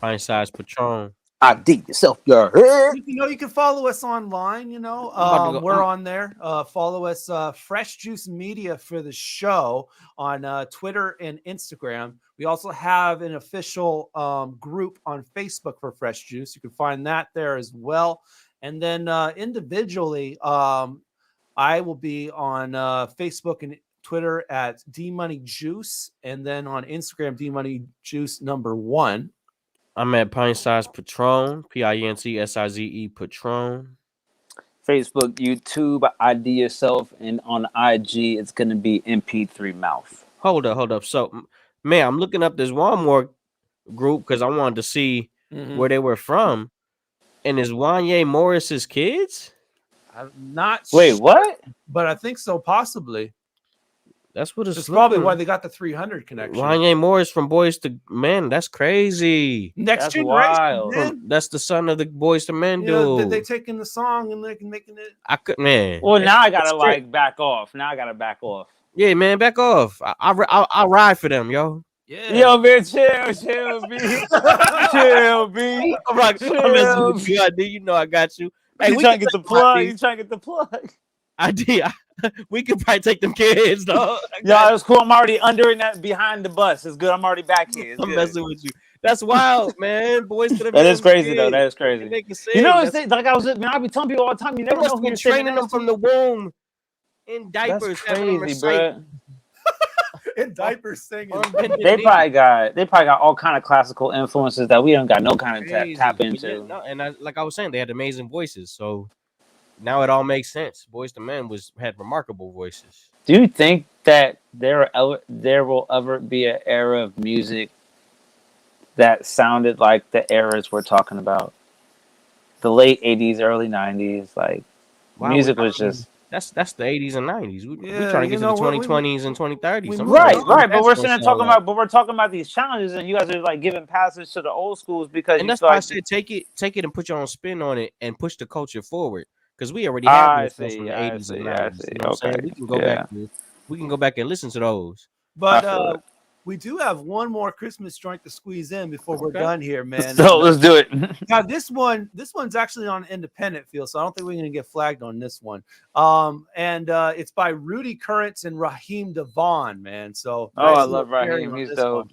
Pint size Patron. ID yourself. You can follow us online. We're on there. Follow us, Fresh Juice Media, for the show on Twitter and Instagram. We also have an official group on Facebook for Fresh Juice. You can find that there as well. And then individually, I will be on Facebook and Twitter at DMoneyJuice, and then on Instagram, DMoneyJuice1. I'm at Pint Size Patron, PINTSIZE Patron. Facebook, YouTube, ID Yourself, and on IG, it's going to be MP3 Mouth. Hold up. So, man, I'm looking up this one more group because I wanted to see where they were from. And is Wanye Morris's kids? I'm not Wait, what? But I think so, possibly. That's what it's probably why they got the 300 connection. Wanye Morris from Boys to Men. That's crazy. Next generation. Man. That's the son of the Boys to Men dude. They taking the song and they're making it. I could, man. Well, now I gotta back off. Yeah, man, back off. I'll ride for them, yo. Yeah. Yo, man, chill, B. Chill, B. I'm messing with you, ID. You know I got you. Hey, you trying to get the plug? You trying to get the plug? ID. We could probably take them kids, though. Yeah, it's cool. I'm already under that behind the bus. It's good. I'm already back here. I'm messing with you. That's wild, man. Boys to the That is crazy, though. That is crazy. You know, it's like I be telling people all the time. You never know who you're training them from the womb in diapers. That's crazy, bro. In diapers singing. They probably got all kind of classical influences that we don't got no kind of tap into. Like I was saying, they had amazing voices. So now it all makes sense. Boys to Men had remarkable voices. Do you think that there will ever be an era of music that sounded like the eras we're talking about? The late 80s, early 90s, like music was just... That's the 80s and 90s. We're trying to get to the 2020s and 2030s. Right. But we're talking about these challenges, and you guys are like giving passage to the old schools because that's why I said take it and put your own spin on it and push the culture forward. Because we already have those from the 80s and 90s. You know what I'm saying? We can go back and listen to those. But we do have one more Christmas joint to squeeze in before we're done here, man. So let's do it. Now this one's actually on independent feel, so I don't think we're gonna get flagged on this one. And it's by Rudy Currents and Raheem DeVaughn, man. So I love Raheem. He's dope.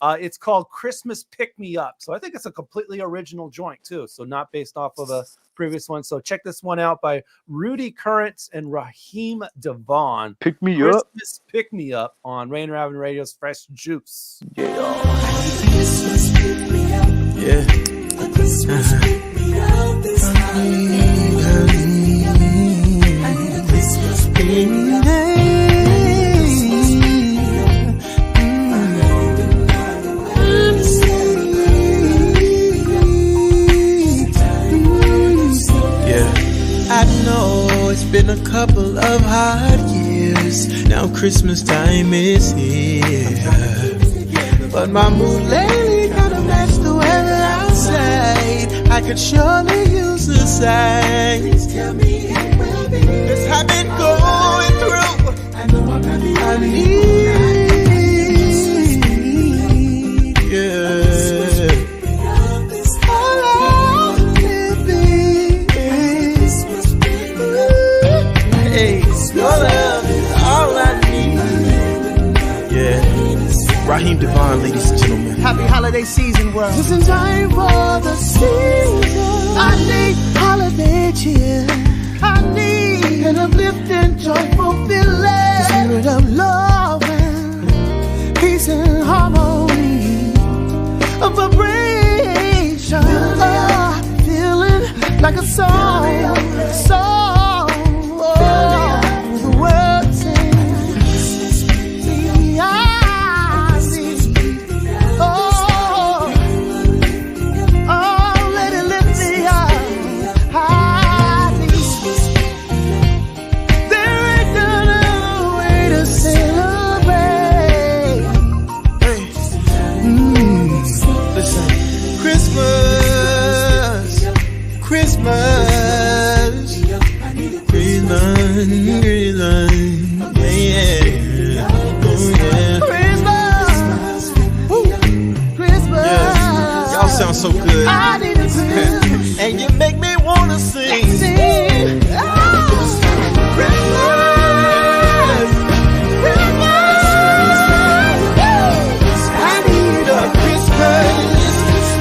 It's called Christmas Pick Me Up. So I think it's a completely original joint too. So not based off of a previous one. So check this one out by Rudy Currents and Raheem DeVaughn. Pick Me Christmas Up. Pick Me Up on Rainier Avenue Radio's Fresh Juice. Christmas pick me up. Yeah. Christmas pick me up this time. I need a Christmas pick me up. I know it's been a couple of hard years. Now Christmas time is here. But my mood lately kinda matched the weather outside. I could surely use the signs. Tell me it will be. 'Cause I've been going through. I know I'm ready. I need. Yeah. Your love is all I need. Yeah. Raheem DeVaughn, ladies and gentlemen. Happy holiday season, world. This is time for the season. I need holiday cheer. I need an uplifting, joyful feeling. The spirit of love and peace and harmony. A vibration. Feeling like a song. sound so good. I need a pill. And you make me wanna sing. I need a Christmas.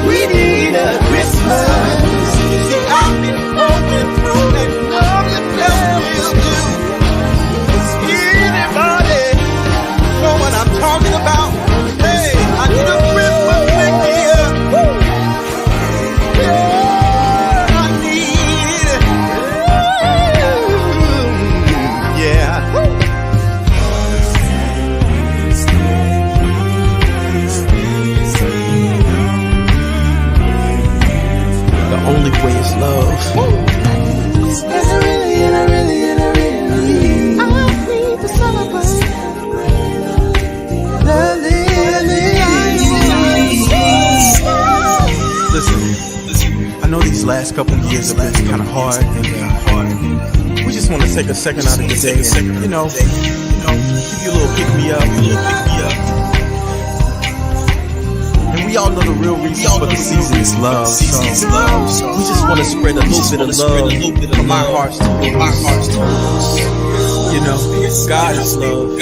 We need a Christmas. See, I've been going through and all the devil will do. Anybody know what I'm talking about? Hey, I need a Christmas pick me up. Yeah, I need it. Yeah. The only way is love. I need to celebrate. Listen, I know these last couple of years have been kind of hard, and we just want to take a second out of the day and, give you a little pick me up, And we all know the real reason for the season is love. So we just want to spread a little bit of love from our hearts to yours. God is love.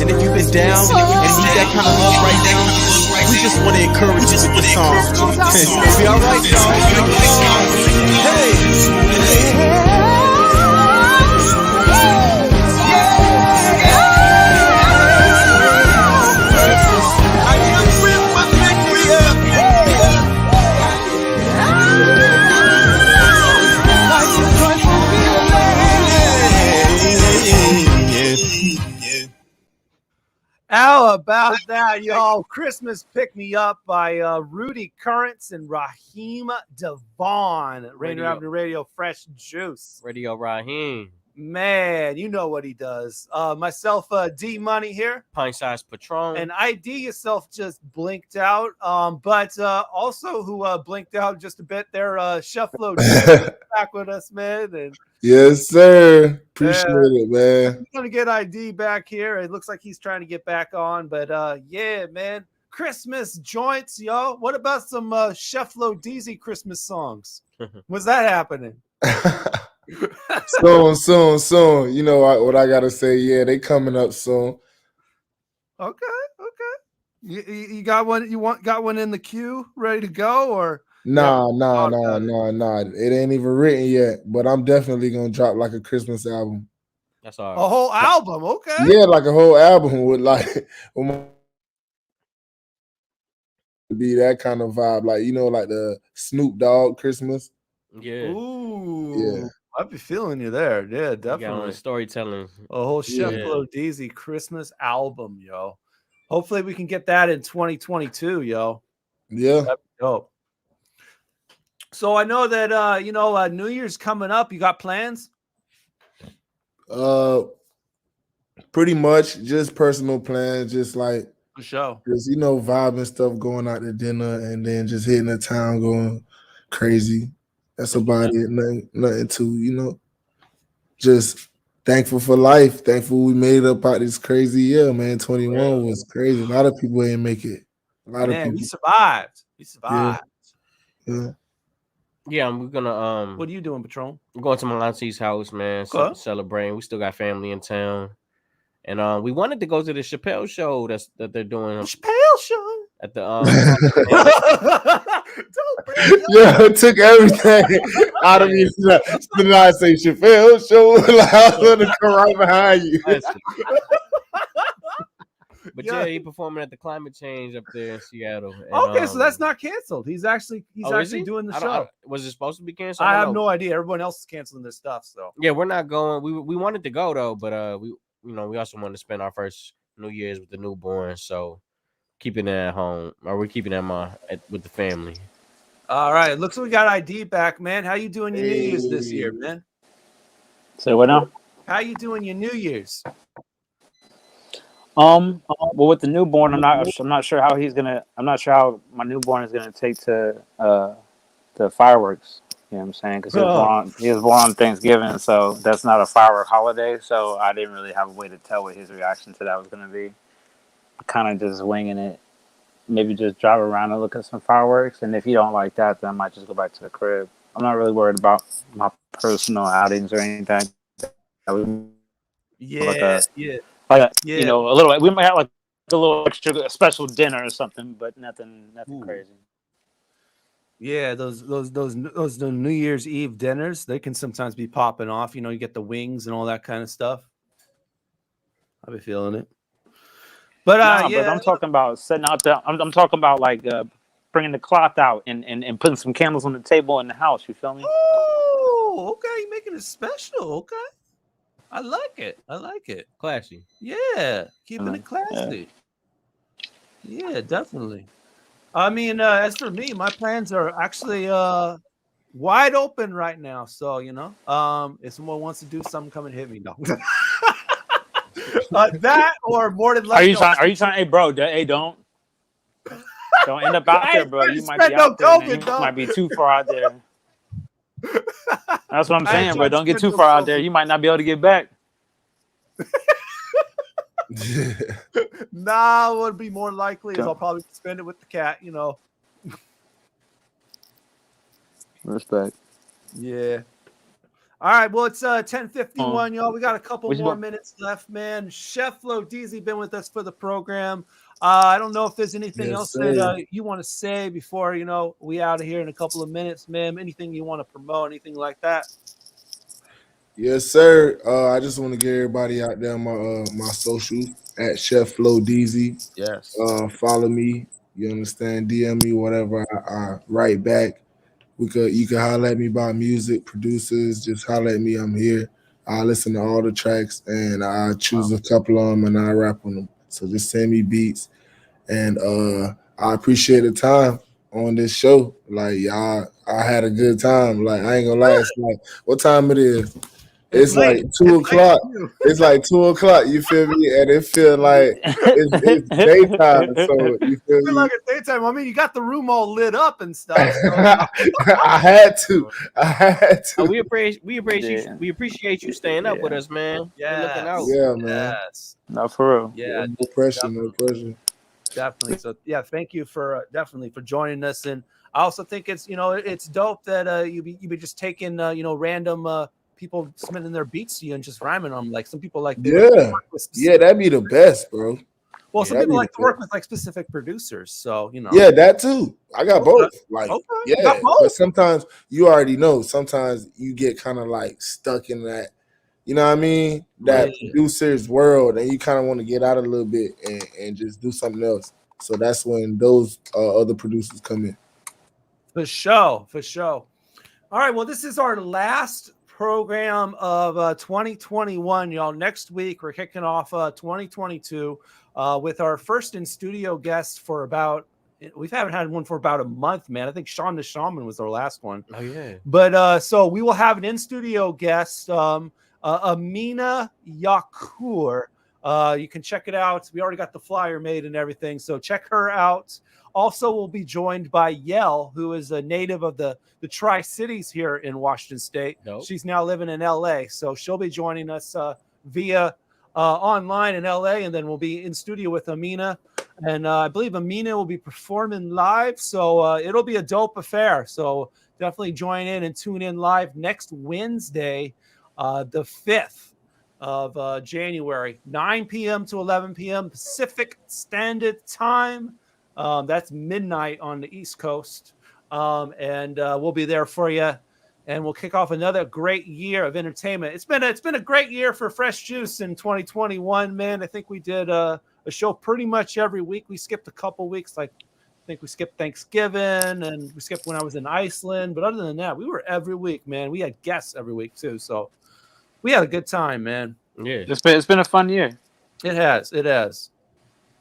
And if you've been down and need that kind of love right now, we just want to encourage you with the song. Be all right, y'all. Hey. How about that, y'all? Christmas Pick Me Up by Rudy Currents and Raheem Devon. Rainier Avenue Radio, Fresh Juice. Radio Raheem. Man, you know what he does. Myself, D Money here. Pint size Patron. And ID Yourself just blinked out. But also who blinked out just a bit there, Cheflodeezy back with us, man. And Yes, sir. Appreciate it, man. I'm gonna get ID back here. It looks like he's trying to get back on, but yeah, man. Christmas joints, yo. What about some Cheflodeezy Christmas songs? When's that happening? Soon. You know what I gotta say? Yeah, they coming up soon. Okay. You got one? Got one in the queue, ready to go, or? Nah. It ain't even written yet, but I'm definitely gonna drop like a Christmas album. That's all. A whole album, okay. Yeah, like a whole album with be that kind of vibe, like like the Snoop Dogg Christmas. Yeah. Ooh. Yeah. I'd be feeling you there. Yeah, definitely. Storytelling. A whole Cheflodeezy Christmas album, yo. Hopefully we can get that in 2022, yo. Yeah. That'd be dope. So I know that New Year's coming up. You got plans? Pretty much just personal plans, just like For sure. just vibing stuff, going out to dinner, and then just hitting the town, going crazy. That's about it. Nothing to just thankful for life. Thankful we made it up out this crazy year, man. 21 was crazy. A lot of people ain't make it. A lot of people. We survived. Yeah. Yeah, we're gonna What are you doing, Patron? I'm going to my auntie's house, man. Okay. Celebrating. We still got family in town. And we wanted to go to the Chappelle show that they're doing. Chappelle show at the Yeah, it took everything out of me. Then I say Chappelle show, like I was gonna come right behind you. But yeah, he performing at the climate change up there in Seattle. And, Okay, so that's not canceled. He's actually doing the show. Was it supposed to be canceled? I have no idea. Everyone else is canceling this stuff. So yeah, we're not going. We wanted to go though, but we also wanted to spend our first New Year's with the newborn, so keeping it at home, or we're keeping them with the family. all right, looks like we got ID back, man. How you doing your New Year's this year, man? Say what now? How you doing your New Year's? Well, with the newborn, I'm not sure how my newborn is gonna take to the fireworks. You know what I'm saying? Because he was born on Thanksgiving, so that's not a firework holiday. So I didn't really have a way to tell what his reaction to that was gonna be. Kind of just winging it, maybe just drive around and look at some fireworks. And if you don't like that, then I might just go back to the crib. I'm not really worried about my personal outings or anything. Yeah, You know, a little. We might have like a little extra special dinner or something, but nothing crazy. Yeah, those the New Year's Eve dinners, they can sometimes be popping off. You know, you get the wings and all that kind of stuff. I'll be feeling it. But But I'm talking about setting out the. I'm talking about like bringing the cloth out and putting some candles on the table in the house. You feel me? Oh, okay, you're making it special. Okay, I like it. Classy. Yeah, keeping it classy. Yeah, definitely. I mean, as for me, my plans are actually wide open right now. So, you know, if someone wants to do something, come and hit me. No. That or more than Are likely. you trying? Hey, bro. Hey, don't end up out there, bro. You might be no out there. COVID, Man. You dog. might be too far out there. That's what I'm I ain't saying, bro. trying to Don't get spread too no far out there. COVID. You might not be able to get back. Nah, what would be more likely is I'll probably spend it with the cat, you know. Respect. Yeah. All right. Well, it's 10:51, y'all. We got a couple What you more doing? minutes left, man. Cheflodeezy been with us for the program. I don't know if there's anything else that you want to say before, you know, we out of here in a couple of minutes, man. Anything you want to promote, anything like that? Yes, sir. I just want to get everybody out there my social at Cheflodeezy. Yes. Follow me. You understand? DM me whatever I write back. You can holler at me about music, producers. Just holler at me. I'm here. I listen to all the tracks and I choose a couple of them and I rap on them. So just send me beats. And I appreciate the time on this show. Like I had a good time. Like I ain't gonna lie. It's like what time it is? It's like 2:00. It's like 2:00. You feel me? And it feel like it's daytime. So you feel Feel me? like it's daytime. I mean, you got the room all lit up and stuff. So, I had to. We appreciate you staying up with us, man. Yeah, Looking out. Yeah, man. Yes. No, for real. Yeah. No pressure. No pressure. Definitely. So yeah, thank you for definitely for joining us. And I also think it's it's dope that you be just taking random people submitting their beats to you and just rhyming them. Like some people like Yeah, that'd be the best, bro. Well, some that'd people be like the to work with like specific producers. So Yeah, that too. I got both. Like, Okay. yeah, You got both? but sometimes you already know. Sometimes you get kind of like stuck in that, you know what I mean? That producer's world, and you kind of want to get out a little bit and just do something else. So that's when those other producers come in. For sure. All right. Well, this is our last program of 2021, y'all. Next week, we're kicking off 2022 with our first in studio guest for we haven't had one for about a month, man. I think Sean the Shaman was our last one. Oh, yeah. But so we will have an in studio guest, Amina Yakur. You can check it out. We already got the flyer made and everything. So check her out. Also, we'll be joined by Yell, who is a native of the Tri-Cities here in Washington State. Dope. She's now living in LA. So she'll be joining us via online in LA. And then we'll be in studio with Amina. And I believe Amina will be performing live. So it'll be a dope affair. So definitely join in and tune in live next Wednesday, the 5th of January, 9 p.m. to 11 p.m. Pacific Standard Time. That's midnight on the East Coast. And we'll be there for you. And we'll kick off another great year of entertainment. It's been a great year for Fresh Juice in 2021, man. I think we did a show pretty much every week. We skipped a couple weeks, like I think we skipped Thanksgiving and we skipped when I was in Iceland. But other than that, we were every week, man. We had guests every week too. So we had a good time, man. Yeah. It's been a fun year. It has.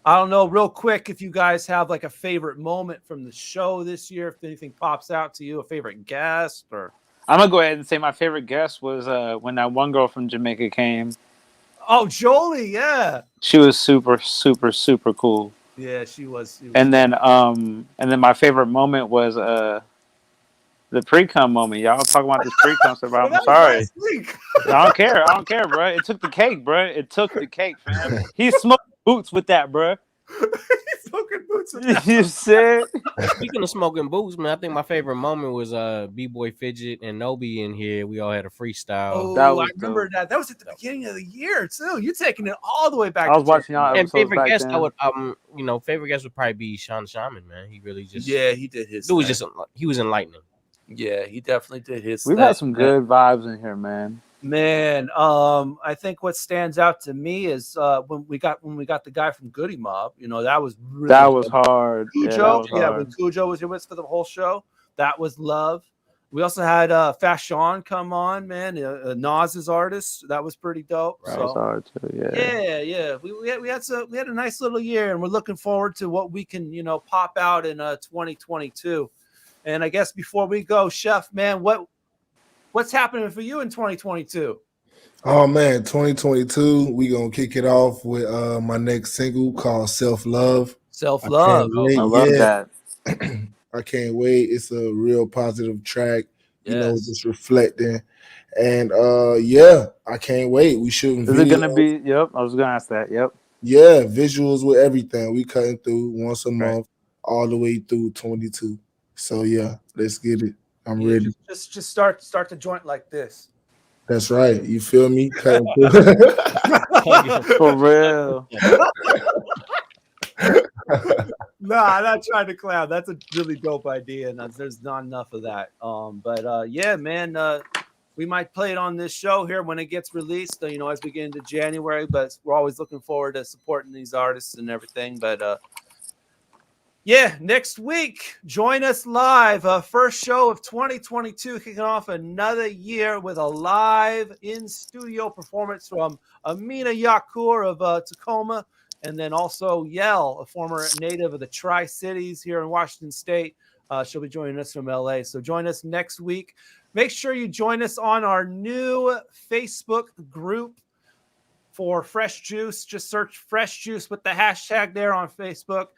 I don't know, real quick, if you guys have like a favorite moment from the show this year, if anything pops out to you, a favorite guest or. I'm gonna go ahead and say my favorite guest was when that one girl from Jamaica came. Oh, Jolie, yeah. She was super, super, super cool. Yeah, she was. And then my favorite moment was the pre-cum moment. Y'all talking about this pre-cum stuff. I'm sorry. I don't care, bro. It took the cake, bro. It took the cake, fam. He smoked boots with that, bro. smoking boots. You said. Speaking of smoking boots, man, I think my favorite moment was B-Boy Fidget and Nobi in here. We all had a freestyle. Oh, I remember that. That was at the beginning of the year too. You're taking it all the way back. I was watching y'all And episodes favorite back guest, then. I would favorite guest would probably be Sean the Shaman, man. He really just he did his. It was just he was enlightening. Yeah, he definitely did his. We've had some good vibes in here, man. Man, I think what stands out to me is when we got the guy from Goody Mob. You know, that was really That was hard. Cujo, Yeah, when Cujo was here with us for the whole show, that was love. We also had Fashion come on, man. Nas's artist, that was pretty dope. That was hard too. Yeah. Yeah. We had a nice little year, and we're looking forward to what we can pop out in 2022. And I guess before we go, Chef, man, what's happening for you in 2022? Oh man, 2022, we gonna kick it off with my next single called Self Love. Self-Love. I love that. I can't wait. It's a real positive track, just reflecting. And I can't wait. We shooting Is it gonna videos. be? Yep. I was gonna ask that. Yep. Yeah, visuals with everything. We cutting through once a month, all the way through 22. So yeah, let's get it. I'm ready. Just start the joint like this. That's right. You feel me? Cutting through. For real. No, I'm not trying to clown. That's a really dope idea, and there's not enough of that. Yeah, man, we might play it on this show here when it gets released. As we get into January, but we're always looking forward to supporting these artists and everything. But next week, join us live. First show of 2022, kicking off another year with a live in-studio performance from Amina Yakur of Tacoma, and then also Yell, a former native of the Tri-Cities here in Washington State. She'll be joining us from LA. So join us next week. Make sure you join us on our new Facebook group for Fresh Juice. Just search Fresh Juice with the hashtag there on Facebook.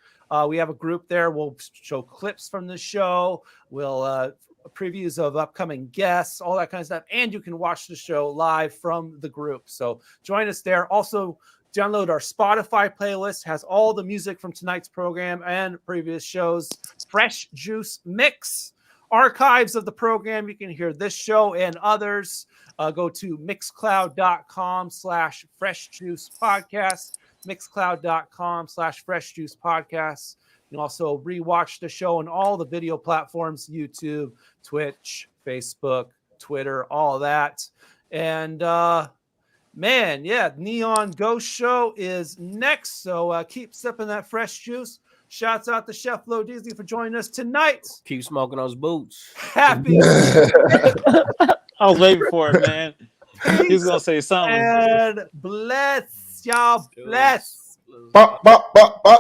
We have a group there. We'll show clips from the show. We'll previews of upcoming guests, all that kind of stuff. And you can watch the show live from the group. So join us there. Also, download our Spotify playlist. Has all the music from tonight's program and previous shows. Fresh Juice Mix. Archives of the program. You can hear this show and others. Go to mixcloud.com/freshjuicepodcast. mixcloud.com/freshjuicepodcast. You can also rewatch the show on all the video platforms: YouTube, Twitch, Facebook, Twitter, all that. And Neon Ghost Show is next. So keep sipping that fresh juice. Shouts out to Cheflodeezy for joining us tonight. Keep smoking those boots. Happy. I was waiting for it, man. He was gonna say something. And bless y'all. Bless. Bop, bop, bop, bop.